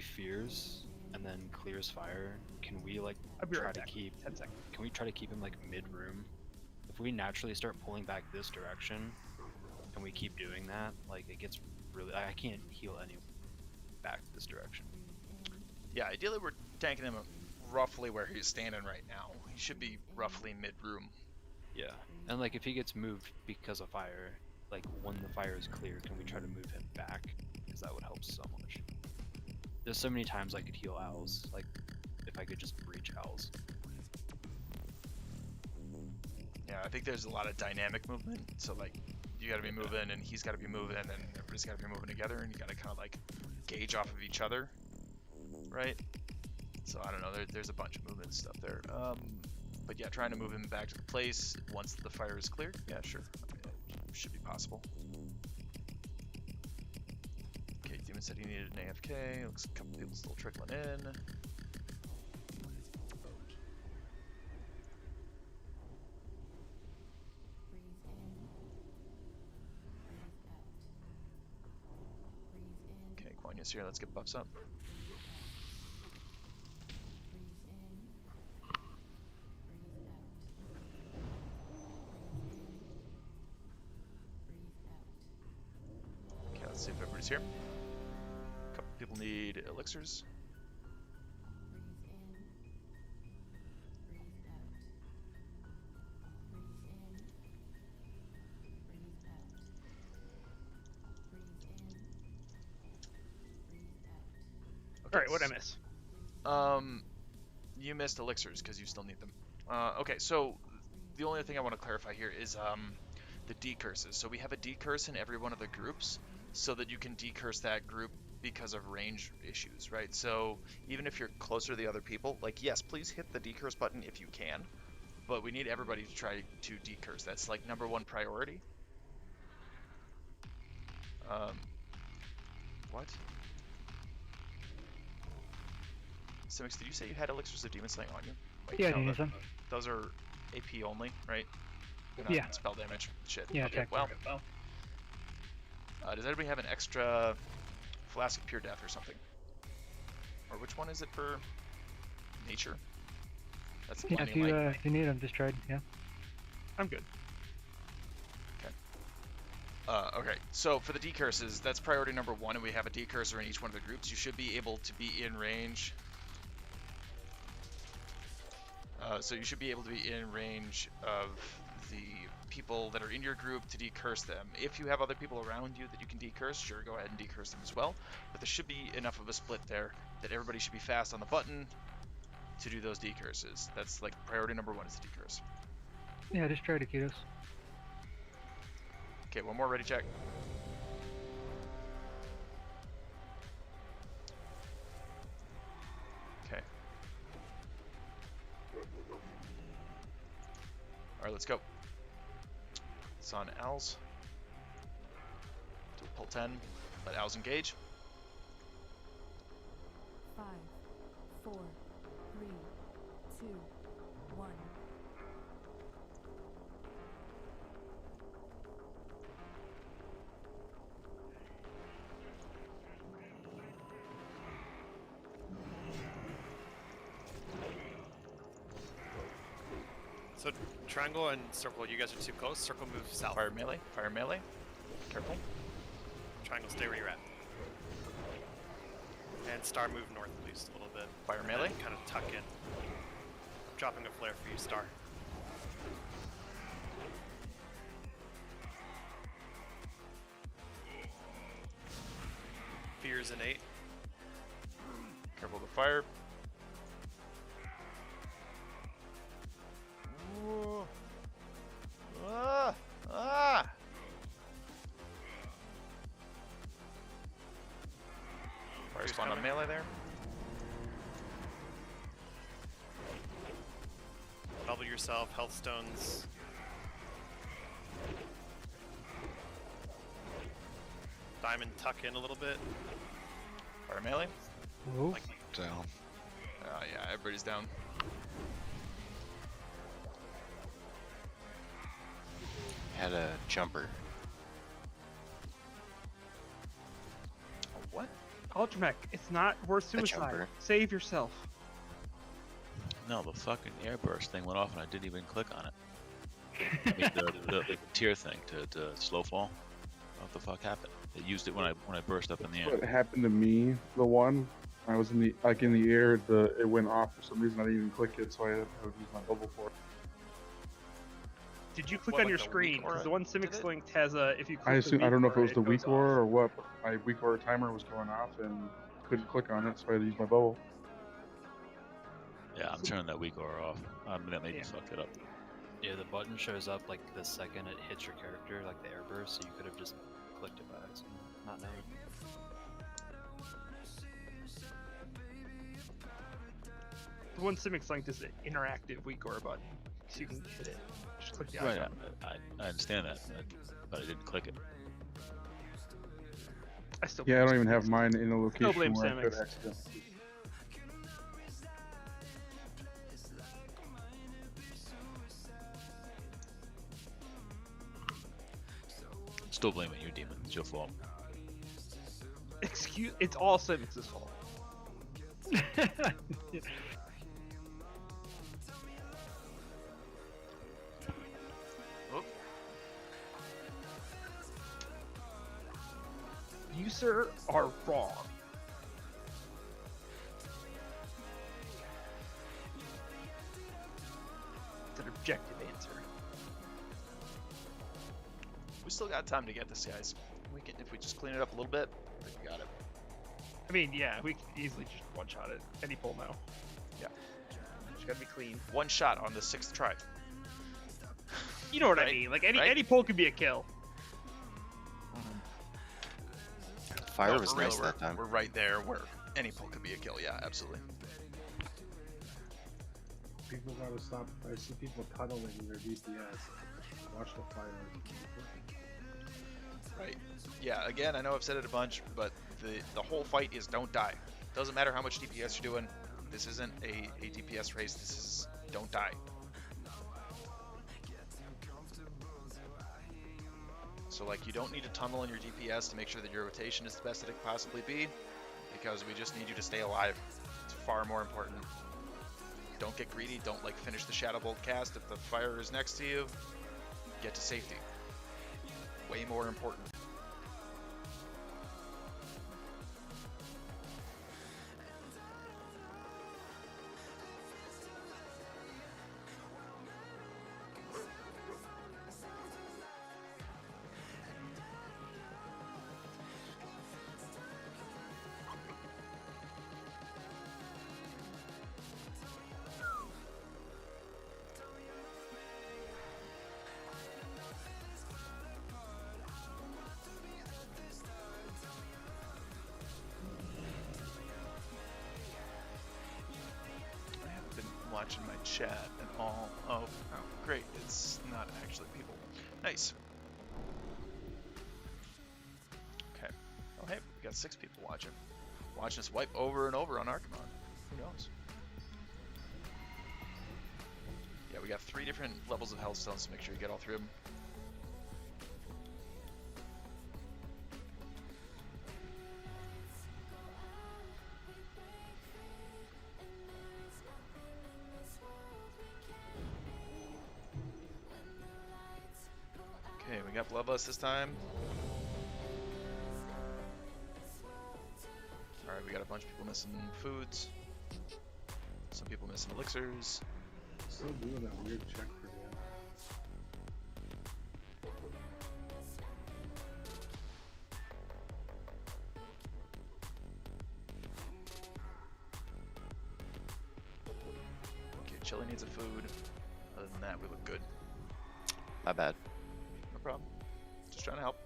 fears and then clears fire, can we like try to keep 10 seconds. Can we try to keep him like mid room? If we naturally start pulling back this direction and we keep doing that, like it gets really I can't heal anyone back this direction. Yeah, ideally we're tanking him roughly where he's standing right now. He should be roughly mid room. Yeah. And like if he gets moved because of fire, like when the fire is clear, can we try to move him back? Because that would help so much. There's so many times I could heal owls, like if I could just breach owls. Yeah, I think there's a lot of dynamic movement. So like, you got to be moving, and he's got to be moving, and everybody's got to be moving together, and you got to kind of like gauge off of each other, right? So I don't know. There's a bunch of movement stuff there. But yeah, trying to move him back to the place once the fire is cleared. Yeah, sure, should be possible. Okay, Demon said he needed an AFK. Looks like a couple people still trickling in. Okay, Quanya's here. Let's get buffs up. Okay, let's see if everybody's here. A couple people need elixirs. Alright, what'd I miss? You missed elixirs because you still need them. Okay, so the only thing I want to clarify here is the decurses. So we have a decurse in every one of the groups so that you can decurse that group because of range issues, right? So even if you're closer to the other people, like yes, please hit the decurse button if you can, but we need everybody to try to decurse. That's like #1 priority. What? Simix, did you say you had elixirs of demon slaying on you? Wait, Yeah, no, I need some. those are AP only, right? They're not Yeah. spell damage. Shit. Yeah, okay, well. well. Does anybody have an extra flask of pure death or something? Or which one is it for nature? That's the Yeah, blinding light. if you need them, just trade. Yeah. I'm good. Okay, so for the decurses, that's priority #1, and we have a decursor in each one of the groups. You should be able to be in range. So you should be able to be in range of the people that are in your group to decurse them. If you have other people around you that you can decurse, sure, go ahead and decurse them as well. But there should be enough of a split there that everybody should be fast on the button to do those decurses. That's like priority #1 is the decurse. Yeah, just trade Akitos. Okay, one more. Ready, check. Okay. All right, let's go. It's on Al's. Do pull 10. Let Al's engage. 5, 4, 3, 2, 1. So triangle and circle, you guys are too close. Circle move south. Fire melee. Fire melee. Careful. Triangle, stay where you're at. And star move north, please, a little bit. Fire melee. Kind of tuck in. I'm dropping a flare for you, star. Fear's an 8. Careful with the fire. Ooh. Ah! Ah! Fire spawn on melee there. Double yourself, health stones. Diamond tuck in a little bit. Fire melee. Move. Down. Yeah, everybody's down. Had a jumper. What? Ultramech, it's not worth suicide. jumper. Save yourself. No, the fucking airburst thing went off and I didn't even click on it. I mean, the tier thing to slow fall. What the fuck happened? It used it when I burst up in the air. What happened to me? The one I was in the air. It went off for some reason. I didn't even click it, so I would use my bubble for it. Did you click What, on like your the screen? weak aura Because the one did Simics it? linked has a. If you click I the assume weak I don't know if it aura, was the goes weak off. aura or what, but my weak aura timer was going off and couldn't click on it, so I had to use my bubble. Yeah, I'm turning that weak aura off. That made me fuck it up. Yeah, the button shows up like the second it hits your character, like the airburst, so you could have just clicked it by accident, not knowing. The one Simics linked is an interactive weak aura button, so you can hit it. Just click the Right, icon. I understand that, but I didn't click it. I still. Yeah, I don't even have mine in a location blame where I could Samix. accidentally. Still blaming you, Demon. It's your fault. Excuse. It's all Simics' fault. Oop. You, sir, are wrong. It's an objective answer. We still got time to get this, guys. We can, if we just clean it up a little bit, I think we got it. I mean, yeah, we can easily just one-shot it. Any pull now. Yeah. Just gotta be clean. One shot on the 6th try. You know what I Right, mean? Like, any right. pull could be a kill. Fire No, was for real, nice that time. We're right there where any pull could be a kill. Yeah, absolutely. People gotta stop. I see people tunneling their DPS. Watch the fire. Right. Yeah, again, I know I've said it a bunch, but the whole fight is don't die. Doesn't matter how much DPS you're doing. This isn't a DPS race. This is don't die. So, like, you don't need to tunnel in your DPS to make sure that your rotation is the best that it can possibly be, because we just need you to stay alive. It's far more important. Don't get greedy. Don't, like, finish the Shadow Bolt cast if the fire is next to you. Get to safety. Way more important. watching my chat and all of... Oh, great. It's not actually people. Nice. Okay. Oh, hey, we got 6 people watching. Watching us wipe over and over on Archimon. Who knows? Yeah, we got 3 different levels of health stones, so make sure you get all 3 of them. Okay, we got Bloodlust this time. Alright, we got a bunch of people missing foods. Some people missing elixirs. Still doing that weird check for the end. Okay, Chili needs a food. Other than that, we look good. My bad. No problem. Just trying to help.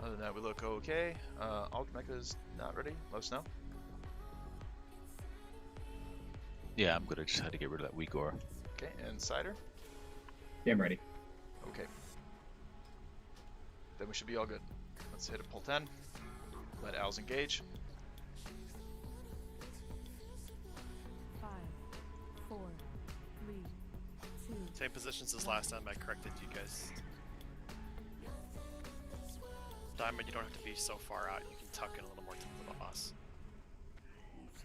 Other than that, we look okay. Ultramecha's not ready. Low snow. Yeah, I'm good. I just had to get rid of that weak aura. Okay, and Cider. Yeah, I'm ready. Okay. Then we should be all good. Let's hit a pull 10. Let Owls engage. 5, 4, 3, 2. Same positions as last time I corrected you guys. Diamond, you don't have to be so far out. You can tuck in a little more to the boss.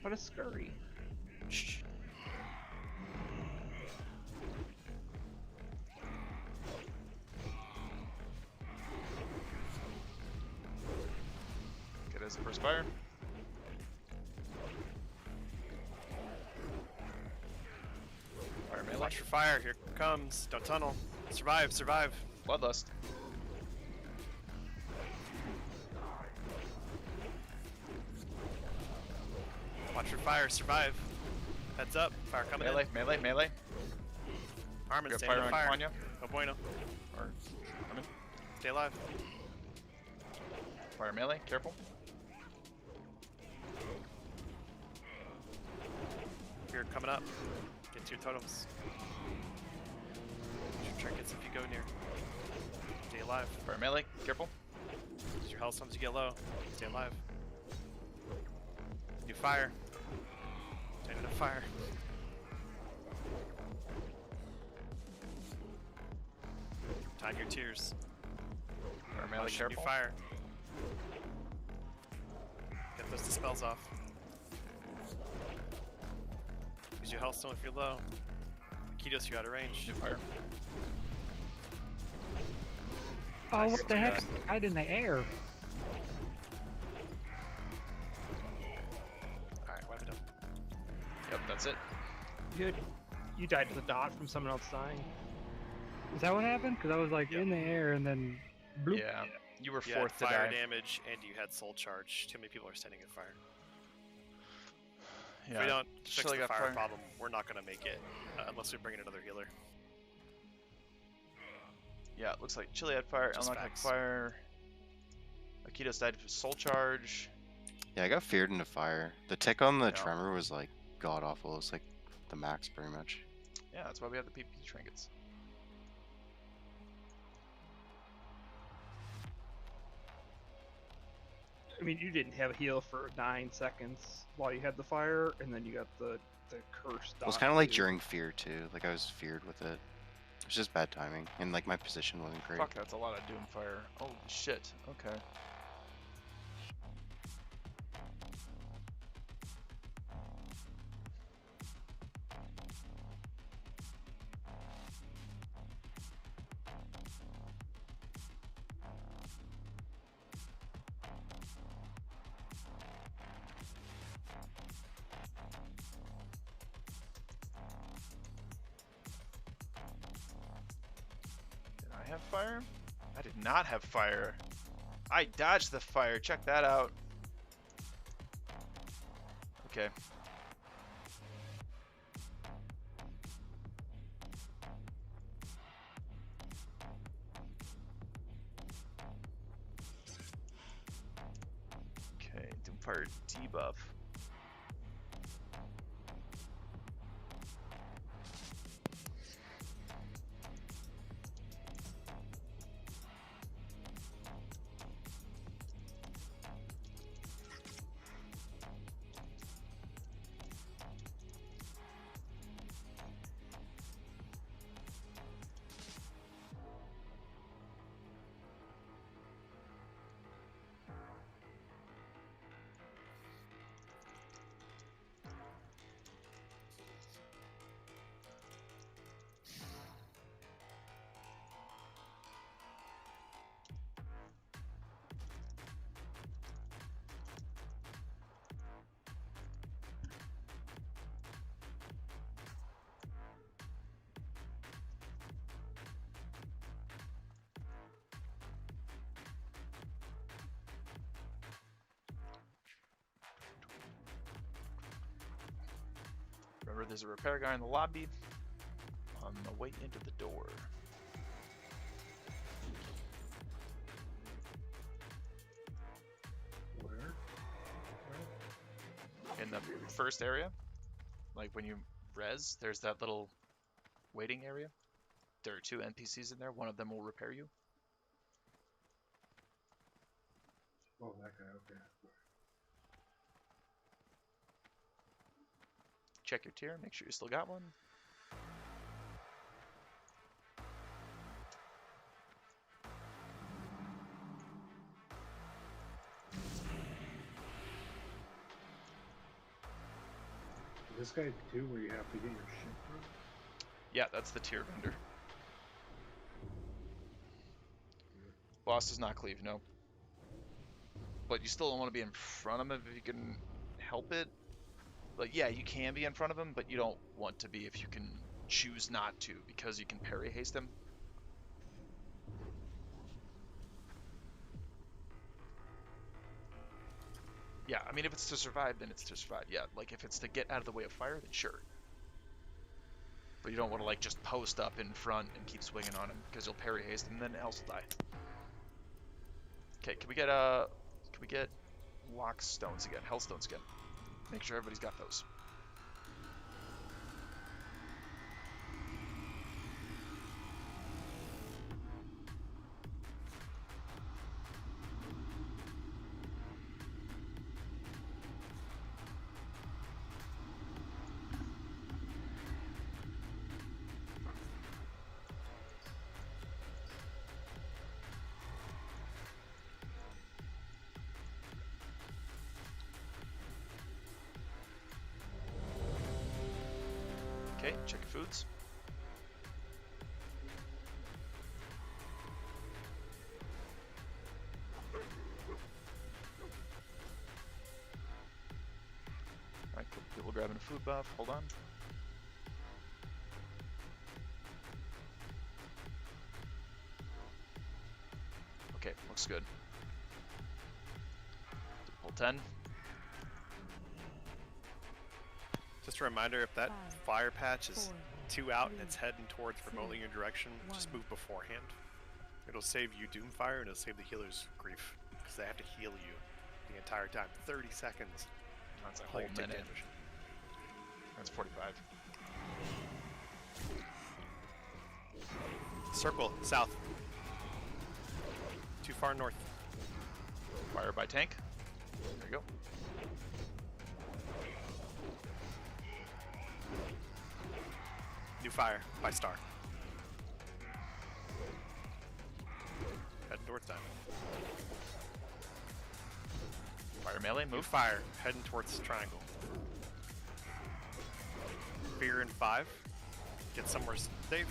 What a scurry. Shh. Okay, there's the first fire. Fire melee. Watch for fire. Here it comes. Don't tunnel. Survive. Survive. Bloodlust. Watch for fire. Survive. Heads up. Fire coming Melee, in. melee, melee. Armin, Got stay fire on on fire. Quanya. No bueno. Or coming. Stay alive. Fire melee, careful. Here coming up. Get 2 totems. Use your trinkets if you go near. Stay alive. Fire melee, careful. Use your health stones to get low. Stay alive. New fire. Stand in fire. Time your tears. Fire melee, Watch careful. new fire. Get those dispels off. Use your health stone if you're low. Kitos, you're out of range. New fire. Oh, what the heck? Right in the air. Alright, wipe it up. Yep, that's it. You died to the dot from someone else dying. Is that what happened? Because I was like in the air and then bloop. Yeah, you were You had fourth to fire die. damage and you had soul charge. Too many people are standing in fire. Yeah, If we don't fix Chili the got fire problem, we're not going to make it unless we bring in another healer. Yeah, it looks like Chili had fire, Just Elnok had facts. fire. Akitos died for soul charge. Yeah, I got feared into fire. The tick on the Yeah. tremor was like god awful. It's like the max pretty much. Yeah, that's why we have the PP trinkets. I mean, you didn't have a heal for 9 seconds while you had the fire, and then you got the curse dot. It was kind of like too. during fear too. Like I was feared with it. It was just bad timing, and like my position wasn't great. Fuck, that's a lot of doom fire. Holy shit. Okay. Did I have fire? I did not have fire. I dodged the fire. Check that out. Okay. Okay, Doomfire debuff. Remember, there's a repair guy in the lobby on the way into the door. Where? In the first area, like when you res, there's that little waiting area. There are 2 NPCs in there. One of them will repair you. Oh, that guy. Okay. Check your tier. Make sure you still got one. This guy too, where you have to get your shit from? Yeah, that's the tier vendor. Boss does not cleave, no. But you still don't want to be in front of him if you can help it. Like, yeah, you can be in front of him, but you don't want to be if you can choose not to, because you can parry haste him. Yeah, I mean, if it's to survive, then it's to survive. Yeah, like if it's to get out of the way of fire, then sure. But you don't want to like just post up in front and keep swinging on him, because you'll parry haste him and then else will die. Okay, can we get lock stones again, hellstones again? Make sure everybody's got those. Okay, check your foods. Alright, cool. People grabbing a food buff. Hold on. Okay, looks good. Pull 10. Just a reminder, if that fire patch is 2 out and it's heading towards remotely your direction, just move beforehand. It'll save you Doomfire and it'll save the healers grief, because they have to heal you the entire time. 30 seconds. That's a Until whole you take minute. damage. That's 45. Circle, south. Too far north. Fire by tank. There you go. New fire by star. Heading towards diamond. Fire melee, New move. fire, heading towards triangle. Fear in 5. Get somewhere safe.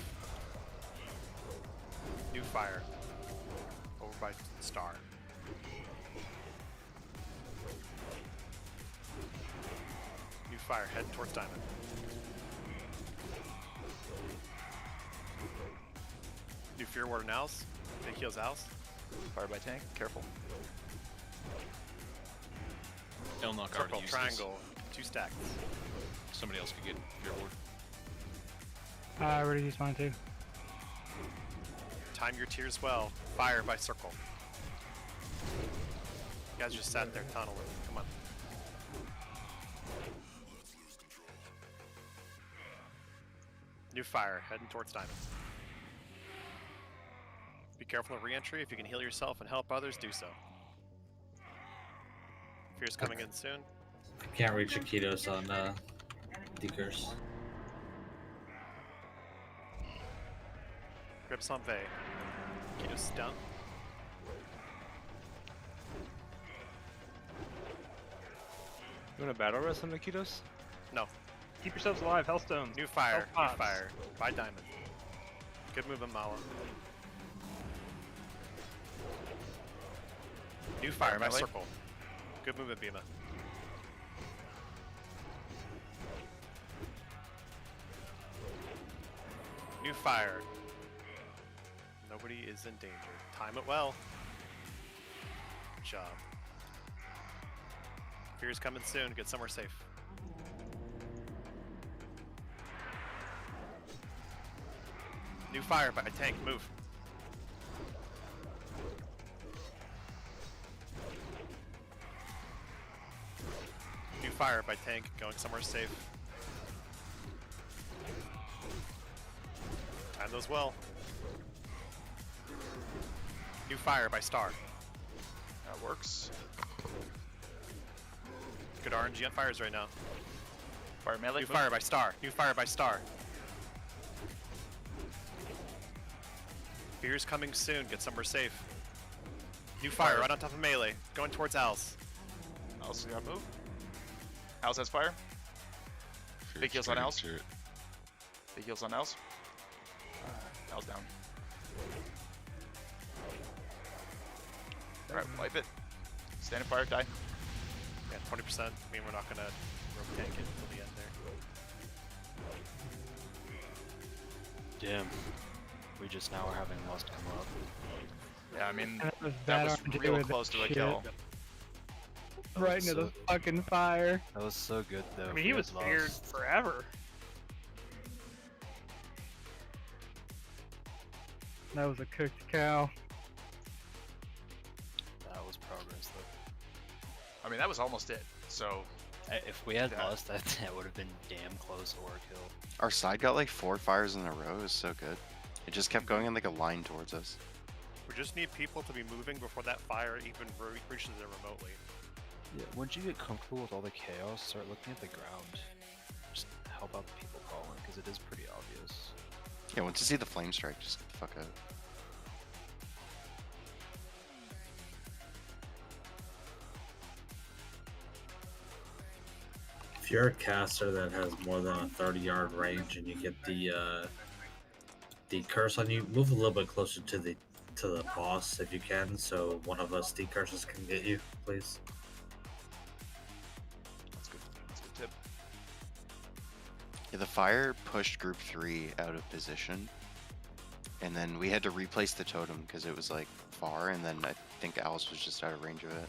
New fire. Over by star. New fire, heading towards diamond. New fear ward in house. Take heals house. Fire by tank, careful. Elnock Circle, already used triangle, 2 stacks. this. Somebody else could get fear ward. I already used mine too. Time your tiers well. Fire by circle. You guys just sat there tunneling. Come on. New fire, heading towards diamond. Be careful of re-entry. If you can heal yourself and help others, do so. Fear's coming in soon. I can't reach Akitos on Decurs. Grips on Vey. Keto's down. You want to battle rest on Nikitos? No. Keep yourselves alive, Hellstones. New fire, Hell new pots. fire. By diamond. Good movement, Mala. New fire by melee. circle. Good movement, Bima. New fire. Nobody is in danger. Time it well. Good job. Fear's coming soon. Get somewhere safe. New fire by tank. Move. New fire by tank. Going somewhere safe. Time those well. New fire by star. That works. Good RNG on fires right now. Fire melee. New fire by star. New fire by star. Fear's coming soon. Get somewhere safe. New fire right on top of melee. Going towards Al's. Al's got move. Al's has fire. Big heals on Al's. Big heals on Al's. Al's down. Alright, wipe it. Standing fire, die. Yeah, 20%. I mean, we're not gonna rope tank it until the end there. Damn. We just now are having Lust come up. Yeah, I mean, was that was RNG real with close to a shit. kill. Right into the fucking fire. That was so good though. I mean, he was feared forever. That was a cooked cow. That was progress though. I mean, that was almost it. So, if we had Lust, that would have been damn close or a kill. Our side got like 4 fires in a row. It was so good. It just kept going in like a line towards us. We just need people to be moving before that fire even reaches it remotely. Yeah, once you get comfortable with all the chaos, start looking at the ground. Just help out the people calling, because it is pretty obvious. Yeah, once you see the flame strike, just get the fuck out. If you're a caster that has more than a 30-yard range and you get the curse on you, move a little bit closer to the boss if you can, so one of us decurses can get you, please. That's good. That's a good tip. Yeah, the fire pushed group 3 out of position, and then we had to replace the totem because it was like far, and then I think Alice was just out of range of it.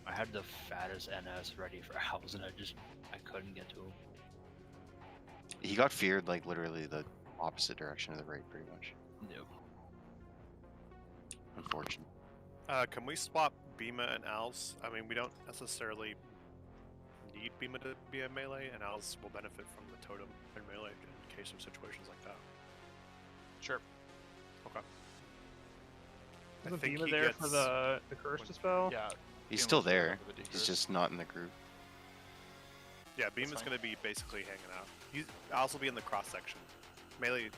I had the fattest NS ready for Owls and I couldn't get to him. He got feared like literally the opposite direction of the raid, pretty much. No. Unfortunate. Can we swap Bima and Al's? I mean, we don't necessarily need Bima to be a melee, and Al's will benefit from the totem in melee in case of situations like that. Sure. Okay. Isn't think Bima he there gets- for the curse dispel? Yeah. He's still there. He's just not in the group. Yeah, Bima's going to be basically hanging out. Al's will be in the cross section. Melee,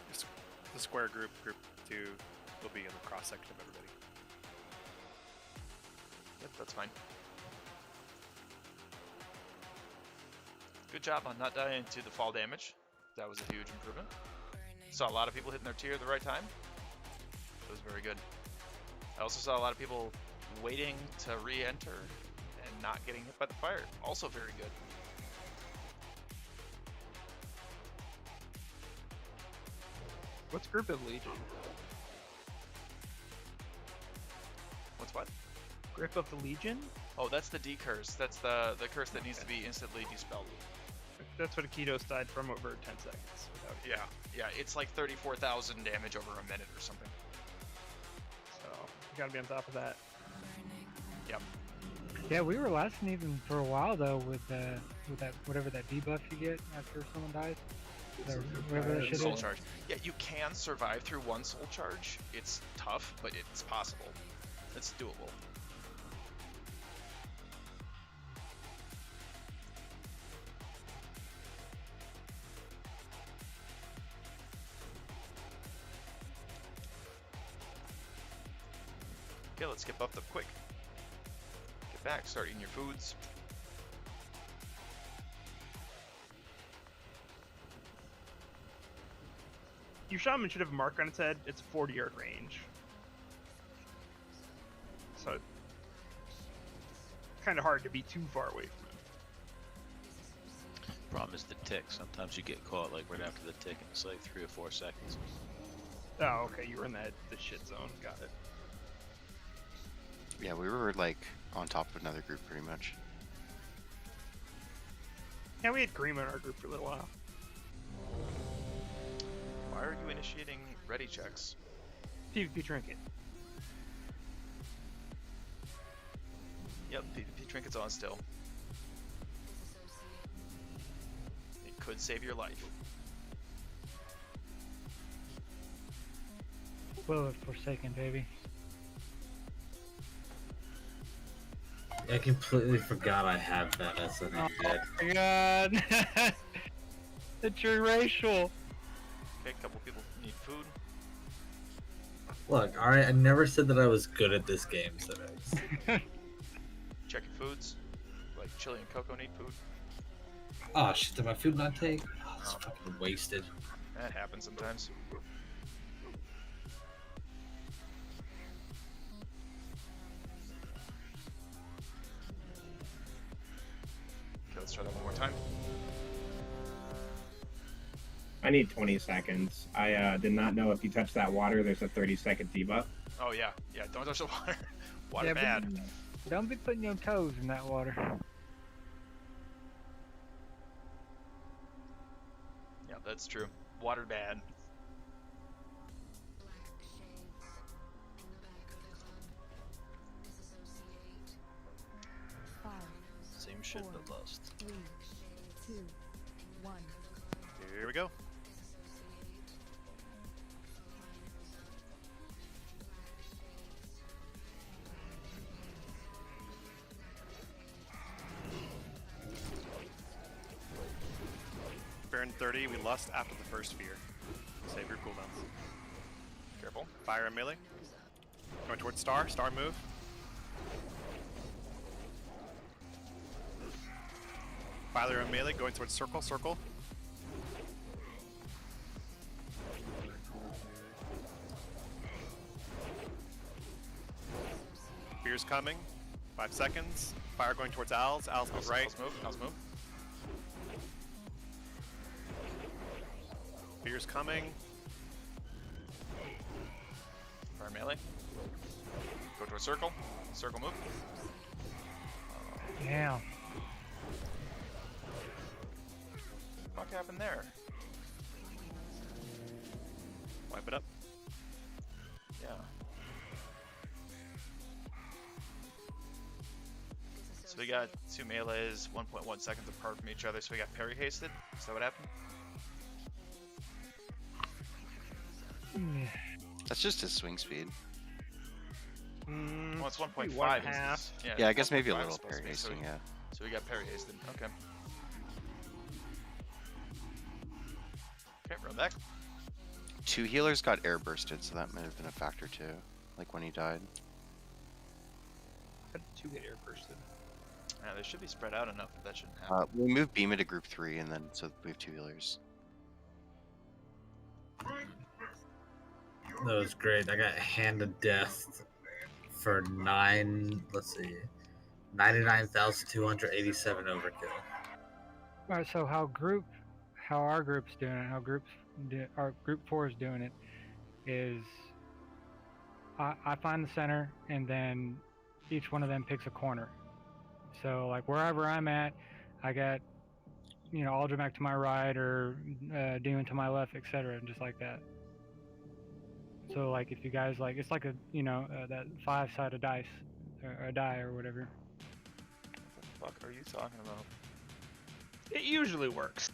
the square group, group 2, will be in the cross section of everybody. Yep, that's fine. Good job on not dying to the fall damage. That was a huge improvement. Saw a lot of people hitting their tier at the right time. That was very good. I also saw a lot of people waiting to re-enter and not getting hit by the fire. Also very good. What's group of Legion? What's what? Grip of the Legion? Oh, that's the D-curse. That's the curse that needs to be instantly dispelled. That's what Akitos died from over 10 seconds. Yeah, yeah, it's like 34,000 damage over a minute or something. So, you gotta be on top of that. Yep. Yeah, we were lasting even for a while though with that whatever that debuff you get after someone dies. Whatever that shit Soul is. charge. Yeah, you can survive through one soul charge. It's tough, but it's possible. It's doable. Okay, let's get buffed up quick. Get back, start eating your foods. Your shaman should have a mark on its head. It's a 40-yard range. So, kind of hard to be too far away from it. Problem is the tick. Sometimes you get caught like right after the tick, and it's like 3 or 4 seconds. Oh, okay, you were in the shit zone. Got it. Yeah, we were like on top of another group pretty much. Yeah, we had Green in our group for a little while. Why are you initiating ready checks? PvP trinket. Yep, PvP trinket's on still. It could save your life. Will of Forsaken, baby. I completely forgot I had that as an embed. Oh my god! It's your racial. Okay, a couple people need food. Look, alright, I never said that I was good at this game, Civics. Check your foods. Like Chili and Coco need food. Oh shit, did my food not take? Oh, it's fucking wasted. That happens sometimes. Okay, let's try that one more time. I need 20 seconds. I did not know if you touch that water, there's a 30-second debuff. Oh yeah, yeah. Don't touch the water. Water Yeah, bad. Don't be putting your toes in that water. Yeah, that's true. Water bad. Same shit, but lust. 3, 2, 1. Here we go. Baron 30, we lust after the first fear. Save your cooldowns. Careful. Fire and melee. Going towards star. Star move. Fire and melee going towards circle. Circle. Fear's coming. 5 seconds. Fire going towards owls. Owls move right. Owls move. Owls move. Fear's coming. Fire melee. Go to a circle. Circle move. Damn. What happened there? Wipe it up. Yeah. So we got two melees, 1.1 seconds apart from each other, so we got parry hasted. Is that what happened? That's just his swing speed. Well, it's 1.5. Yeah, I guess maybe a 1.5 little supposed to parry be, so hasting, yeah. So we got parry hasted. Okay. Okay, run back. 2 healers got air bursted, so that might have been a factor too. Like when he died. How did 2 get air bursted? Yeah, they should be spread out enough that that shouldn't happen. We moved Beam into group 3, and then so we have 2 healers. That was great. I got Hand of Death for 99,287 overkill. Alright, so how our group's doing it, our group 4 is doing it, is I find the center, and then each one of them picks a corner. So like wherever I'm at, I got, you know, Aldrich to my right or Demon to my left, etc., just like that. So like if you guys like, it's like a, you know, that 5-sided dice or a die or whatever. What the fuck are you talking about? It usually works.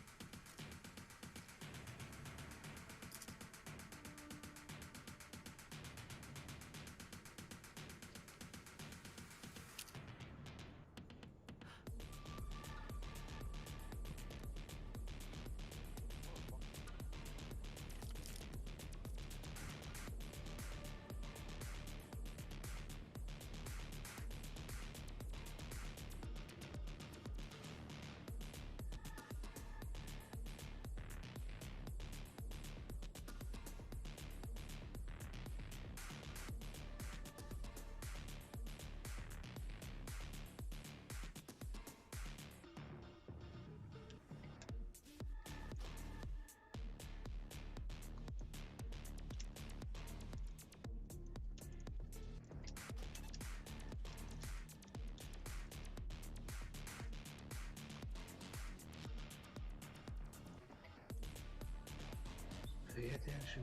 attention,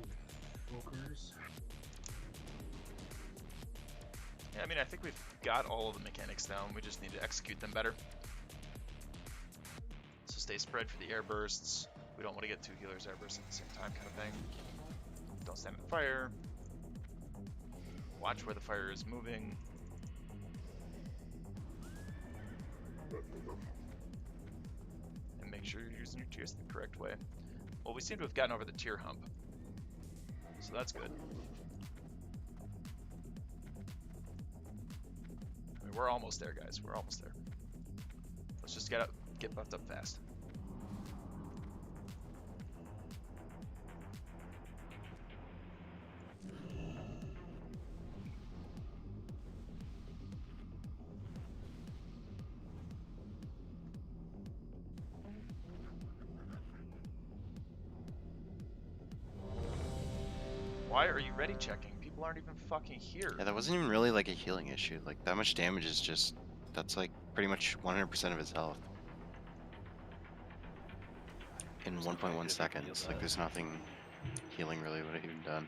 focus. Yeah, I mean, I think we've got all of the mechanics down. We just need to execute them better. So stay spread for the air bursts. We don't want to get 2 healers air bursts at the same time, kind of thing. Don't stand in the fire. Watch where the fire is moving. And make sure you're using your tiers the correct way. Well, we seem to have gotten over the tier hump. So that's good. I mean, we're almost there, guys. We're almost there. Let's just get buffed up fast. Why are you ready checking? People aren't even fucking here. Yeah, that wasn't even really like a healing issue. Like that much damage is just, that's like pretty much 100% of his health. In 1.1 seconds. Like there's nothing healing really would have even done.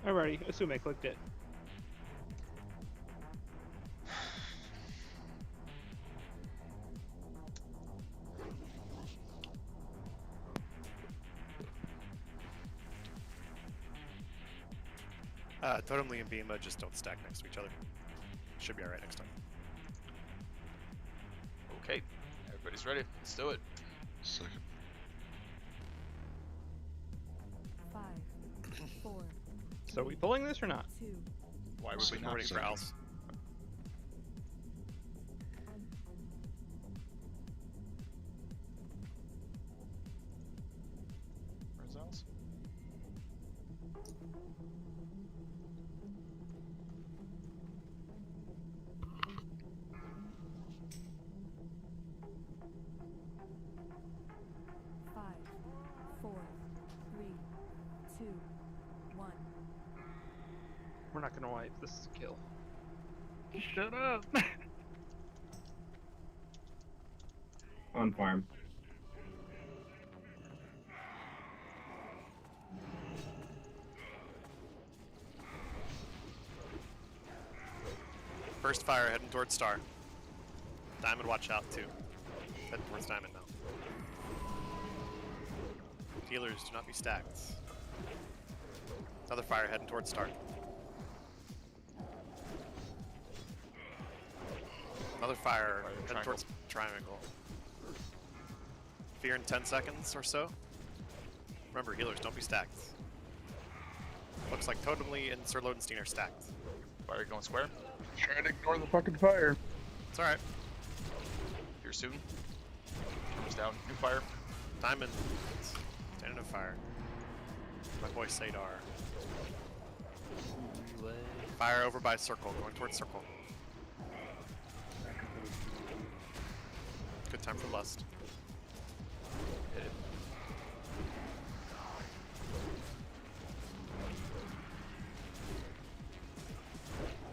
Alrighty, assume I clicked it. Totem Lee and Bima just don't stack next to each other. Should be alright next time. Okay, everybody's ready. Let's do it. Second. 5, 4. So are we pulling this or not? 2. Why would we not? Waiting for Al's. Where's Al's? Five, 4, 3, 2, 1. We're not gonna wipe. This is a kill. Shut up. On farm. First fire heading towards Star. Diamond, watch out too. Heading towards Diamond now. Healers, do not be stacked. Another fire heading towards Star. Another fire heading triangle. towards triangle. Fear in 10 seconds or so. Remember, healers, don't be stacked. Looks like Totem Lee and Sir Lodenstein are stacked. Fire going square. Try to ignore the fucking fire. It's alright. Here soon. Comes down. New fire. Diamond. Standing in fire. My boy Sadar. Fire over by circle, going towards circle. Good time for lust. Hit it.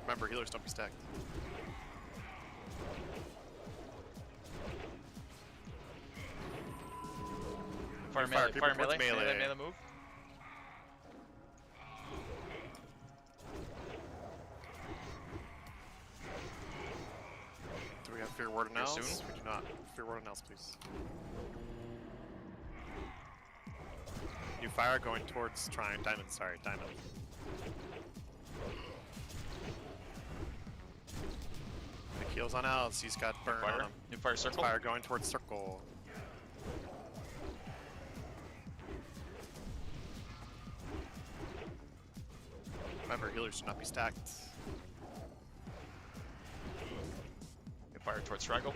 Remember, healers don't be stacked. Fire Fire, melee. people Fire towards melee. melee. Melee move. Do we have Fear Ward Here announce? soon. We do not. Fear Ward announce, please. New fire going towards Diamond, sorry, Diamond. The heals on Alice, he's got burn Fire. on him. New fire circle. Fire going towards circle. healers do not be stacked. You fire towards Triangle.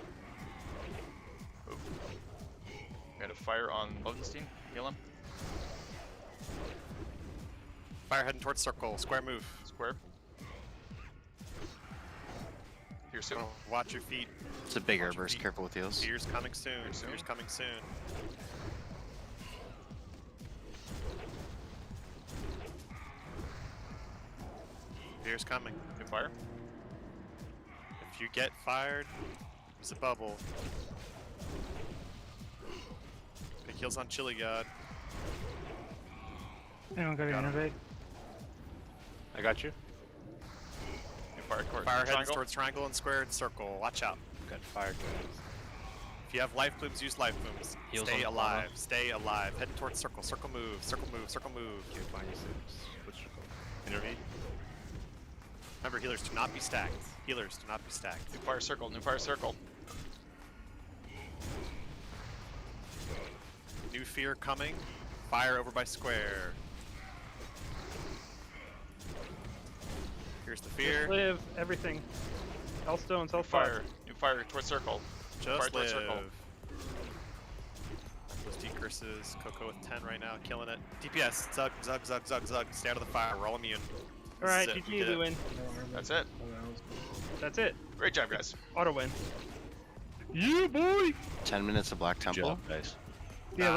Ooh. Got a fire on Lodenstein. Heal him. Fire heading towards circle. Square move. Square. Here soon. Watch your feet. It's a big airburst. Careful with heals. Fear's coming soon. Fear's coming soon. Fear's coming. Good fire. If you get fired, there's a bubble. Big heals on Chili God. Anyone got to innovate? I got you. Fire towards Fire heads triangle. towards triangle and square and circle. Watch out. Got fire guys. If you have life plumes, use life plumes. Heals Stay on alive. Fauna. Stay alive. Heading towards circle. Circle move. Circle move. Circle move. Okay, fine, you switch circle. Intervene. Remember, healers do not be stacked. Healers do not be stacked. New fire circle. New fire circle. New fear coming. Fire over by square. Here's the fear. Just live everything. Hellstones, New Hellfire. fire. New fire towards circle. Just fire towards live. circle. Those decurses. Coco with 10 right now, killing it. DPS. Zug, zug, zug, zug, zug. Stay out of the fire. We're all immune. Alright, This is it. GG, we win. That's it. That's it. Great job, guys. Auto win. You boy! 10 minutes of Black Temple. Guys. Yeah,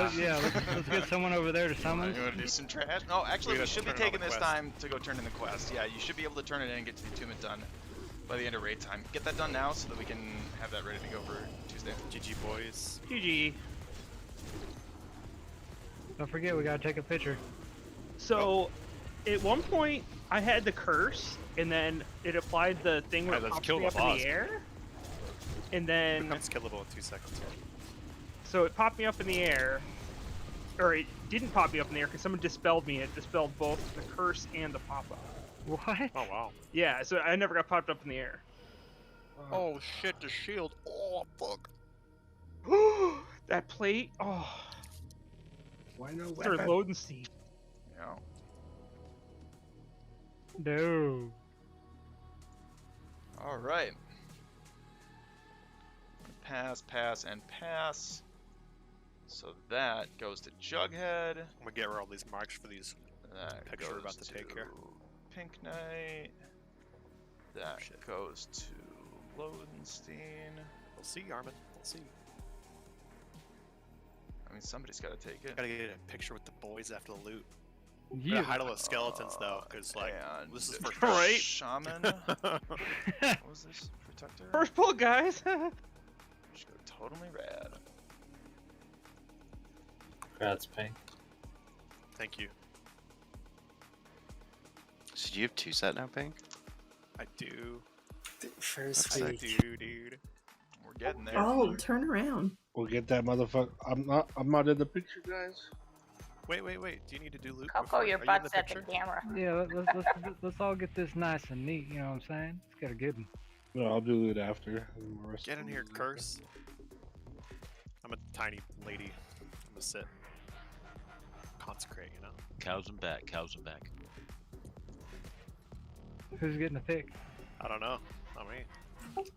let's get someone over there to summon. You want to do some trash? No, actually, We we have to should be turn in all taking the this quests. time to go turn in the quest. Yeah, you should be able to turn it in and get to the attunement done by the end of raid time. Get that done now so that we can have that ready to go for Tuesday. GG, boys. GG. Don't forget, we gotta take a picture. So, at one point, I had the curse, and then it applied the thing where Alright, it let's pops kill me the up in boss. the air. And It then, becomes killable in 2 seconds. so it popped me up in the air, or it didn't pop me up in the air because someone dispelled me. It dispelled both the curse and the pop-up. What? Oh, wow. Yeah, so I never got popped up in the air. Oh, shit, the shield. Oh, fuck. That plate. Oh. Why no Or weapon? Lodenstein. Yeah. No. All right. Pass, pass, and pass. So that goes to Jughead. I'm gonna get rid of all these marks for these That picture we're goes about to take here. Pink Knight. That goes to Lodenstein. We'll see, Armin. We'll see. I mean, somebody's got to take it. Gotta get a picture with the boys after the loot. Yeah. Gotta hide all the skeletons, though, because, like, And this is for Right. Shaman. What was this? Protector? First pull, guys. Just go totally rad. Congrats, Pink. Thank you. So do you have 2 set now, Pink? I do. First That's I sick. do, dude. We're getting there. Oh, turn around. We'll get that motherfucker. I'm not in the picture, guys. Wait. Do you need to do loot? Coco, before- your are you in butt's the at the picture? camera. Yeah, let's all get this nice and neat. You know what I'm saying? Let's get a good one. No, I'll do it after. Get in here, curse. I'm a tiny lady. I'm gonna sit. Consecrate, you know? Cows and back, cows and back. Who's getting a pick? I don't know. Not me.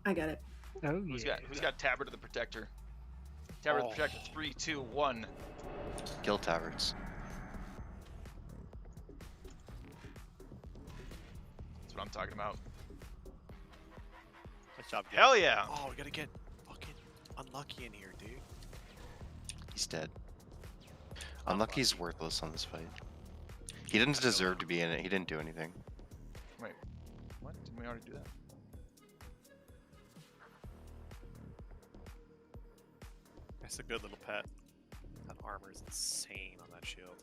I got it. Oh Who's yeah. got Tabard of the Protector? Tabard of the Protector. 3, 2, 1. Kill taverns. That's what I'm talking about. Nice job. Hell guys. yeah! Oh, we gotta get fucking unlucky in here, dude. He's dead. Unlucky's worthless on this fight. He didn't deserve to be in it. He didn't do anything. Wait, what? Didn't we already do that? That's a good little pet. That armor is insane on that shield.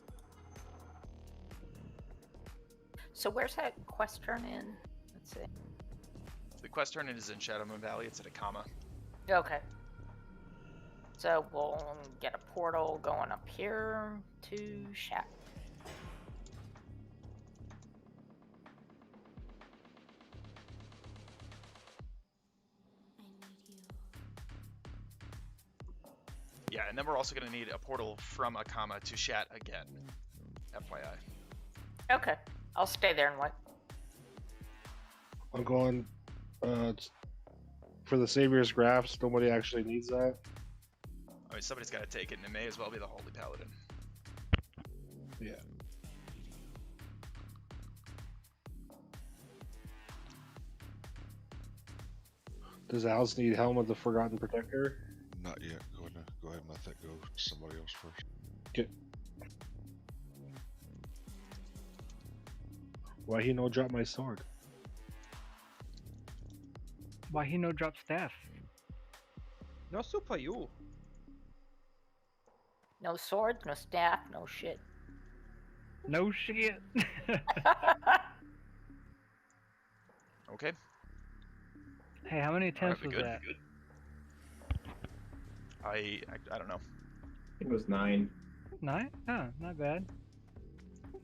So where's that quest turn in? Let's see. The quest turn is in Shadow Moon Valley. It's at a comma. Okay. So we'll get a portal going up here to Shack. Yeah, and then we're also going to need a portal from a comma to Shat again. FYI. Okay. I'll stay there and wait. I'm going for the Savior's Grafts. Nobody actually needs that. I mean, somebody's got to take it, and it may as well be the Holy Paladin. Yeah. Does Alice need Helm of the Forgotten Protector? Not yet. Go ahead and let that go to somebody else first. Okay. Why he no drop my sword? Why he no drop staff? No super you. No sword, no staff, no shit. No shit. Okay. Hey, how many attempts we was good? that? I don't know. It was 9. 9? Oh, not bad.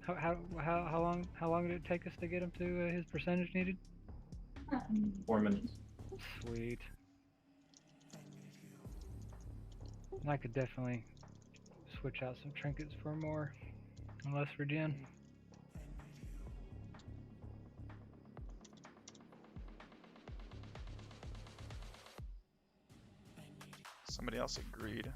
How long did it take us to get him to his percentage needed? 4 minutes. Sweet. I could definitely switch out some trinkets for more and less regen. Somebody else agreed.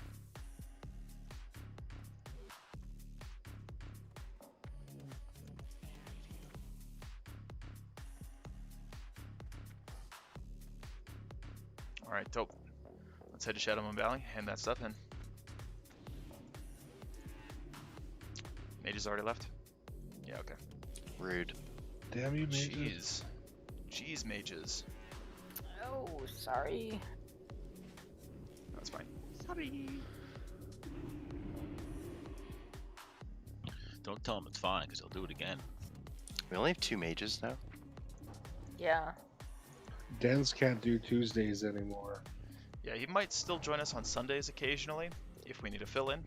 Alright, dope. Let's head to Shadow Moon Valley, hand that stuff in. Mages already left? Yeah, okay. Rude. Damn you, mages. Jeez. Jeez, mages. Oh, sorry. That's fine. Sorry. Don't tell him it's fine, because he'll do it again. We only have 2 mages now. Yeah. Dens can't do Tuesdays anymore. Yeah, he might still join us on Sundays occasionally, if we need to fill in.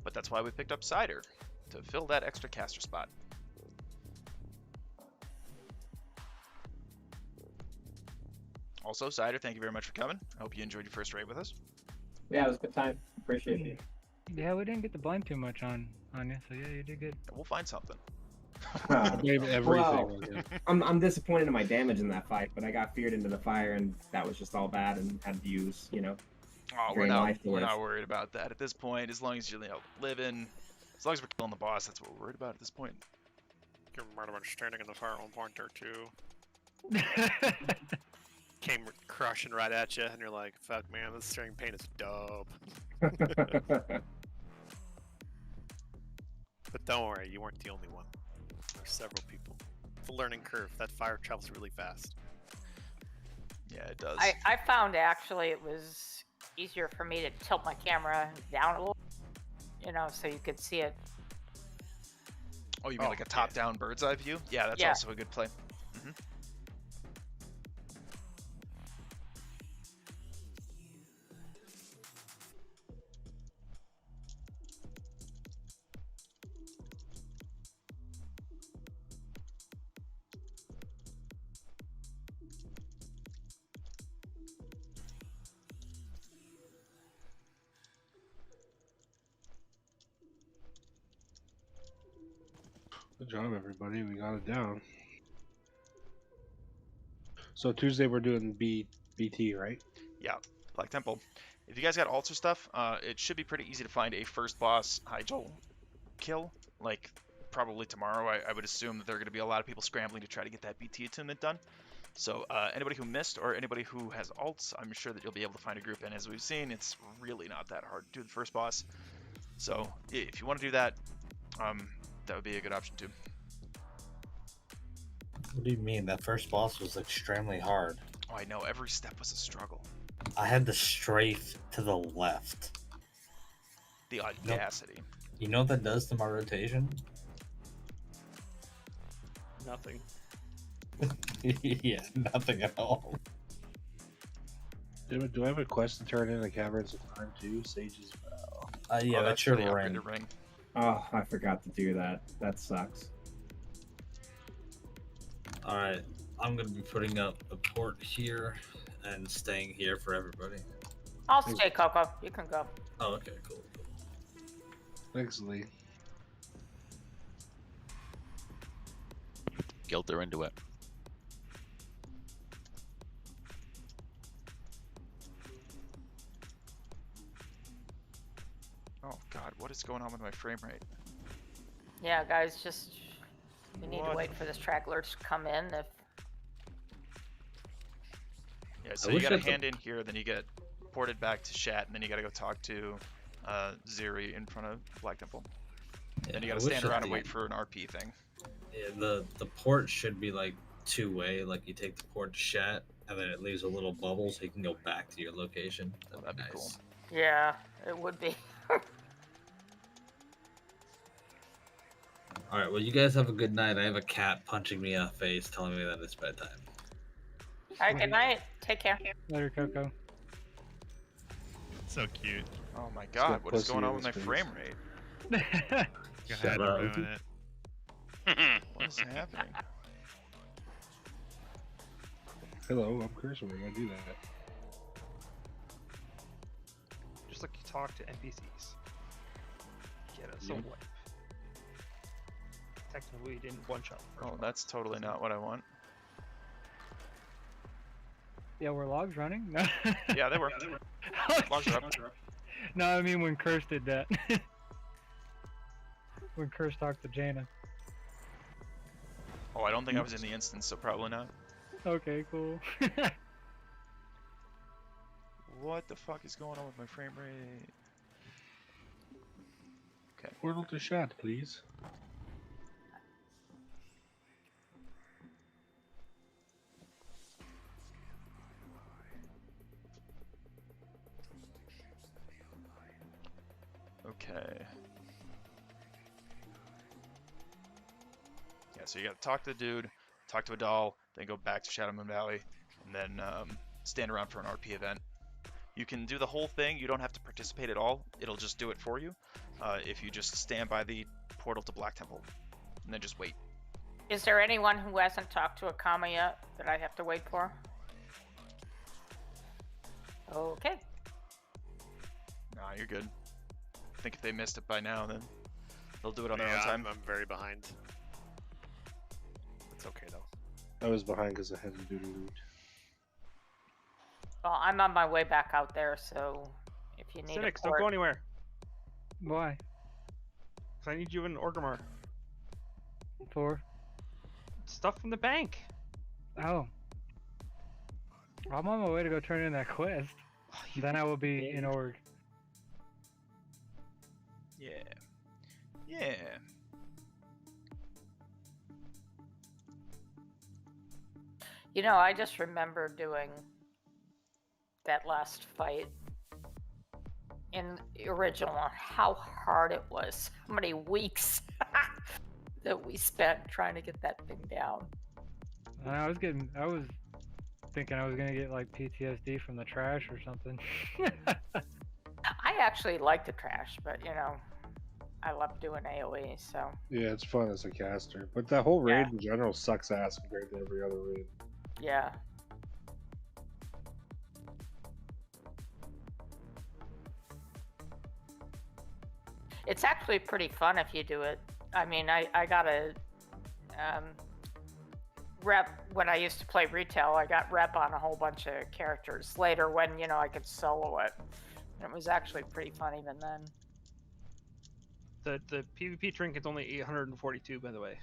But that's why we picked up Cider, to fill that extra caster spot. Also, Cider, thank you very much for coming. I hope you enjoyed your first raid with us. Yeah, it was a good time. Appreciate you. Yeah, we didn't get to blame too much on you, so yeah, you did good. We'll find something. Blame everything. Well, I'm disappointed in my damage in that fight, but I got feared into the fire, and that was just all bad, and had to use, Oh, we're not worried about that at this point. As long as you're living, as long as we're killing the boss, that's what we're worried about at this point. You might have been standing in the fire at one point or two. Came crushing right at you, and you're like, "Fuck, man, this stirring pain is dope." But don't worry, you weren't the only one. There's several people. It's a learning curve. That fire travels really fast. Yeah, it does. I found actually it was easier for me to tilt my camera down a little, so you could see it. Oh, you mean like a top-down bird's eye view? Yeah, that's also a good play. Mm-hmm. Good job, everybody. We got it down. So Tuesday we're doing BT, right? Yeah, Black Temple. If you guys got altar stuff, it should be pretty easy to find a first boss Hyjal kill. Like, probably tomorrow. I would assume that there are going to be a lot of people scrambling to try to get that BT attunement done. So anybody who missed or anybody who has alts, I'm sure that you'll be able to find a group. And as we've seen, it's really not that hard to do the first boss. So if you want to do that, that would be a good option too. What do you mean? That first boss was extremely hard. Oh, I know. Every step was a struggle. I had to strafe to the left. The audacity. You know what that does to my rotation? Nothing. Yeah, nothing at all. Do I have a quest to turn in the Caverns of Time too? Sage's Vow. Yeah, Oh, that's your the ring. upgraded ring. Oh, I forgot to do that. That sucks. Alright, I'm gonna be putting up a port here and staying here for everybody. I'll stay, Coco. You can go. Oh, okay, cool. Thanks, Lee. guilt her into it. Oh god, what is going on with my frame rate? Yeah, guys, just we need to What? wait for this track alert to come in. If Yeah, so you got a hand in here, then you get ported back to Shat, and then you gotta go talk to Ziri in front of Black Temple. Then you I gotta wish stand that around and the- wait for an RP thing. Yeah, the port should be like two-way. Like you take the port to Shat, and then it leaves a little bubble so you can go back to your location. That'd be nice. yeah, it would be. All right. Well, you guys have a good night. I have a cat punching me in the face, telling me that it's bedtime. All right, good night. Take care. Later, Coco. So cute. Oh my got god, what is pussy going in on with his my face. frame rate? You Shut had to up. ruin it. What is happening? Hello, I'm cursing. We're gonna do that. Just like you talk to NPCs. Get us a Yep. wipe. Technically, we didn't one shot. Oh, that's totally not what I want. Yeah, were logs running? No. Yeah, they were. Logs are up. No, I mean when Curse did that. When Curse talked to Jaina. Oh, I don't think I was in the instance, so probably not. Okay, cool. What the fuck is going on with my frame rate? Okay. Portal to Shat, please. Okay. Yeah, so you gotta talk to the dude, talk to a doll, then go back to Shadow Moon Valley, and then stand around for an RP event. You can do the whole thing, you don't have to participate at all, it'll just do it for you. If you just stand by the portal to Black Temple, and then just wait. Is there anyone who hasn't talked to Akama yet that I have to wait for? Okay. Nah, you're good. I think if they missed it by now, then they'll do it on their own Yeah, time. I'm very behind. It's okay though. I was behind because I had to do the loot. Well, I'm on my way back out there, so if you need Cynics, a don't port... go anywhere. Why? Because I need you in Orgrimmar. For? Stuff from the bank. Oh. I'm on my way to go turn in that quest. Then I will be in Org. Yeah. Yeah. You know, I just remember doing that last fight in the original and how hard it was. How many weeks that we spent trying to get that thing down. I was thinking I was gonna get like PTSD from the trash or something. I actually like the trash, but you know, I love doing AoE, so. Yeah, it's fun as a caster, but that whole raid in general sucks ass compared to every other raid. Yeah. It's actually pretty fun if you do it. I mean, I got a rep when I used to play retail. I got rep on a whole bunch of characters. Later, when you know I could solo it, and it was actually pretty fun even then. The PvP trinket's only 842, by the way.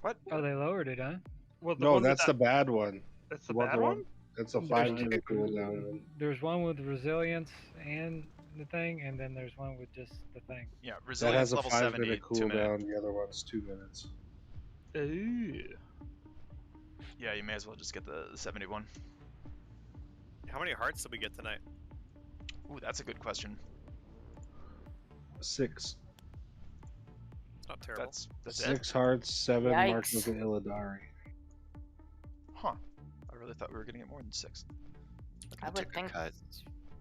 What? Oh, they lowered it, huh? Well, No, that's the bad one. That's the What bad one? That's a There's 5-minute two. cooldown. There's one with resilience and the thing, and then there's one with just the thing. Yeah, That resilience has a level 5-minute 70, 2 minute. cooldown. The other one's 2 minutes. Ooh. Yeah, you may as well just get the 71. How many hearts did we get tonight? Ooh, that's a good question. 6. Not terrible. That's 6 it? hearts, 7 Yikes. marked with an Illidari. Huh. I really thought we were getting it more than 6. I would took a think cut.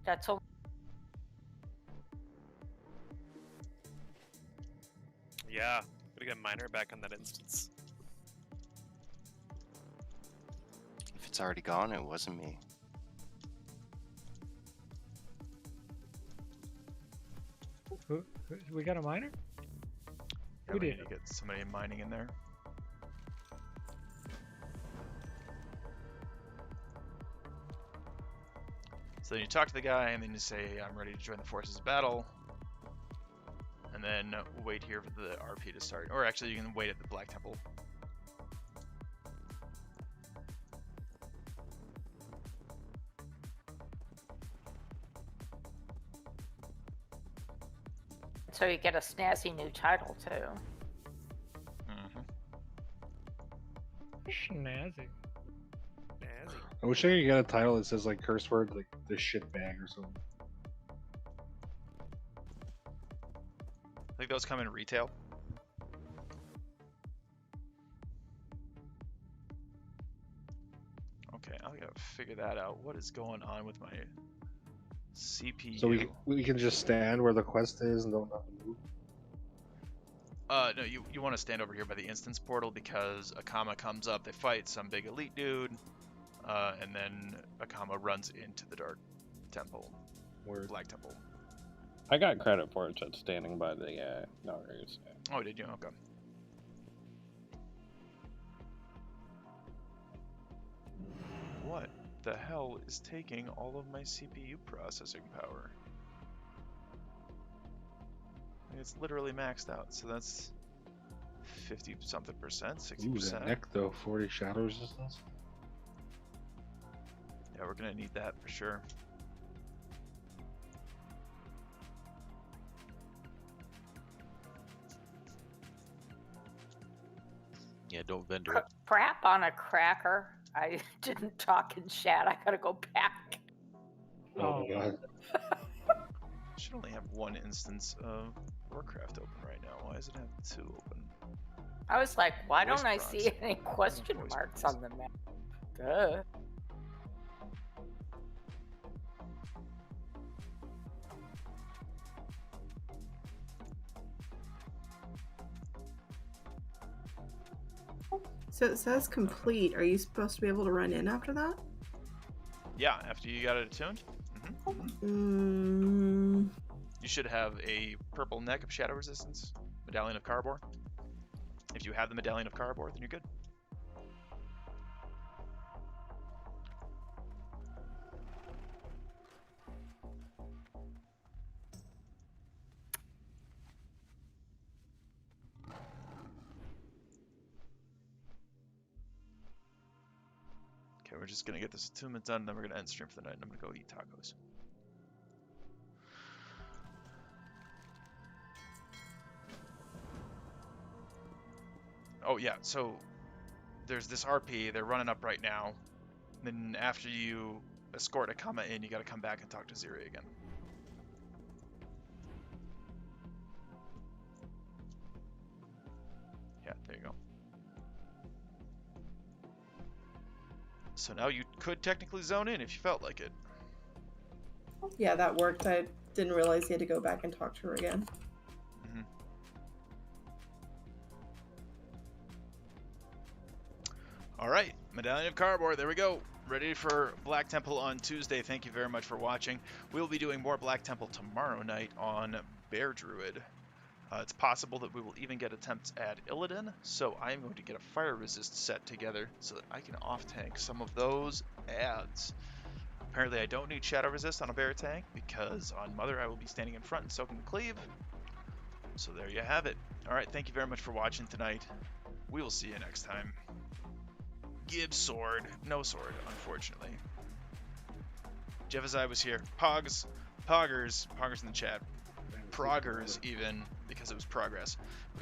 that's all. Yeah, gotta get a miner back on that instance. If it's already gone, it wasn't me. We got a miner? Yeah, Who we did? need to get somebody mining in there. So then you talk to the guy, and then you say, I'm ready to join the forces of battle. And then wait here for the RP to start. Or actually, you can wait at the Black Temple. So you get a snazzy new title too. Snazzy. I wish I could get a title that says like curse word, like the shit bag or something. I think those come in retail. Okay, I gotta figure that out. What is going on with my CPU? So we can just stand where the quest is and don't have to move. No, you want to stand over here by the instance portal because Akama comes up, they fight some big elite dude, and then Akama runs into the Dark Temple, Black Temple. I got credit for it just standing by the Nagas. Oh, did you? Okay. What the hell is taking all of my CPU processing power? It's literally maxed out, so that's 50-something percent, 60%. Ooh, that neck though, 40 shadow resistance. Yeah, we're gonna need that for sure. Yeah, don't vendor it. Crap on a cracker. I didn't talk in chat. I gotta go back. Oh my god. Should only have one instance of Warcraft open right now. Why does it have two open? I was like, why Voice don't I prompts. see any question marks on the map? Duh. So it says complete. Are you supposed to be able to run in after that? Yeah, after you got it attuned. You should have a purple neck of shadow resistance, medallion of Carbor. If you have the medallion of Carbor, then you're good. Okay, we're just gonna get this attunement done, then we're gonna end stream for the night, and I'm gonna go eat tacos. Oh yeah, so there's this RP, they're running up right now. Then after you escort Akama in, you gotta come back and talk to Ziri again. Yeah, there you go. So now you could technically zone in if you felt like it. Yeah, that worked. I didn't realize you had to go back and talk to her again. Alright, Medallion of Carbor, there we go. Ready for Black Temple on Tuesday. Thank you very much for watching. We'll be doing more Black Temple tomorrow night on Bear Druid. It's possible that we will even get attempts at Illidan, so I am going to get a fire resist set together so that I can off-tank some of those ads. Apparently I don't need shadow resist on a bear tank because on Mother I will be standing in front and soaking the cleave. So there you have it. Alright, thank you very much for watching tonight. We will see you next time. Gibbs sword. No sword, unfortunately. Jevazai was here. Poggers in the chat. Proggers even, because it was progress.